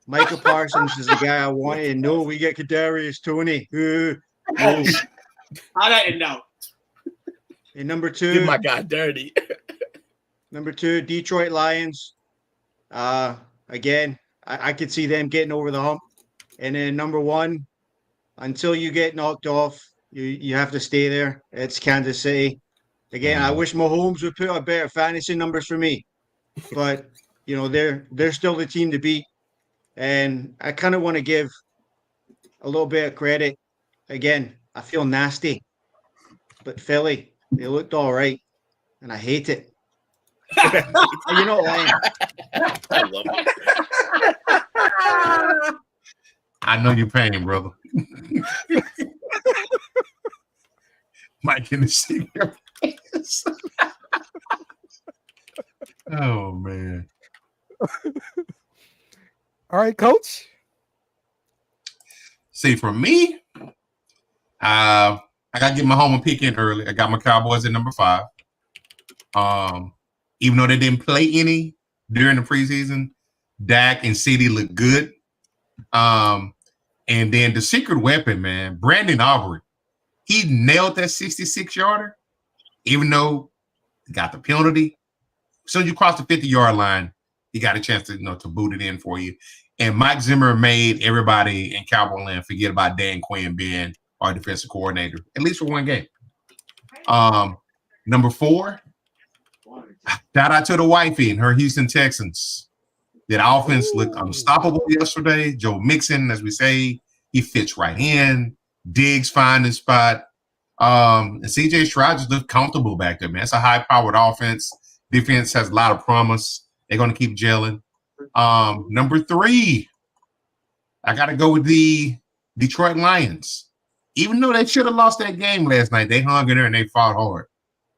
Micah Parsons is the guy I wanted. And no, we get Kadarius Toney. No. How that end out? And number 2, Did my guy dirty. number 2, Detroit Lions. Again, I could see them getting over the hump. And then number 1, until you get knocked off, you have to stay there. It's Kansas City. Again, I wish Mahomes would put up better fantasy numbers for me, but they're still the team to beat. And I kind of want to give a little bit of credit. Again, I feel nasty, but Philly, they looked all right, and I hate it. You're not lying. I love it. I know your pain, brother. Mike in the seat. Oh man. All right, Coach. See, for me, I gotta get my home pick in early. I got my Cowboys at number 5. Even though they didn't play any during the preseason, Dak and CD look good. And then the secret weapon, man, Brandon Aubrey, he nailed that 66-yarder, even though he got the penalty. As soon as you cross the 50-yard line, he got a chance to boot it in for you. And Mike Zimmer made everybody in Cowboy land forget about Dan Quinn being our defensive coordinator, at least for one game. Number 4, shout out to the wifey and her Houston Texans. That offense looked unstoppable yesterday. Joe Mixon, as we say, he fits right in. Diggs find his spot. And CJ Stroud just looked comfortable back there, man. It's a high-powered offense. Defense has a lot of promise. They're going to keep gelling. Number 3, I got to go with the Detroit Lions. Even though they should have lost that game last night, they hung in there and they fought hard.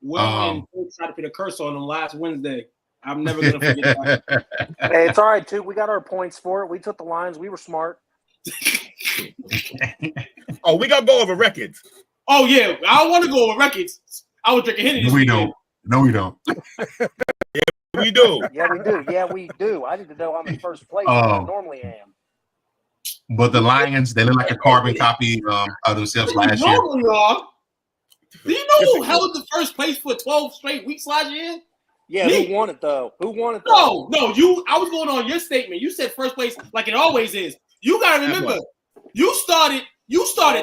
Well, and tried to put a curse on them last Wednesday. I'm never going to forget that. Hey, it's all right, too. We got our points for it. We took the Lions. We were smart. Oh, we got to go over records. Oh, yeah. I don't want to go over records. I was drinking Henny. No, we don't. No, we don't. We do. Yeah, we do. Yeah, we do. I need to know I'm in first place like I normally am. But the Lions, they look like a carbon copy of themselves last year. Do you know who held the first place for 12 straight weeks last year? Yeah, Me. who won it, though? Who won it, though? No, I was going on your statement. You said first place like it always is. You got to remember, you started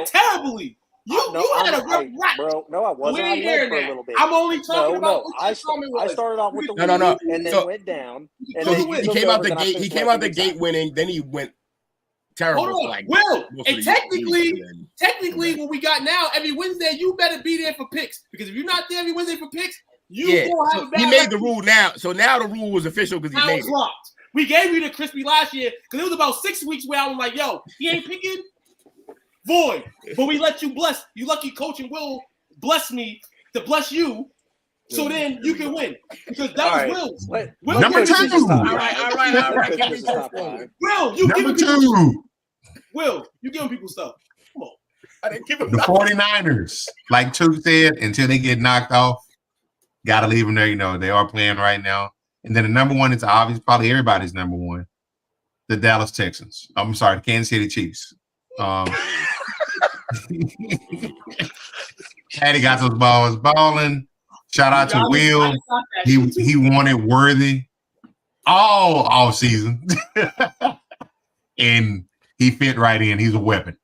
terribly. You had a rough rap. Bro, no, I wasn't. We ain't hearing for a that. little bit. I'm only talking about what I started off with the win and then went down. And So then he came out the gate. He came out the gate winning. Then he went terrible. Hold on. Like, Will, and technically, what we got now, every Wednesday, you better be there for picks. Because if you're not there every Wednesday for picks, you gonna have a bad he made the rule now. So now the rule was official because he made it. Dropped. We gave you the crispy last year because it was about 6 weeks where I was like, yo, he ain't picking. Void. But we let you bless. You lucky coach and Will bless me to bless you. So then you can win. Because that was Will's. Will Number 2. All right. Will, you giving people Will, you giving people stuff. Come on. I didn't give him The 49ers, like Tuke said, until they get knocked off, got to leave them there. They are playing right now. And then the number 1 is obvious, probably everybody's number 1, the Dallas Texans. I'm sorry, the Kansas City Chiefs. Patty got those balls balling. Shout out to Will. He wanted worthy all season. And he fit right in. He's a weapon.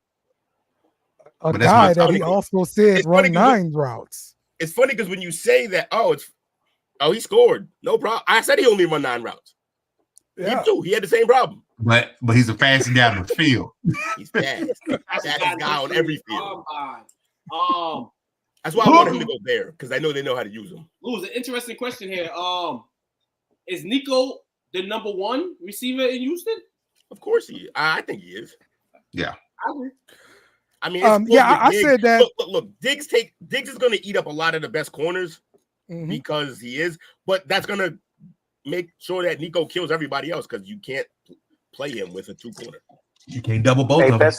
A guy that he also said run 9 routes. It's funny because when you say that, he scored. No problem. I said he only run 9 routes. Yeah. He had the same problem. But he's the fastest guy on the field. He's fast. Fastest guy on every field. That's why I I want him to go there because I know they know how to use him. Lou, an interesting question here. Is Nico the number 1 receiver in Houston? Of course he is. I think he is. Yeah. I agree. I mean, it's yeah, I said that. Look. Diggs is going to eat up a lot of the best corners because he is, but that's going to make sure that Nico kills everybody else because you can't play him with a 2-corner. You can't double both of them.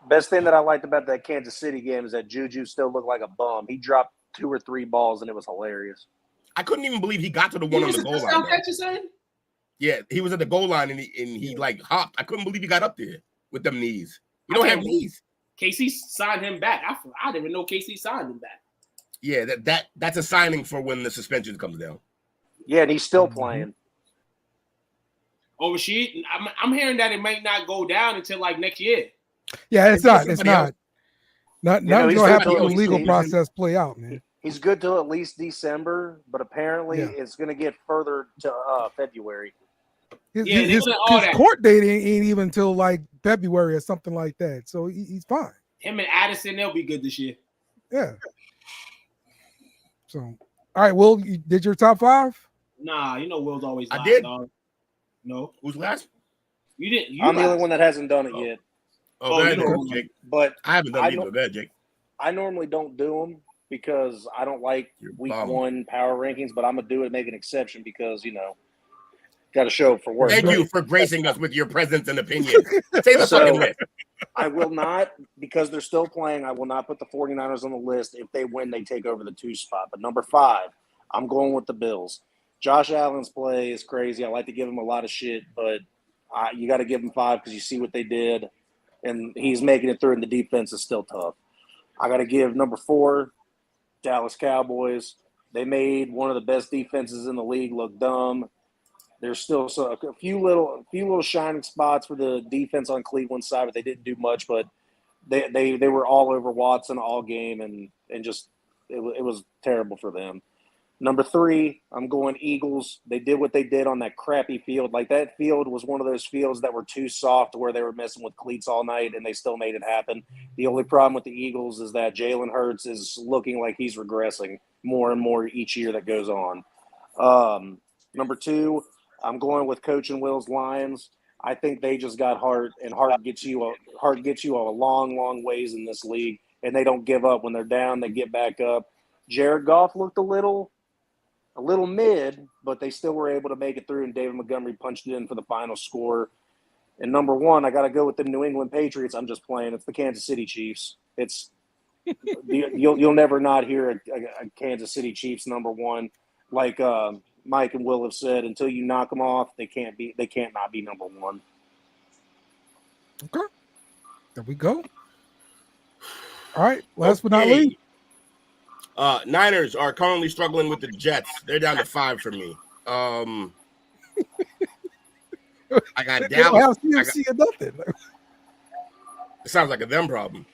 Best thing that I liked about that Kansas City game is that Juju still looked like a bum. He dropped 2 or 3 balls and it was hilarious. I couldn't even believe he got to the one on the goal line. Yeah, he was at the goal line and he like hopped. I couldn't believe he got up there with them knees. You don't have knees. KC signed him back. I didn't even know KC signed him back. Yeah, that's a signing for when the suspension comes down. Yeah, and he's still playing. Over Sheet, I'm hearing that it might not go down until like next year. Yeah, it's not. Nothing's gonna happen when the legal process play out, man. He's good till at least December, but apparently it's going to get further to February. His court date ain't even until like February or something like that. So he's fine. Him and Addison, they'll be good this year. Yeah. So, all right, Will, you did your top 5? Nah, you know Will's always last. I did. Dog. No. Who's last? You didn't. I'm the only one that hasn't done it yet. Jake. But I haven't done it either. Go ahead, Jake. I normally don't do them because I don't like week 1 power rankings, but I'm going to do it, make an exception because, got to show up for work. Thank you for gracing us with your presence and opinion. Say the fucking list. I will not, because they're still playing, I will not put the 49ers on the list. If they win, they take over the 2 spot. But number 5, I'm going with the Bills. Josh Allen's play is crazy. I like to give him a lot of shit, but you got to give him 5 because you see what they did, and he's making it through, and the defense is still tough. I got to give number 4, Dallas Cowboys. They made one of the best defenses in the league look dumb. There's still a few little shining spots for the defense on Cleveland's side, but they didn't do much. But they were all over Watson all game, and just it was terrible for them. Number 3, I'm going Eagles. They did what they did on that crappy field. Like, that field was one of those fields that were too soft where they were messing with cleats all night, and they still made it happen. The only problem with the Eagles is that Jalen Hurts is looking like he's regressing more and more each year that goes on. Number 2, I'm going with Coach and Will's Lions. I think they just got heart, and heart gets you a long, long ways in this league, and they don't give up. When they're down, they get back up. Jared Goff looked a little mid, but they still were able to make it through, and David Montgomery punched it in for the final score. And number 1, I got to go with the New England Patriots. I'm just playing. It's the Kansas City Chiefs. It's you'll never not hear a Kansas City Chiefs number 1. Like Mike and Will have said, until you knock them off, they can't not be number 1. Okay, there we go. All right, last but not least. Niners are currently struggling with the Jets. They're down to 5 for me. I got Dallas. Nothing. It sounds like a them problem.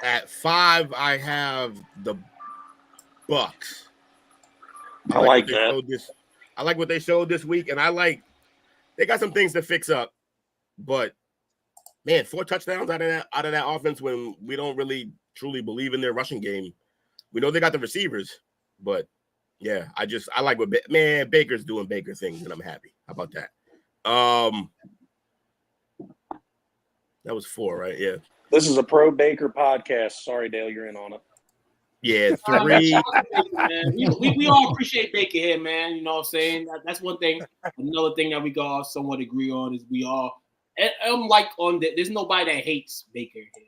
At 5, I have the Bucks. I like that. I like what they showed this week, and they got some things to fix up, but. Man, 4 touchdowns out of that offense when we don't really truly believe in their rushing game. We know they got the receivers, but yeah, I like what Baker's doing Baker things, and I'm happy. How about that? That was 4, right? Yeah. This is a pro Baker podcast. Sorry, Dale, you're in on it. Yeah, 3. we all appreciate Baker here, man. You know what I'm saying? That's one thing. Another thing that we all somewhat agree on is we all. I'm like there's nobody that hates Baker here.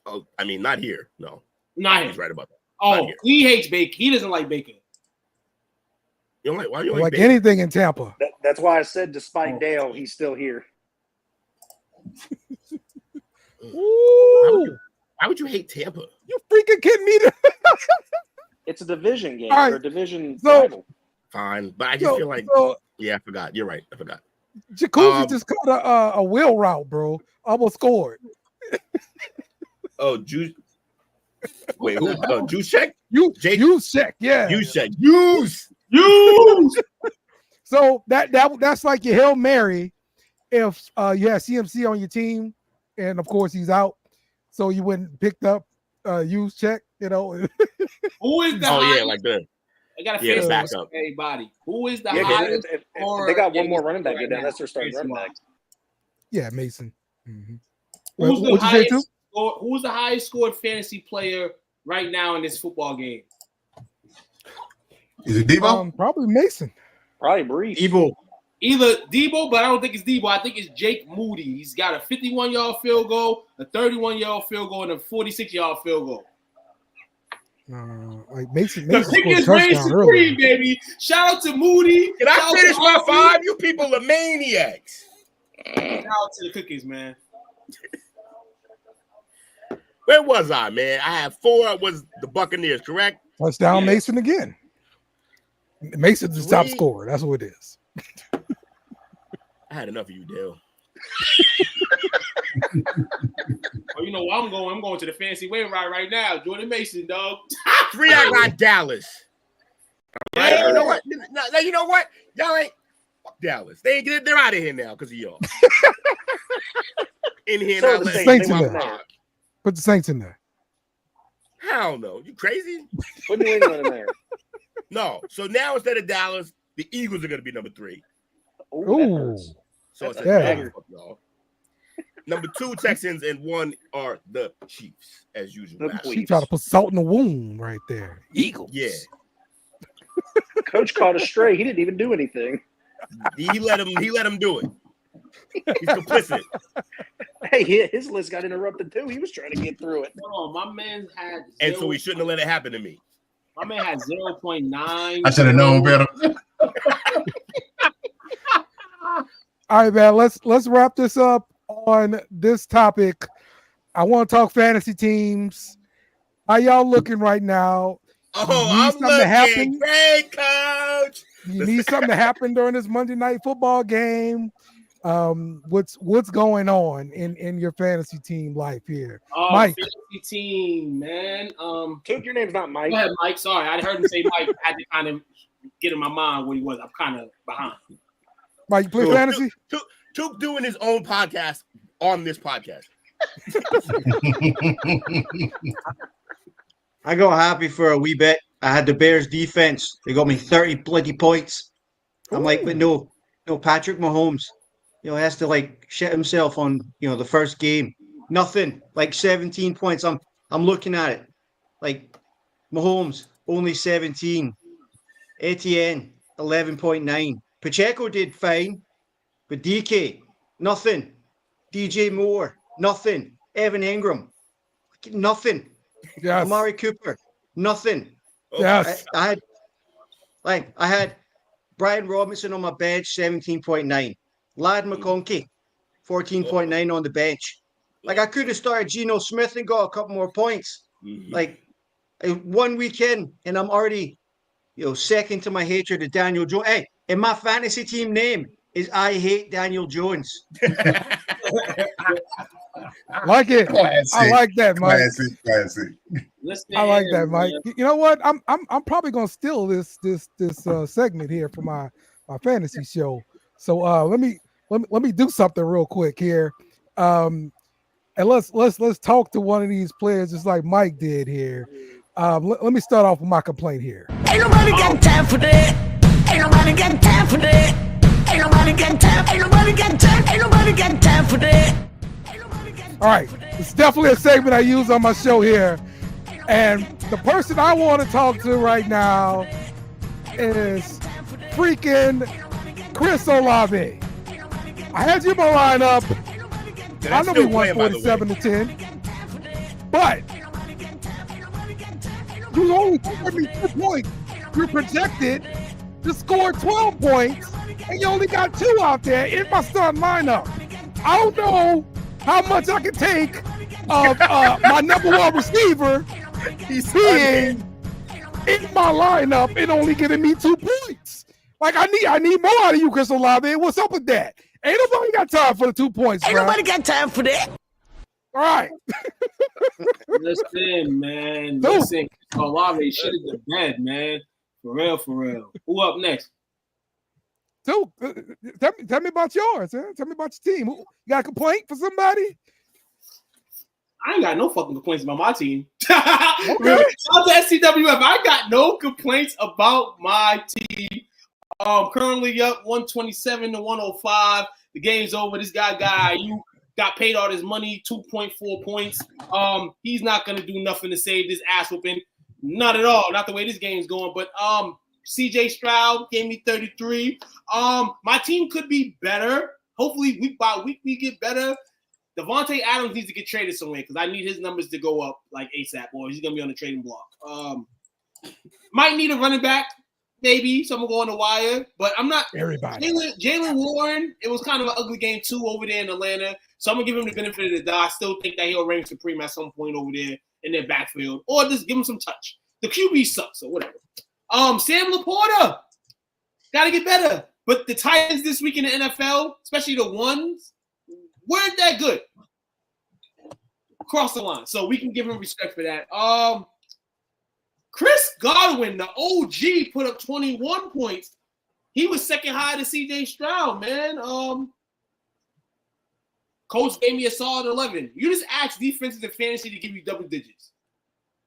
Oh, I mean, not here. No. Not here. He's right about that. Oh, he hates Baker. He doesn't like Baker. You don't like, why do you like Baker? anything in Tampa? That's why I said, despite Dale, he's still here. Why would you hate Tampa? You freaking kidding me? It's a division game right. or a division rival. Fine, but I just feel like I forgot. You're right. I forgot. Jacuzzi just caught a wheel route, bro. Almost scored. Oh, Juice. Wait, who? Juice check? Juice check, yeah. Juice check. Use. So that's like your Hail Mary if you had CMC on your team, and of course he's out, so you wouldn't picked up use check, Who is the highest? Like the I got to back up everybody. Who is the highest? They got one more running back. That's their starting running back. Yeah, Mason. Mm-hmm. Who's the What'd you say, too? highest? Who's the highest scored fantasy player right now in this football game? Is it Debo? Probably Mason. Probably Brees. Either Debo, but I don't think it's Debo. I think it's Jake Moody. He's got a 51-yard field goal, a 31-yard field goal, and a 46-yard field goal. Like Mason The scored pick is a reign touchdown supreme, earlier. baby. Shout out to Moody. Can I finish my 5? You people are maniacs. Shout out to the cookies, man. Where was I, man? I had 4. Was the Buccaneers correct? Touchdown, Mason again. Mason's the top scorer. That's what it is. I had enough of you, Dale. Oh, you know where I'm going? I'm going to the fancy waiver right now. Jordan Mason, dog. 3, I got Dallas. Right? You know what? Now, you know what? Y'all ain't fuck Dallas. They're out of here now because of y'all. In here So now. the let's Saints take in my there. pod. Put the Saints in there. Hell no. You crazy? Put New England in there. No. So now instead of Dallas, the Eagles are going to be number 3. Ooh. So it's Yeah. dagger, y'all. Number 2, Texans, and 1 are the Chiefs, as usual. She tried to put salt in the wound right there. Eagles. Yeah. Coach caught a stray. He didn't even do anything. He let him do it. He's complicit. Hey, his list got interrupted too. He was trying to get through it. Hold on, my man had. And so he shouldn't have let it happen to me. My man had 0.9. I should have known better. All right, man. Let's wrap this up on this topic. I want to talk fantasy teams. How y'all looking right now? Oh, I'm looking great, Coach. You need something to happen during this Monday night football game. What's going on in your fantasy team life here, Mike? Fantasy team, man. Took your name's not Mike. Go ahead, Mike. Sorry, I heard him say Mike. I had to kind of get in my mind what he was. I'm kind of behind. Mike, you play fantasy? Took doing his own podcast on this podcast. I got happy for a wee bit. I had the Bears defense. They got me 30 bloody points. I'm like, but no, Patrick Mahomes, has to like shit himself on, the first game. Nothing, like 17 points. I'm looking at it. Like Mahomes, only 17. Etienne, 11.9. Pacheco did fine, but DK, nothing. DJ Moore, nothing. Evan Ingram, nothing. Yes. Amari Cooper, nothing. Yes. I had Brian Robinson on my bench, 17.9. Lad McConkey, 14.9 on the bench. Like I could have started Geno Smith and got a couple more points. Like 1 weekend, and I'm already, second to my hatred of Daniel Jones. Hey, and my fantasy team name is I Hate Daniel Jones. Like it. Classic. I like that, Mike. Classic. I like that, Mike. You know what? I'm probably gonna steal this segment here for my fantasy show. So let me do something real quick here. And let's talk to one of these players just like Mike did here. Let me start off with my complaint here. Ain't nobody got time for that. Ain't nobody got time for that. Ain't nobody got time. Ain't nobody got time. Ain't nobody got time for that. All right, it's definitely a segment I use on my show here. And the person I want to talk to right now is freaking Chris Olave. I had you in my lineup. I know we won 47-10, but you only scored me 2 points. You're projected to score 12 points, and you only got 2 out there in my starting lineup. I don't know how much I can take of my number 1 receiver being in my lineup and only giving me 2 points. Like I need more out of you, Chris Olave. What's up with that? Ain't nobody got time for the 2 points. Ain't nobody got time for that. All right. Listen, man. Listen, Olave shit in the bed, man. For real. Who up next? So, tell me about yours. Tell me about your team. You got a complaint for somebody? I ain't got no fucking complaints about my team. Shout out to STWF. I got no complaints about my team. Currently up 127-105. The game's over. This guy got Ayuk. got paid all his money, 2.4 points. He's not gonna do nothing to save this ass whooping. Not at all. Not the way this game's going. But CJ Stroud gave me 33. My team could be better. Hopefully, week by week we get better. Devontae Adams needs to get traded somewhere because I need his numbers to go up like ASAP, or he's gonna be on the trading block. Might need a running back, maybe. So I'm gonna go on the wire, but I'm not. Everybody. Jalen Warren. It was kind of an ugly game too over there in Atlanta. So I'm gonna give him the benefit of the doubt. I still think that he'll reign supreme at some point over there in their backfield, or just give him some touch. The QB sucks, or whatever. Sam Laporta got to get better, but the Titans this week in the NFL, especially the ones, weren't that good. Cross the line, so we can give him respect for that. Chris Godwin, the OG, put up 21 points. He was second high to CJ Stroud, man. Coach gave me a solid 11. You just ask defenses in fantasy to give you double digits.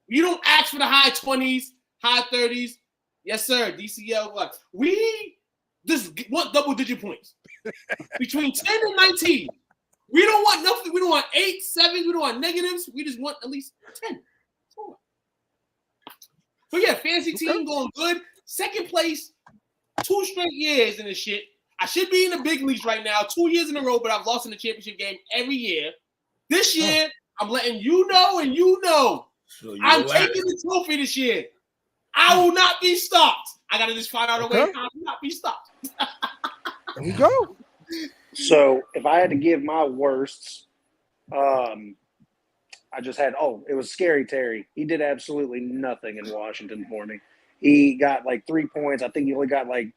You don't ask for the high 20s, high 30s. Yes, sir. DCL. What? We just want double-digit points. Between 10 and 19. We don't want nothing. We don't want 8, 7s. We don't want negatives. We just want at least 10. So, yeah, fantasy team going good. Second place, 2 straight years in this shit. I should be in the big leagues right now, 2 years in a row, but I've lost in the championship game every year. This year, I'm letting you know and you know. So I'm taking the trophy this year. I will not be stopped. I got to just find out a way I will not be stopped. There we go. So if I had to give my worsts, I just had, it was Scary Terry. He did absolutely nothing in Washington for me. He got like 3 points. I think he only got like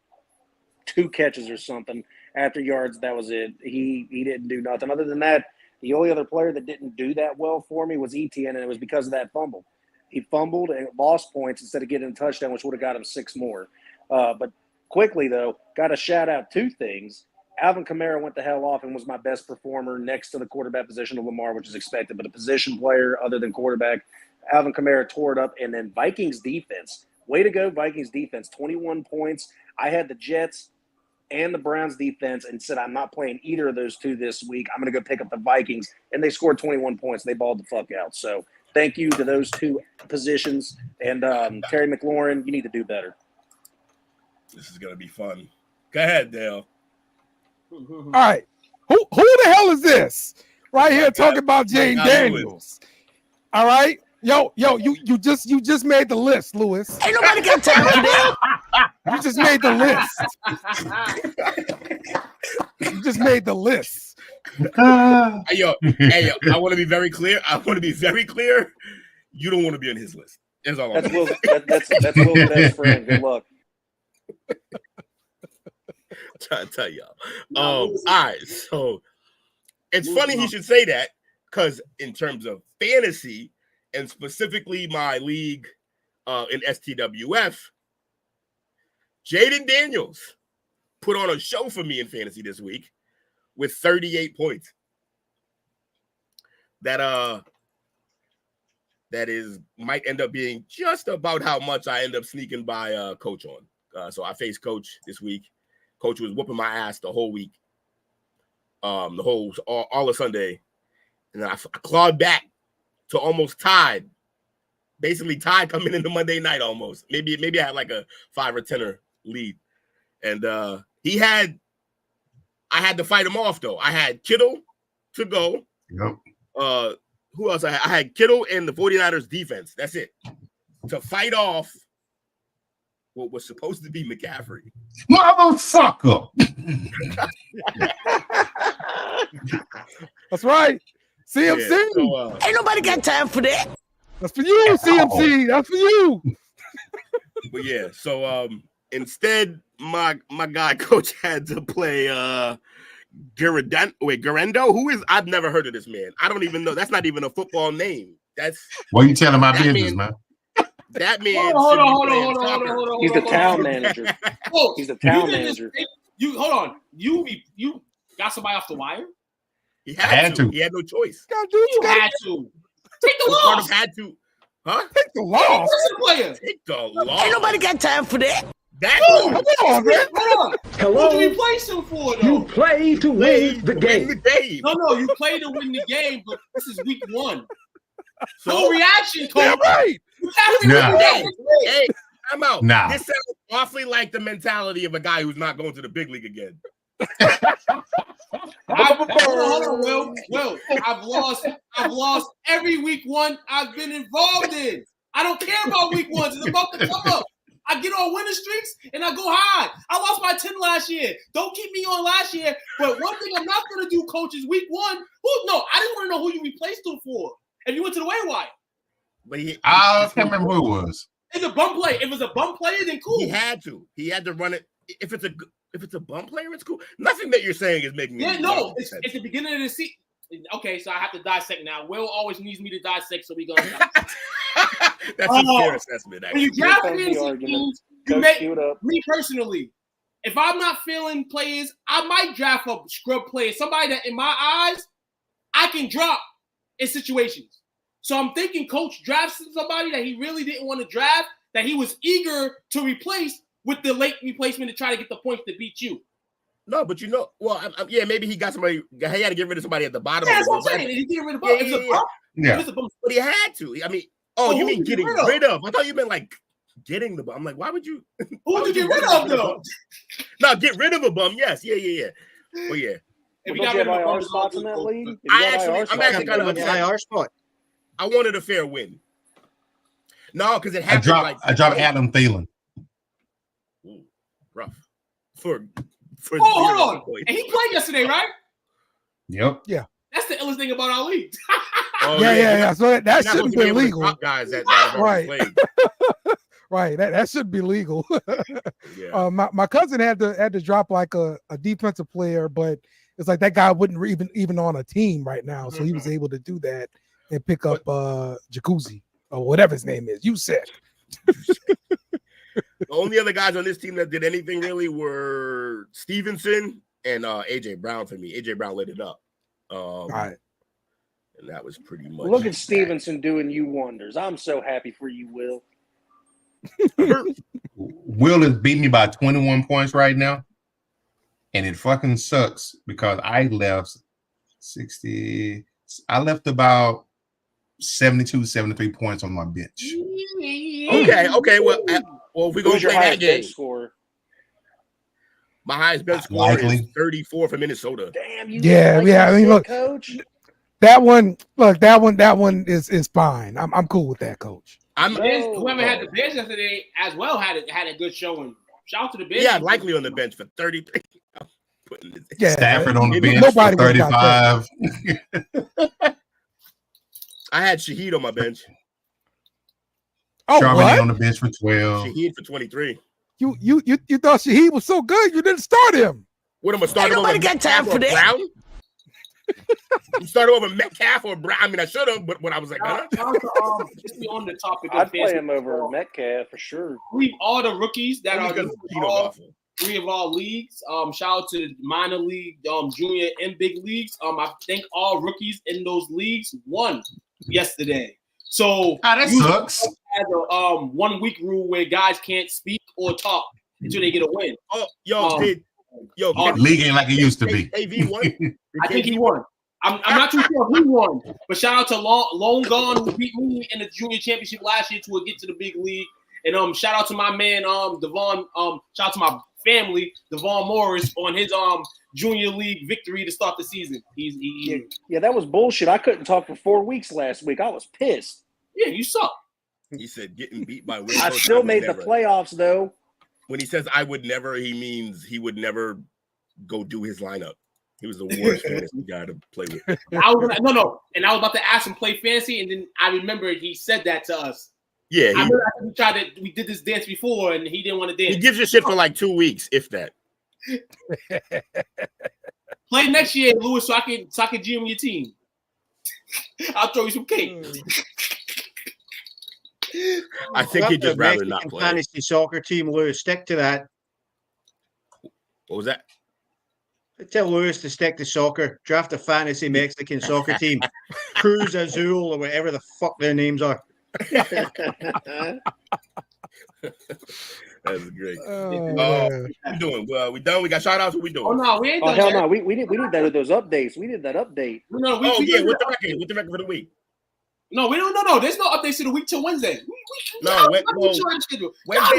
2 catches or something. After yards, that was it. He didn't do nothing. Other than that, the only other player that didn't do that well for me was Etienne, and it was because of that fumble. He fumbled and lost points instead of getting a touchdown, which would have got him 6 more. But quickly, though, got to shout out 2 things. Alvin Kamara went the hell off and was my best performer next to the quarterback position of Lamar, which is expected. But a position player other than quarterback, Alvin Kamara tore it up. And then Vikings defense. Way to go, Vikings defense. 21 points. I had the Jets and the Browns defense and said I'm not playing either of those 2 this week. I'm going to go pick up the Vikings. And they scored 21 points. They balled the fuck out. So thank you to those 2 positions. And Terry McLaurin, you need to do better. This is going to be fun. Go ahead, Dale. All right. Who the hell is this? Right here talking about Jane Daniels. All right. Yo, you just made the list, Lewis. Ain't nobody got time for that. You just made the list. You just made the list. Hey, yo, I want to be very clear. You don't want to be on his list. That's all. That's Will's best friend. Good luck. Trying to tell y'all. All right, so it's funny he should say that because in terms of fantasy and specifically my league in STWF, Jaden Daniels put on a show for me in fantasy this week with 38 points. That is might end up being just about how much I end up sneaking by Coach on. So I faced Coach this week. Coach was whooping my ass the whole week, all of Sunday, and then I clawed back to almost tied, basically tied coming into Monday night almost. Maybe I had like a 5 or 10er lead, and I had to fight him off though. I had Kittle to go. Yep. Who else? I had Kittle and the 49ers defense. That's it to fight off what was supposed to be McCaffrey. Motherfucker. That's right. CMC. Yeah, so, Ain't nobody got time for that. That's for you, CMC. That's for you. But yeah, so instead, my guy Coach had to play Garendo. Who is? I've never heard of this man. I don't even know. That's not even a football name. That's what you telling my business, man. That man. Hold on. He's the town manager. He's the town manager. Hold on. You got somebody off the wire? He had to. He had no choice. You had to. Take the loss. Part of had to. Huh? Take the loss. Take the loss. Ain't nobody got time for that. That's No, what Come on, man. hold on. Hello? What do you replace him for, though? You play to win the game. No, you play to win the game, but this is week 1. No reaction, coach. Yeah, right. You have to Nah. react. Hey, I'm out. Nah. This sounds awfully like the mentality of a guy who's not going to the big league again. Hold on, Will. I've lost every week 1 I've been involved in. I don't care about week 1s. It's about the come up. I get on winning streaks and I go high. I lost my 10 last year. Don't keep me on last year. But one thing I'm not going to do, coach, is week 1. I just want to know who you replaced him for. If you went to the waiver wire. But I can't remember who it was. It's a bum play. If it was a bum player, then cool. He had to run it. If it's a bum player, it's cool. Nothing that you're saying is making me. Yeah, no. It's the beginning of the season. Okay, so I have to dissect now. Will always needs me to dissect, so we're going to. That's a fair assessment. When you draft fantasy teams, me personally, if I'm not feeling players, I might draft a scrub player, somebody that in my eyes I can drop in situations. So I'm thinking coach drafts somebody that he really didn't want to draft, that he was eager to replace with the late replacement to try to get the points to beat you. No, but yeah, maybe he got somebody. He had to get rid of somebody at the bottom. Yeah, that's what I'm saying. He get rid of bump. Yeah. But he had to. I mean, you mean getting rid of? I thought you meant like getting the bum. I'm like, why would you? Who would you get rid of though? No, get rid of a bum. Yes, yeah. Well, yeah. If you got IR spots in that league, I'm actually kind of upset. IR spot. I wanted a fair win. No, because it happened. I dropped Adam Thielen. Ooh, rough. For hold on. And he played yesterday, right? Yep. Yeah. That's the illest thing about our league. Yeah. So that shouldn't be legal. Guys that have right. played. Right. That should be legal. Yeah. My cousin had to drop like a defensive player, but it's like that guy wouldn't even on a team right now. So he was able to do that and pick up Jacuzzi or whatever his name is. You said. The only other guys on this team that did anything really were Stevenson and AJ Brown for me. AJ Brown lit it up. All right. And that was pretty much. Look at Stevenson doing you wonders. I'm so happy for you, Will. Will is beating me by 21 points right now. And it fucking sucks because I left about 72, 73 points on my bench. Okay. Well, if we're going to play that game. Score? My highest bench score is 34 for Minnesota. Damn, you. I mean, look, coach. That one is fine. I'm cool with that, coach. Whoever had the bench yesterday as well had a good showing. Shout out to the bench. Yeah, likely on the bench for 33. Yeah, Stafford on the bench for 35. I had Shaheed on my bench. Oh, Charbonnet what? on the bench for 12. Shaheed for 23. You thought Shaheed was so good, you didn't start him. What am I starting over? Nobody got time for that. Brown? You started over Metcalf or Brown? I mean, I should have, but when I was like, just be on the topic. I'd play him over Metcalf for sure. All the rookies that are three of our leagues. Shout out to minor league, junior, and big leagues. I think all rookies in those leagues won yesterday. So that sucks. Has a 1 week rule where guys can't speak or talk until they get a win. League ain't like it used to be. AV won. I think he won. I'm not too sure who won, but shout out to Long Gone who beat me in the junior championship last year to get to the big league. And shout out to my man Devon. Shout out to my family, Devon Morris, on his junior league victory to start the season. Yeah, that was bullshit. I couldn't talk for 4 weeks last week. I was pissed. Yeah, you suck. He said getting beat by Will. I still made the playoffs though. When he says I would never, he means he would never go do his lineup. He was the worst fantasy guy to play with. And I was about to ask him play fantasy, and then I remembered he said that to us. Yeah, we did this dance before, and he didn't want to dance. He gives you shit for like 2 weeks, if that. Play next year, Lewis, so I can GM your team. I'll throw you some cake. I think he'd just rather not play. Fantasy soccer team, Lewis, stick to that. What was that? Tell Lewis to stick to soccer. Draft a fantasy Mexican soccer team. Cruz Azul or whatever the fuck their names are. That's great. man. What we doing? We done? We got shout outs? What we doing? Oh no, we ain't Oh done hell yet. no, we need those updates. We need that update. No, What's the record? What's the record for the week? No, we don't know. There's no updates to the week till Wednesday. Wednesday's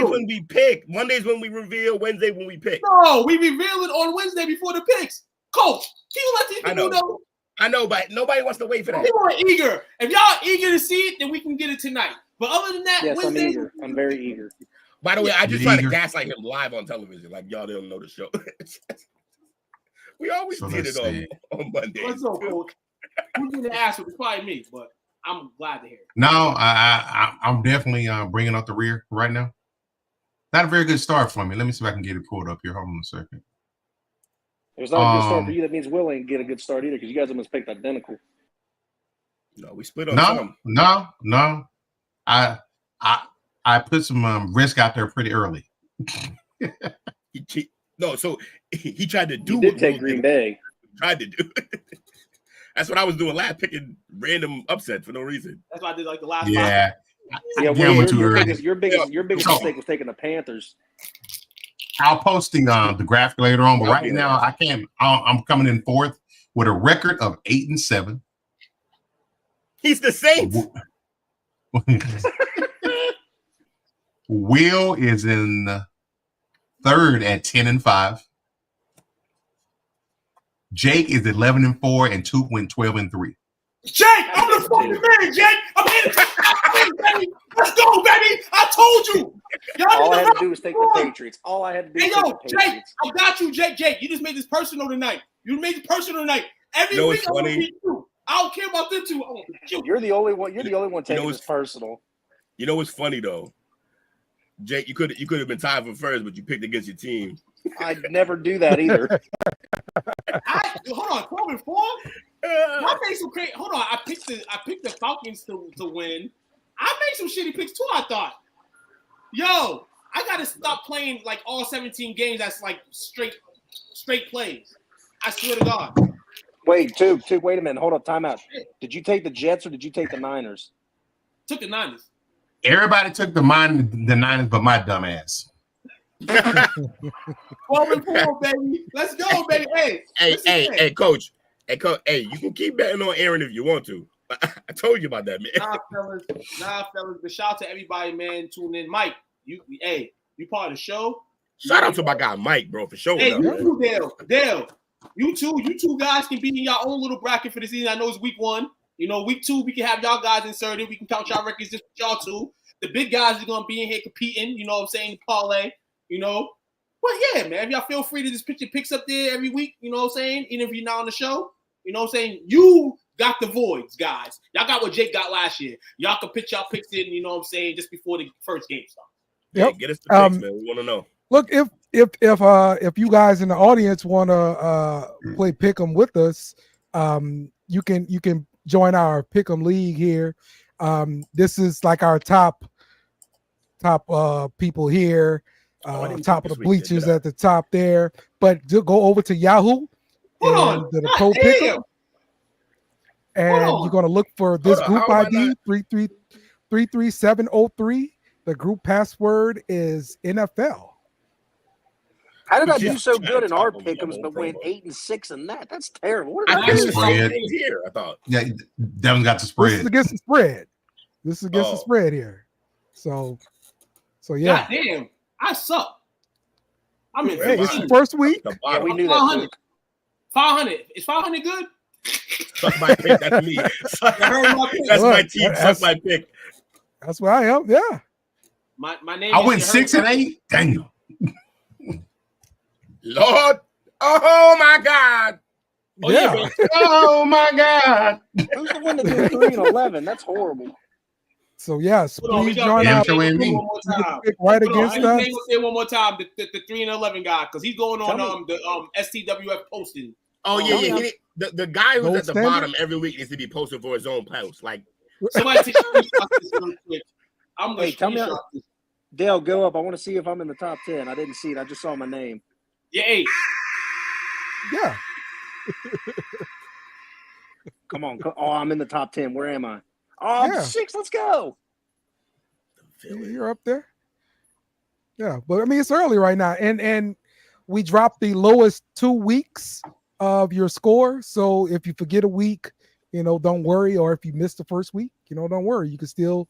when we pick. Monday's when we reveal. Wednesday when we pick. No, we reveal it on Wednesday before the picks. Coach, can you let these people know? I know, but nobody wants to wait for that. People are eager. If y'all eager to see it, then we can get it tonight. But other than that, yes, Wednesday, I'm eager. I'm very eager. By the way, I just try to gaslight him live on television, like y'all don't know the show. We always did it on Monday. Let's go, Coach. Who's in the ass? It's probably me, but I'm glad to hear it. No, I'm definitely bringing up the rear right now. Not a very good start for me. Let me see if I can get it pulled up here. Hold on a second. It's not a good start for you. That means Will ain't get a good start either because you guys almost picked identical. No, we split on No. I put some risk out there pretty early. So he tried to do. He did take Green Bay. Tried to do. That's what I was doing last, picking random upset for no reason. That's why I did like the last. Yeah. Your biggest mistake was taking the Panthers. I'll post the graphic later on, but right now I can't. I'm coming in fourth with a record of 8-7. He's the Saints. Will is in third at 10-5. Jake is 11-4, and Toot went 12-3. Jake, I'm the fucking man, Jake. I'm in, baby. Let's go, baby. I told you. All I had to do was take the Patriots. All I had to do was take the Patriots. Jake, I got you, Jake. Jake, you just made this personal tonight. Every week I want to beat you. I don't care about them two. You're the only one. You're the only one taking this personal. You know what's funny though, Jake? You could have been tied for first, but you picked against your team. I'd never do that either. Hold on, 12-4. I made some crazy. Hold on, I picked the Falcons to win. I made some shitty picks too. I thought, yo, I gotta stop playing like all 17 games. That's like straight plays. I swear to God. Wait, two. Wait a minute. Hold up. Time out. Did you take the Jets or did you take the Niners? Took the Niners. Everybody took the Niners, but my dumb ass. 12-4, baby. Let's go, baby. Hey, coach. Hey, you can keep betting on Aaron if you want to. I told you about that, man. Nah, fellas. But shout out to everybody, man. Tune in, Mike. You part of the show. Shout out to my guy Mike, bro, for showing Hey, up. you too, Dale. You two guys can be in your own little bracket for the season. I know it's week 1. You know, week 2, we can have y'all guys inserted. We can count y'all records just with y'all two. The big guys are gonna be in here competing. You know what I'm saying? Parlay. You know. But yeah, man. If y'all feel free to just put your picks up there every week. You know what I'm saying? Even if you're not on the show. You know what I'm saying? You got the voids, guys. Y'all got what Jake got last year. Y'all can pitch y'all picks in. You know what I'm saying? Just before the first game starts. Yep. Hey, get us the picks, man. We want to know. Look, if you guys in the audience want to play Pick'em with us, you can join our Pick'em league here. This is like our top people here, top of the bleachers at the top there. But go over to Yahoo and the Pro Pick'em, and you're gonna look for this group ID 33703. The group password is NFL. How did I do so good in our pick'ems, but went 8-6 in that? That's terrible. What I thought. Yeah, Devin got the spread. This is against the spread. This is against the spread here. So yeah. God damn, I suck. I'm in. Hey, it's the first week. Yeah, we knew 500. that. 500. Is 500 good? Suck my pick. That's me. That's my team. Suck my pick. That's where I am. Yeah. My name. I went 6 and 8. Dang. Lord, oh my God. Oh, yeah. Oh my God. Who's the one that did 3-11? That's horrible. So yes, please join Yeah, out. Right against us. Say one more time the 3-11 guy because he's going on the STWF posting. Oh yeah. The guy who's at the bottom every week needs to be posted for his own post. Like somebody take screenshots this real quick. I'm gonna screenshot this. Dale, go up. I want to see if I'm in the top 10. I didn't see it. I just saw my name. Yeah. Hey. Yeah. Come on. Oh, I'm in the top 10. Where am I? Oh, I'm 6. Let's go. You're up there. Yeah, but I mean it's early right now, and we dropped the lowest 2 weeks of your score. So if you forget a week, don't worry. Or if you missed the first week, don't worry. You can still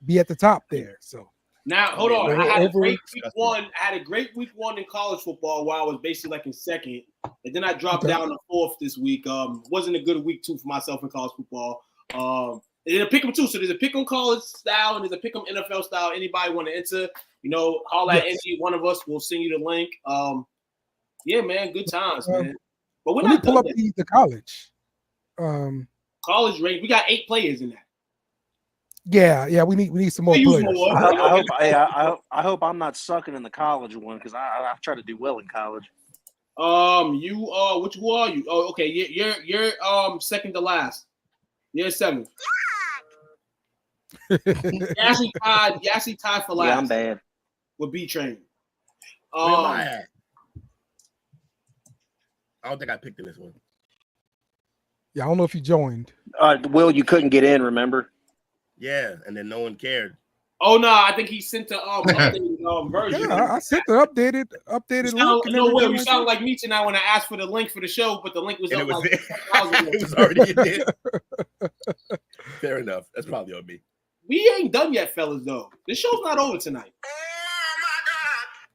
be at the top there. So now, hold on. I had a great week disgusting. one. I had a great week one in college football where I was basically like in second, and then I dropped down to fourth this week. Wasn't a good week two for myself in college football. And then a pick 'em too. So there's a pick 'em college style and there's a pick 'em NFL style. Anybody want to enter? Holler at any one of us. We'll send you the link. Yeah, man, good times, man. But we're let me not pull done up yet. the college. College range. We got 8 players in that. Yeah, we need some more We use players. more. I hope I'm not sucking in the college one because I try to do well in college. Who are you? Oh, okay. You're second to last. You're seventh. You actually tied for last. Yeah, I'm bad. With B Train. Where am I at? I don't think I picked in this one. Yeah, I don't know if you joined. Will, you couldn't get in, remember? Yeah, and then no one cared. Oh no, I think he sent the updated version. Yeah, I sent the updated link. No way, you sound like me tonight when I asked for the link for the show, but the link was And up. it was like there. It was already in there. Fair enough. That's probably on me. We ain't done yet, fellas. Though the show's not over tonight.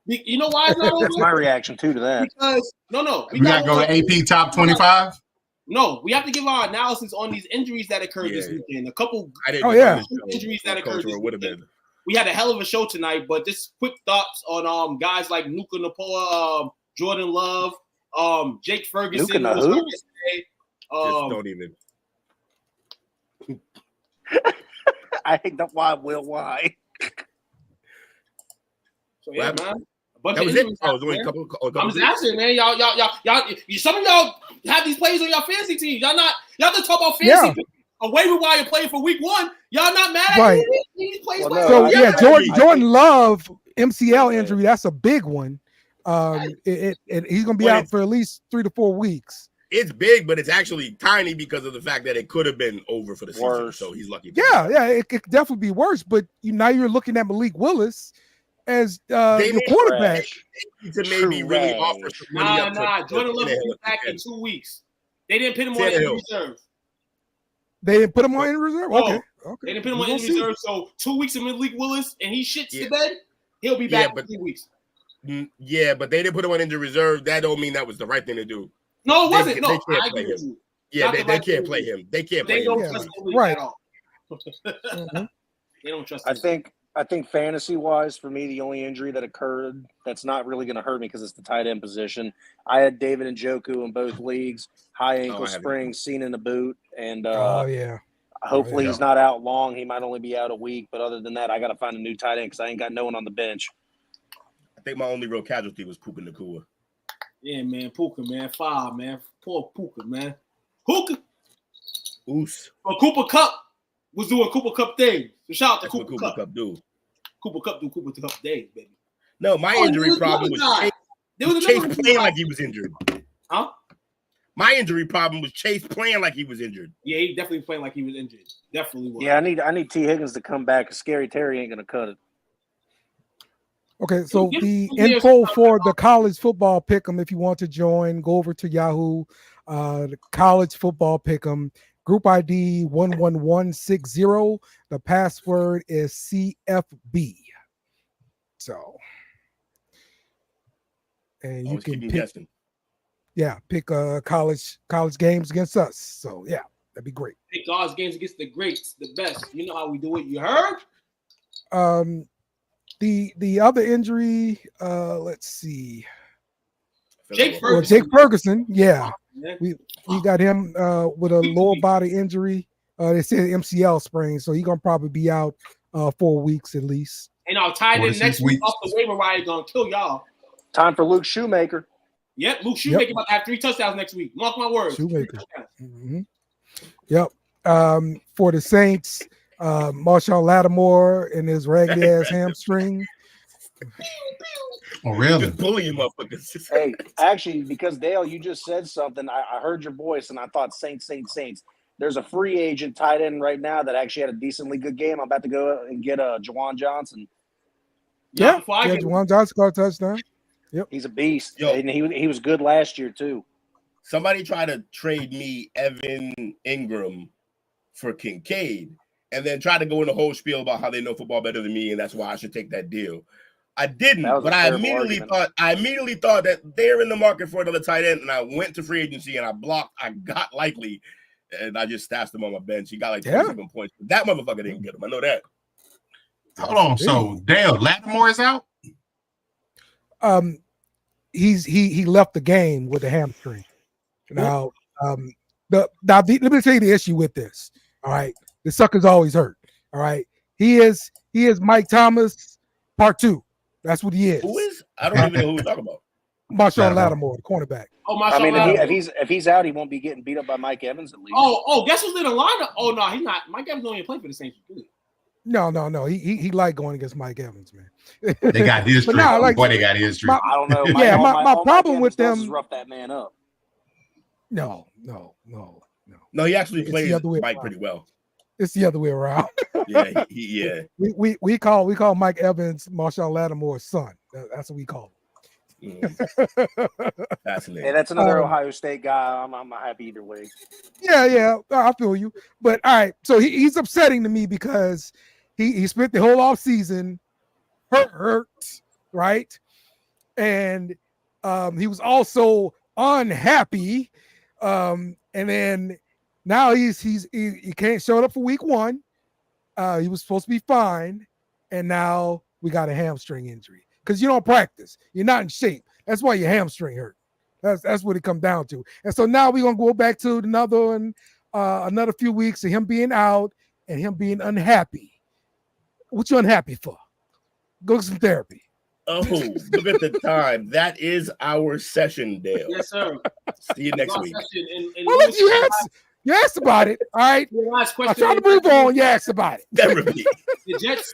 You know why it's not over? That's my reaction too to that. Because no, we gotta go to AP top 25. No, we have to give our analysis on these injuries that occurred this weekend. A couple injuries that occurred this weekend. We had a hell of a show tonight, but just quick thoughts on guys like Nuka Napoa, Jordan Love, Jake Ferguson. Nuka who? Just don't even. I hate that. Why? So yeah, man. That was it. Oh, only a couple I'm just asking, man. Y'all. Some of y'all have these players on your fantasy team. Y'all just talk about fantasy. A waiver wire player for week one. Y'all not mad at Right. these players. So Jordan Love MCL injury. That's a big one. He's gonna be out for at least 3 to 4 weeks. It's big, but it's actually tiny because of the fact that it could have been over for the season. So he's lucky. Yeah, it could definitely be worse. But now you're looking at Malik Willis as your quarterback. To maybe really offer some money. Nah. Jordan Love will be back in 2 weeks. They didn't put him on injury reserve. They didn't put him on injury reserve? Okay. They didn't put him on injury reserve. So 2 weeks of Malik Willis and he shits the bed, he'll be back in 3 weeks. Yeah, but they didn't put him on injury reserve. That don't mean that was the right thing to do. No, it wasn't. They can't play him. Yeah, they can't play him. They can't play him. They don't trust Malik at all. They don't trust him. I think fantasy-wise, for me, the only injury that occurred that's not really going to hurt me because it's the tight end position. I had David Njoku in both leagues, high ankle sprain, seen in the boot, and hopefully he's not out long. He might only be out a week, but other than that, I got to find a new tight end because I ain't got no one on the bench. I think my only real casualty was Puka Nacua. Yeah, man, Puka, man, 5, man. Poor Puka, man. Puka. Oos. But Cooper Cup was doing Cooper Cup things. So shout out to Cooper Cup. Cooper Cup do Cooper Cup days, baby. No, my injury problem was Chase playing like he was injured. Huh? My injury problem was Chase playing like he was injured. Yeah, he definitely playing like he was injured. Definitely was. Yeah, I need T. Higgins to come back. Scary Terry ain't gonna cut it. Okay, so the info for the college football pick'em, if you want to join, go over to Yahoo. The college football pick'em. Group ID 11160. The password is CFB. So, and you can pick college games against us. So yeah, that'd be great. Pick college games against the greats, the best. You know how we do it. You heard? The other injury, let's see. Jake Ferguson, yeah. We got him with a lower body injury. They said MCL sprain, so he's gonna probably be out 4 weeks at least. And I'll tie it in next week off the waiver wire, gonna kill y'all. Time for Luke Shoemaker. Yep, Luke Shoemaker about to have 3 touchdowns next week. Mark my words. Shoemaker. Yep. For the Saints, Marshawn Lattimore and his raggedy ass hamstring. Oh, really? Just bully him up. Hey, actually, because Dale, you just said something. I heard your voice and I thought Saints. There's a free agent tight end right now that actually had a decently good game. I'm about to go and get Jawan Johnson. Yeah, Juwan Johnson caught a touchdown. Yep, he's a beast. Yo. And he was good last year too. Somebody tried to trade me Evan Ingram for Kincaid, and then tried to go in the whole spiel about how they know football better than me, and that's why I should take that deal. I didn't, but I immediately thought that they're in the market for another tight end, and I went to free agency and I got Likely, and I just stashed him on my bench. He got like 27 points. That motherfucker didn't get him. I know that. Hold on. So Dale Lattimore is out? He left the game with a hamstring. Now, let me tell you the issue with this. All right, the sucker's always hurt. All right, he is Mike Thomas part 2. That's what he is. Who is? I don't even know who we're talking about. Marshawn Lattimore, the cornerback. Oh, I mean, if he's out, he won't be getting beat up by Mike Evans at least. Guess who's in the lineup? Oh no, he's not. Mike Evans don't even play for the Saints. No. He liked going against Mike Evans, man. They got history. Boy, they got history. I don't know. My problem with them is rough that man up. No. No, he actually plays Mike pretty well. It's the other way around. Yeah. We call Mike Evans Marshawn Lattimore's son. That's what we call him. Fascinating. Hey, that's another Ohio State guy. I'm happy either way. Yeah, I feel you. But all right, so he's upsetting to me because he spent the whole off season hurt, right? And he was also unhappy. And then now he can't show up for week 1. He was supposed to be fine, and now we got a hamstring injury because you don't practice. You're not in shape. That's why your hamstring hurt. That's what it comes down to. And so now we're gonna go back to another few weeks of him being out and him being unhappy. What you unhappy for? Go to some therapy. Oh, look at the time. That is our session, Dale. Yes, sir. See you next week. Well, look, you asked about it. All right. Last question. I'm trying to move on. You asked about it. Therapy. The Jets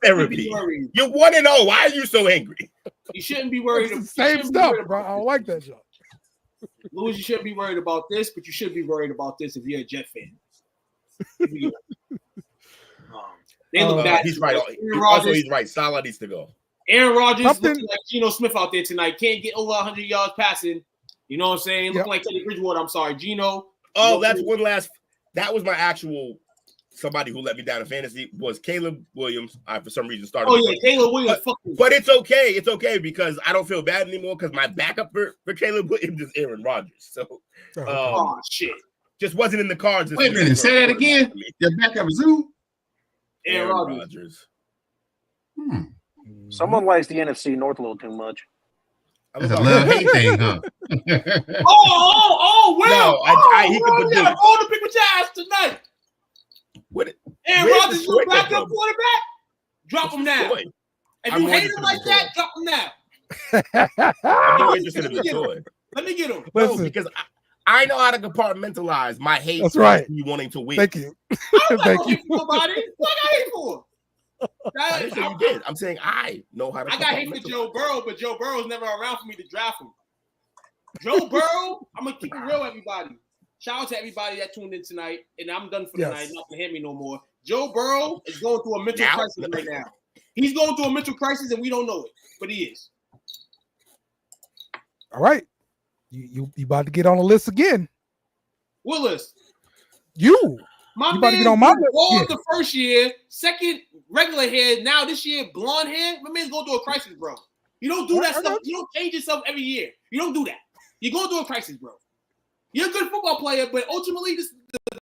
therapy. You're 1-0. Why are you so angry? You shouldn't be worried. It's the same stuff, bro. I don't like that joke. Louis, you shouldn't be worried about this, but you should be worried about this if you're a Jet fan. They look bad. He's right. He's right. Salah needs to go. Aaron Rodgers looking like Geno Smith out there tonight. Can't get over 100 yards passing. You know what I'm saying? Looking like Teddy Bridgewater. I'm sorry, Geno. Oh, that's one last. That was my actual somebody who let me down in fantasy was Caleb Williams. I for some reason started. Oh yeah, Caleb Williams. But it's okay. It's okay because I don't feel bad anymore because my backup for Caleb Williams is Aaron Rodgers. So, shit, just wasn't in the cards. Wait a minute, say that again. Your backup is who? Aaron Rodgers. Someone likes the NFC North a little too much. That's a love hate thing, huh? Will. No, he can produce. All the pick with your ass tonight. What? Aaron Rodgers, your backup quarterback. Drop him now. If you hate him like that, drop him now. I'm more interested in the toy. Let me get him. No, because I know how to compartmentalize my hate. That's right. You wanting to win. Thank you. Thank you. Nobody. What I hate for? I didn't say you did. I'm saying I know how to. I got hate for Joe Burrow, but Joe Burrow's never around for me to draft him. Joe Burrow, I'm gonna keep it real, everybody. Shout out to everybody that tuned in tonight, and I'm done for the night. Not gonna hear me no more. Joe Burrow is going through a mental crisis right now. He's going through a mental crisis, and we don't know it, but he is. All right, you about to get on the list again? What list? You about to get on my list? Bald the first year, second regular hair. Now this year, blonde hair. My man's going through a crisis, bro. You don't do that stuff. You don't change yourself every year. You don't do that. You're going through a crisis, bro. You're a good football player, but ultimately, this is the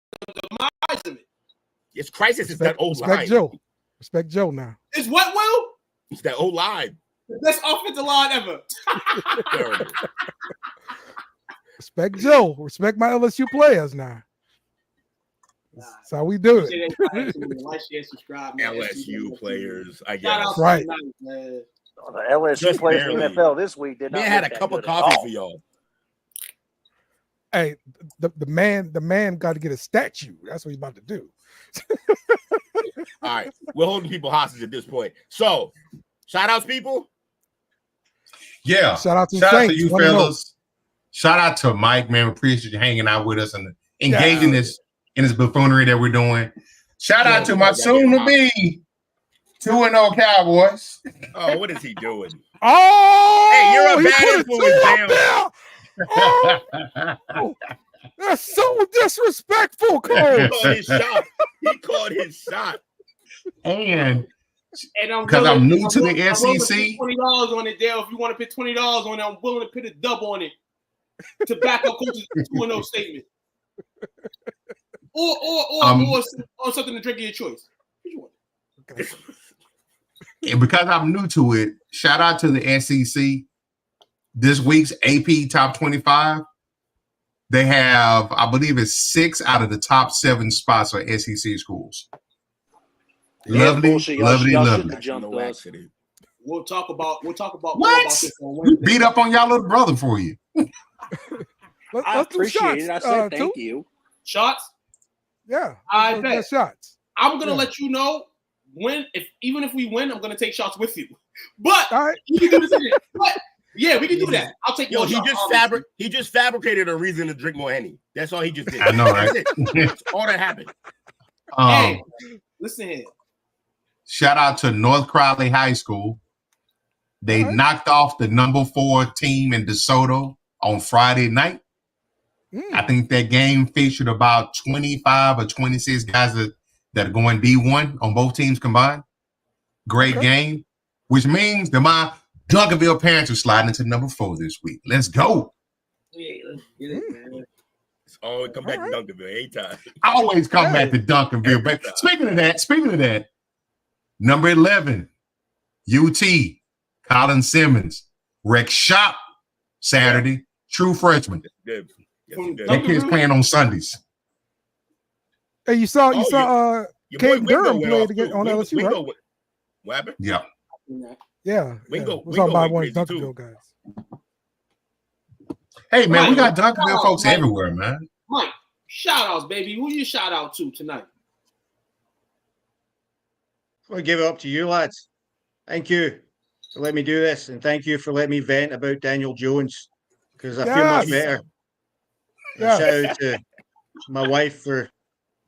demise of it. It's crisis. It's that old line. Respect Joe now. It's what, Will? It's that old line. Best offensive line ever. Respect Joe. Respect my LSU players now. That's how we do it. Like, share, subscribe, LSU players, I guess. Right. The LSU players in the NFL this week did not. Man had a cup of coffee for y'all. Hey, the man got to get a statue. That's what he's about to do. All right, we're holding people hostage at this point. So, shout outs, people. Yeah, shout out to you fellas. Shout out to Mike, man. We appreciate you hanging out with us and engaging in this buffoonery that we're doing. Shout out to my soon to be 2-0 Cowboys. Oh, what is he doing? Oh, Hey, you're a he bad put a influence, 2 up there. Oh, that's so disrespectful, He Coach. called his shot. He called his shot. And And because I'm new to the I'm willing to SEC. put $20 on it, Dale. If you want to put $20 on it, I'm willing to put a dub on it to back up Coach's 2-0 statement. Or something to drink of your choice. And because I'm new to it, shout out to the SEC. This week's AP Top 25, they have, I believe it's 6 out of the top 7 spots are SEC schools. Lovely. No accident. We'll talk about more about What? this on We Wednesday. beat up on y'all little brother for you. I appreciate it. I said thank you. Shots? Yeah. I bet. Shots. I'm gonna let you know even if we win, I'm gonna take shots with you. But you can do this again. But yeah, we can do that. I'll take Yo, your he just fabricated a reason to drink more Henny. That's all he just did. I know, right? That's all that happened. Hey, listen here. Shout out to North Crowley High School. They knocked off the number 4 team in DeSoto on Friday night. I think that game featured about 25 or 26 guys that are going D1 on both teams combined. Great game, which means that my Duncanville Panthers sliding into number 4 this week. Let's go. Yeah, let's get it, man. Always come back to Duncanville anytime. I always come back to Duncanville. But speaking of that, number 11, UT, Colin Simmons, Rex Shop, Saturday, true freshman. Good. That kid's playing on Sundays. Hey, you saw Caden Durham played again on LSU, right? What happened? Yeah. Yeah. Wingo We're talking about one of went Duncanville guys. Hey, man, we got Mike, Duncanville folks everywhere, man. Mike, shout outs, baby. Who you shout out to tonight? I give it up to you, lads. Thank you for letting me do this, and thank you for letting me vent about Daniel Jones, because I feel much better. And shout out to my wife for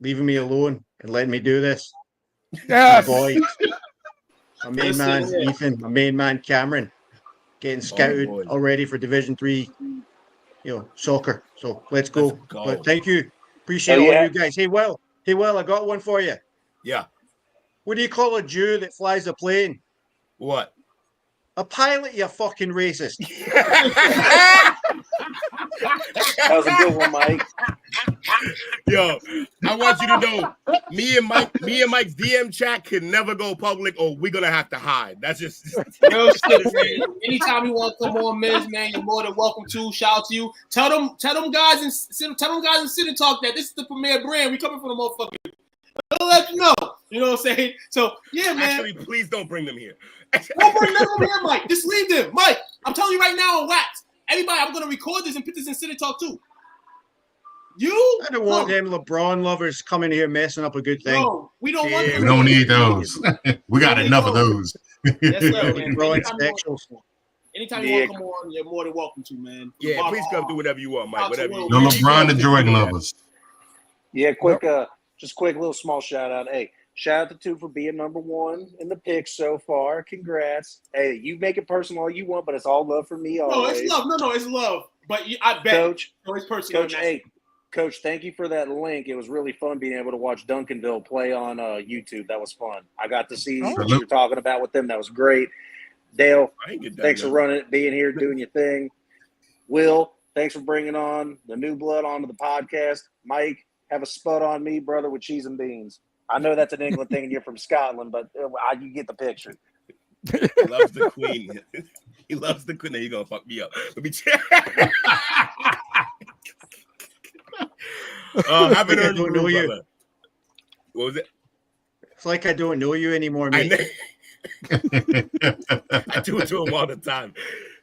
leaving me alone and letting me do this. Yes. My boys, my main man Ethan, my main man Cameron, getting scouted already for Division 3, soccer. So let's go. But thank you, appreciate all you guys. Hey, Will, I got one for you. Yeah. What do you call a Jew that flies a plane? What? A pilot, you fucking racist. That was a good one, Mike. Yo, I want you to know, me and Mike's DM chat can never go public, or we're gonna have to hide. That's just Yo, shit, man. Anytime you want to come on, Miz, man, you're more than welcome to. Shout out to you. Tell them guys in City Talk that this is the premier brand. We coming for the motherfucker. I'll let you know. You know what I'm saying? So yeah, man. Actually, please don't bring them here. Don't bring them over here, Mike. Just leave them, Mike. I'm telling you right now on wax. Everybody, I'm gonna record this and put this in City Talk too. I don't want them LeBron lovers coming here messing up a good thing. No, we don't want them. We don't need those. We got enough of those. Yes, sir, man. Anytime you want to come on, you're more than welcome to, man. Yeah, please come do whatever you want, Mike. Whatever you No LeBron and Jordan lovers. Yeah, just quick little small shout out. Hey, shout out to two for being number 1 in the picks so far. Congrats. Hey, you make it personal all you want, but it's all love for me always. No, it's love. No, it's love. But I bet. Coach, it's personal. Coach, thank you for that link. It was really fun being able to watch Duncanville play on YouTube. That was fun. I got to see what you were talking about with them. That was great. Dale, thanks for running it, being here, doing your thing. Will, thanks for bringing on the new blood onto the podcast. Mike, have a spud on me, brother, with cheese and beans. I know that's an England thing and you're from Scotland, but you get the picture. He loves the queen. He loves the queen. Now you're going to fuck me up. Let me check. I don't know you. What was it? It's like I don't know you anymore, mate. I do it to him all the time.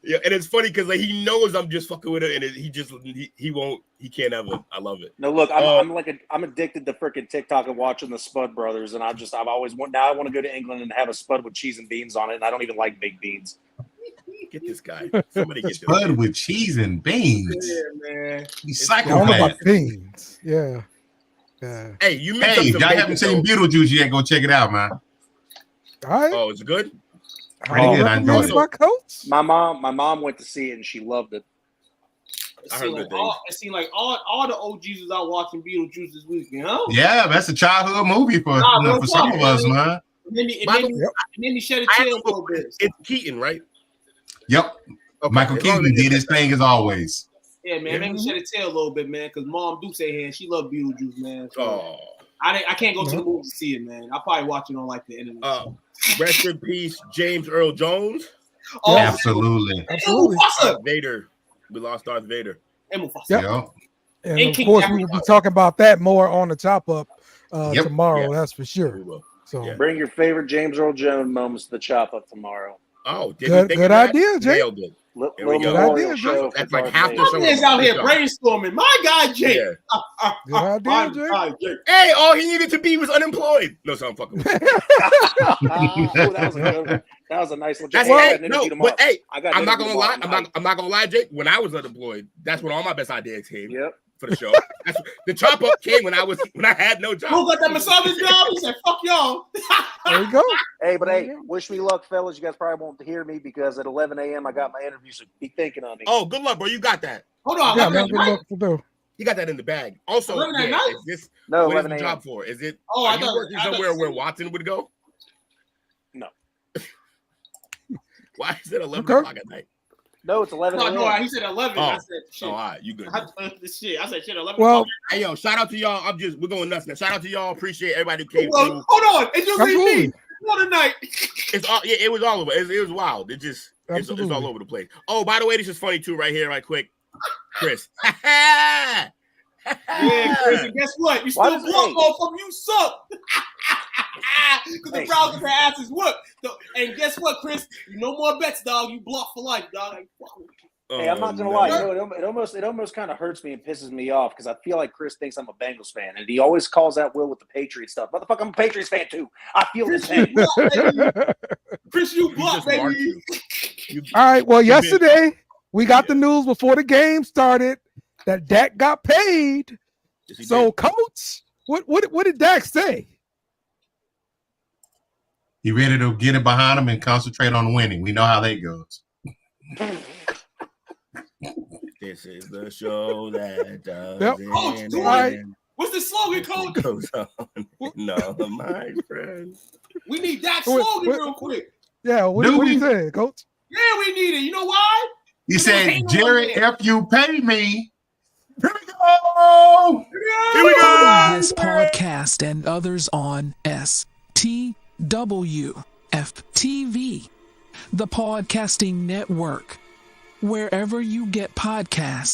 Yeah, and it's funny because he knows I'm just fucking with it, and he can't ever. I love it. No, look, I'm addicted to freaking TikTok and watching the Spud Brothers, and I've always now I want to go to England and have a Spud with cheese and beans on it, and I don't even like baked beans. Get this guy. Somebody get Spud this with cheese and beans. Yeah, man. He's I don't know psychopath. about beans. Yeah. Hey, you Hey, if y'all haven't seen Beetlejuice yet, go check it out, man. All right. Oh, it's good. Pretty good. I enjoyed Recommended it. by Coach. My mom went to see it and she loved it. I heard good things. It seemed like all the OGs was out watching Beetlejuice this weekend, huh? Yeah, that's a childhood movie for some of us, man. It made me shed a tear a little bit. It's Keaton, right? Yep. Okay. Michael Keaton did his thing as always. Yeah, man, it made me shed a tear a little bit, man, because Mom do say here she loved Beetlejuice, man. So I can't go to the movie to see it, man. I'll probably watch it on like the internet. Rest in peace, James Earl Jones. Oh, absolutely. Darth Vader. We lost Darth Vader. Yep. And of course, we will be talking about that more on the chop up tomorrow. That's for sure. So bring your favorite James Earl Jones moments to the chop up tomorrow. Oh, good idea, Jay. Nailed it. Good idea, Jay. That's like half the show. Man's out here brainstorming. My guy, Jay. Good idea, Jay. Hey, all he needed to be was unemployed. No, so I'm fucking with that was a good one. That was a nice one. I'm not gonna lie. I'm not gonna lie, Jake. When I was unemployed, that's when all my best ideas came. Yep. For the show. The chop up came when I had no job. Who got that massage job? He said, "Fuck y'all." There you go. Hey, wish me luck, fellas. You guys probably won't hear me because at 11 a.m. I got my interview, so be thinking on me. Oh, good luck, bro. You got that. Hold on. Yeah, man, good luck to do. You got that in the bag. Also, is this no, what 11 is the a.m. job for? Is it? Oh, are you working somewhere where Watson would go? No. Why is it 11 o'clock at night? No, it's 11. No, he said 11. Oh. I said, shit. All right, you good. I said, shit, 11. Well, hey, yo, shout out to y'all. We're going nuts now. Shout out to y'all. Appreciate everybody who came through. Hold on. It's just me. What a night. It's all, yeah, it was all over. It was wild. It's all over the place. Oh, by the way, this is funny too, right here, right quick. Chris. Yeah, Chris, and guess what? You still block off from you suck. Because the Browns have asses whooped. So, and guess what, Chris? No more bets, dog. You block for life, dog. Hey, I'm not gonna lie. You know, it almost kind of hurts me and pisses me off because I feel like Chris thinks I'm a Bengals fan, and he always calls out Will with the Patriots stuff. Motherfucker, I'm a Patriots fan too. I feel the same. Chris, you block, baby. All right. Well, yesterday we got the news before the game started that Dak got paid. So, Coach, what did Dak say? He ready to get it behind him and concentrate on winning. We know how that goes. This is the show that does. Coach, right. What's the slogan, Coach? Goes on. No, my friend. We need that slogan real quick. Yeah, what do you say, Coach? Yeah, we need it. You know why? He said, Jerry, if you pay me. Here we go. Here we go. This podcast and others on STWF TV, the Podcasting Network, wherever you get podcasts.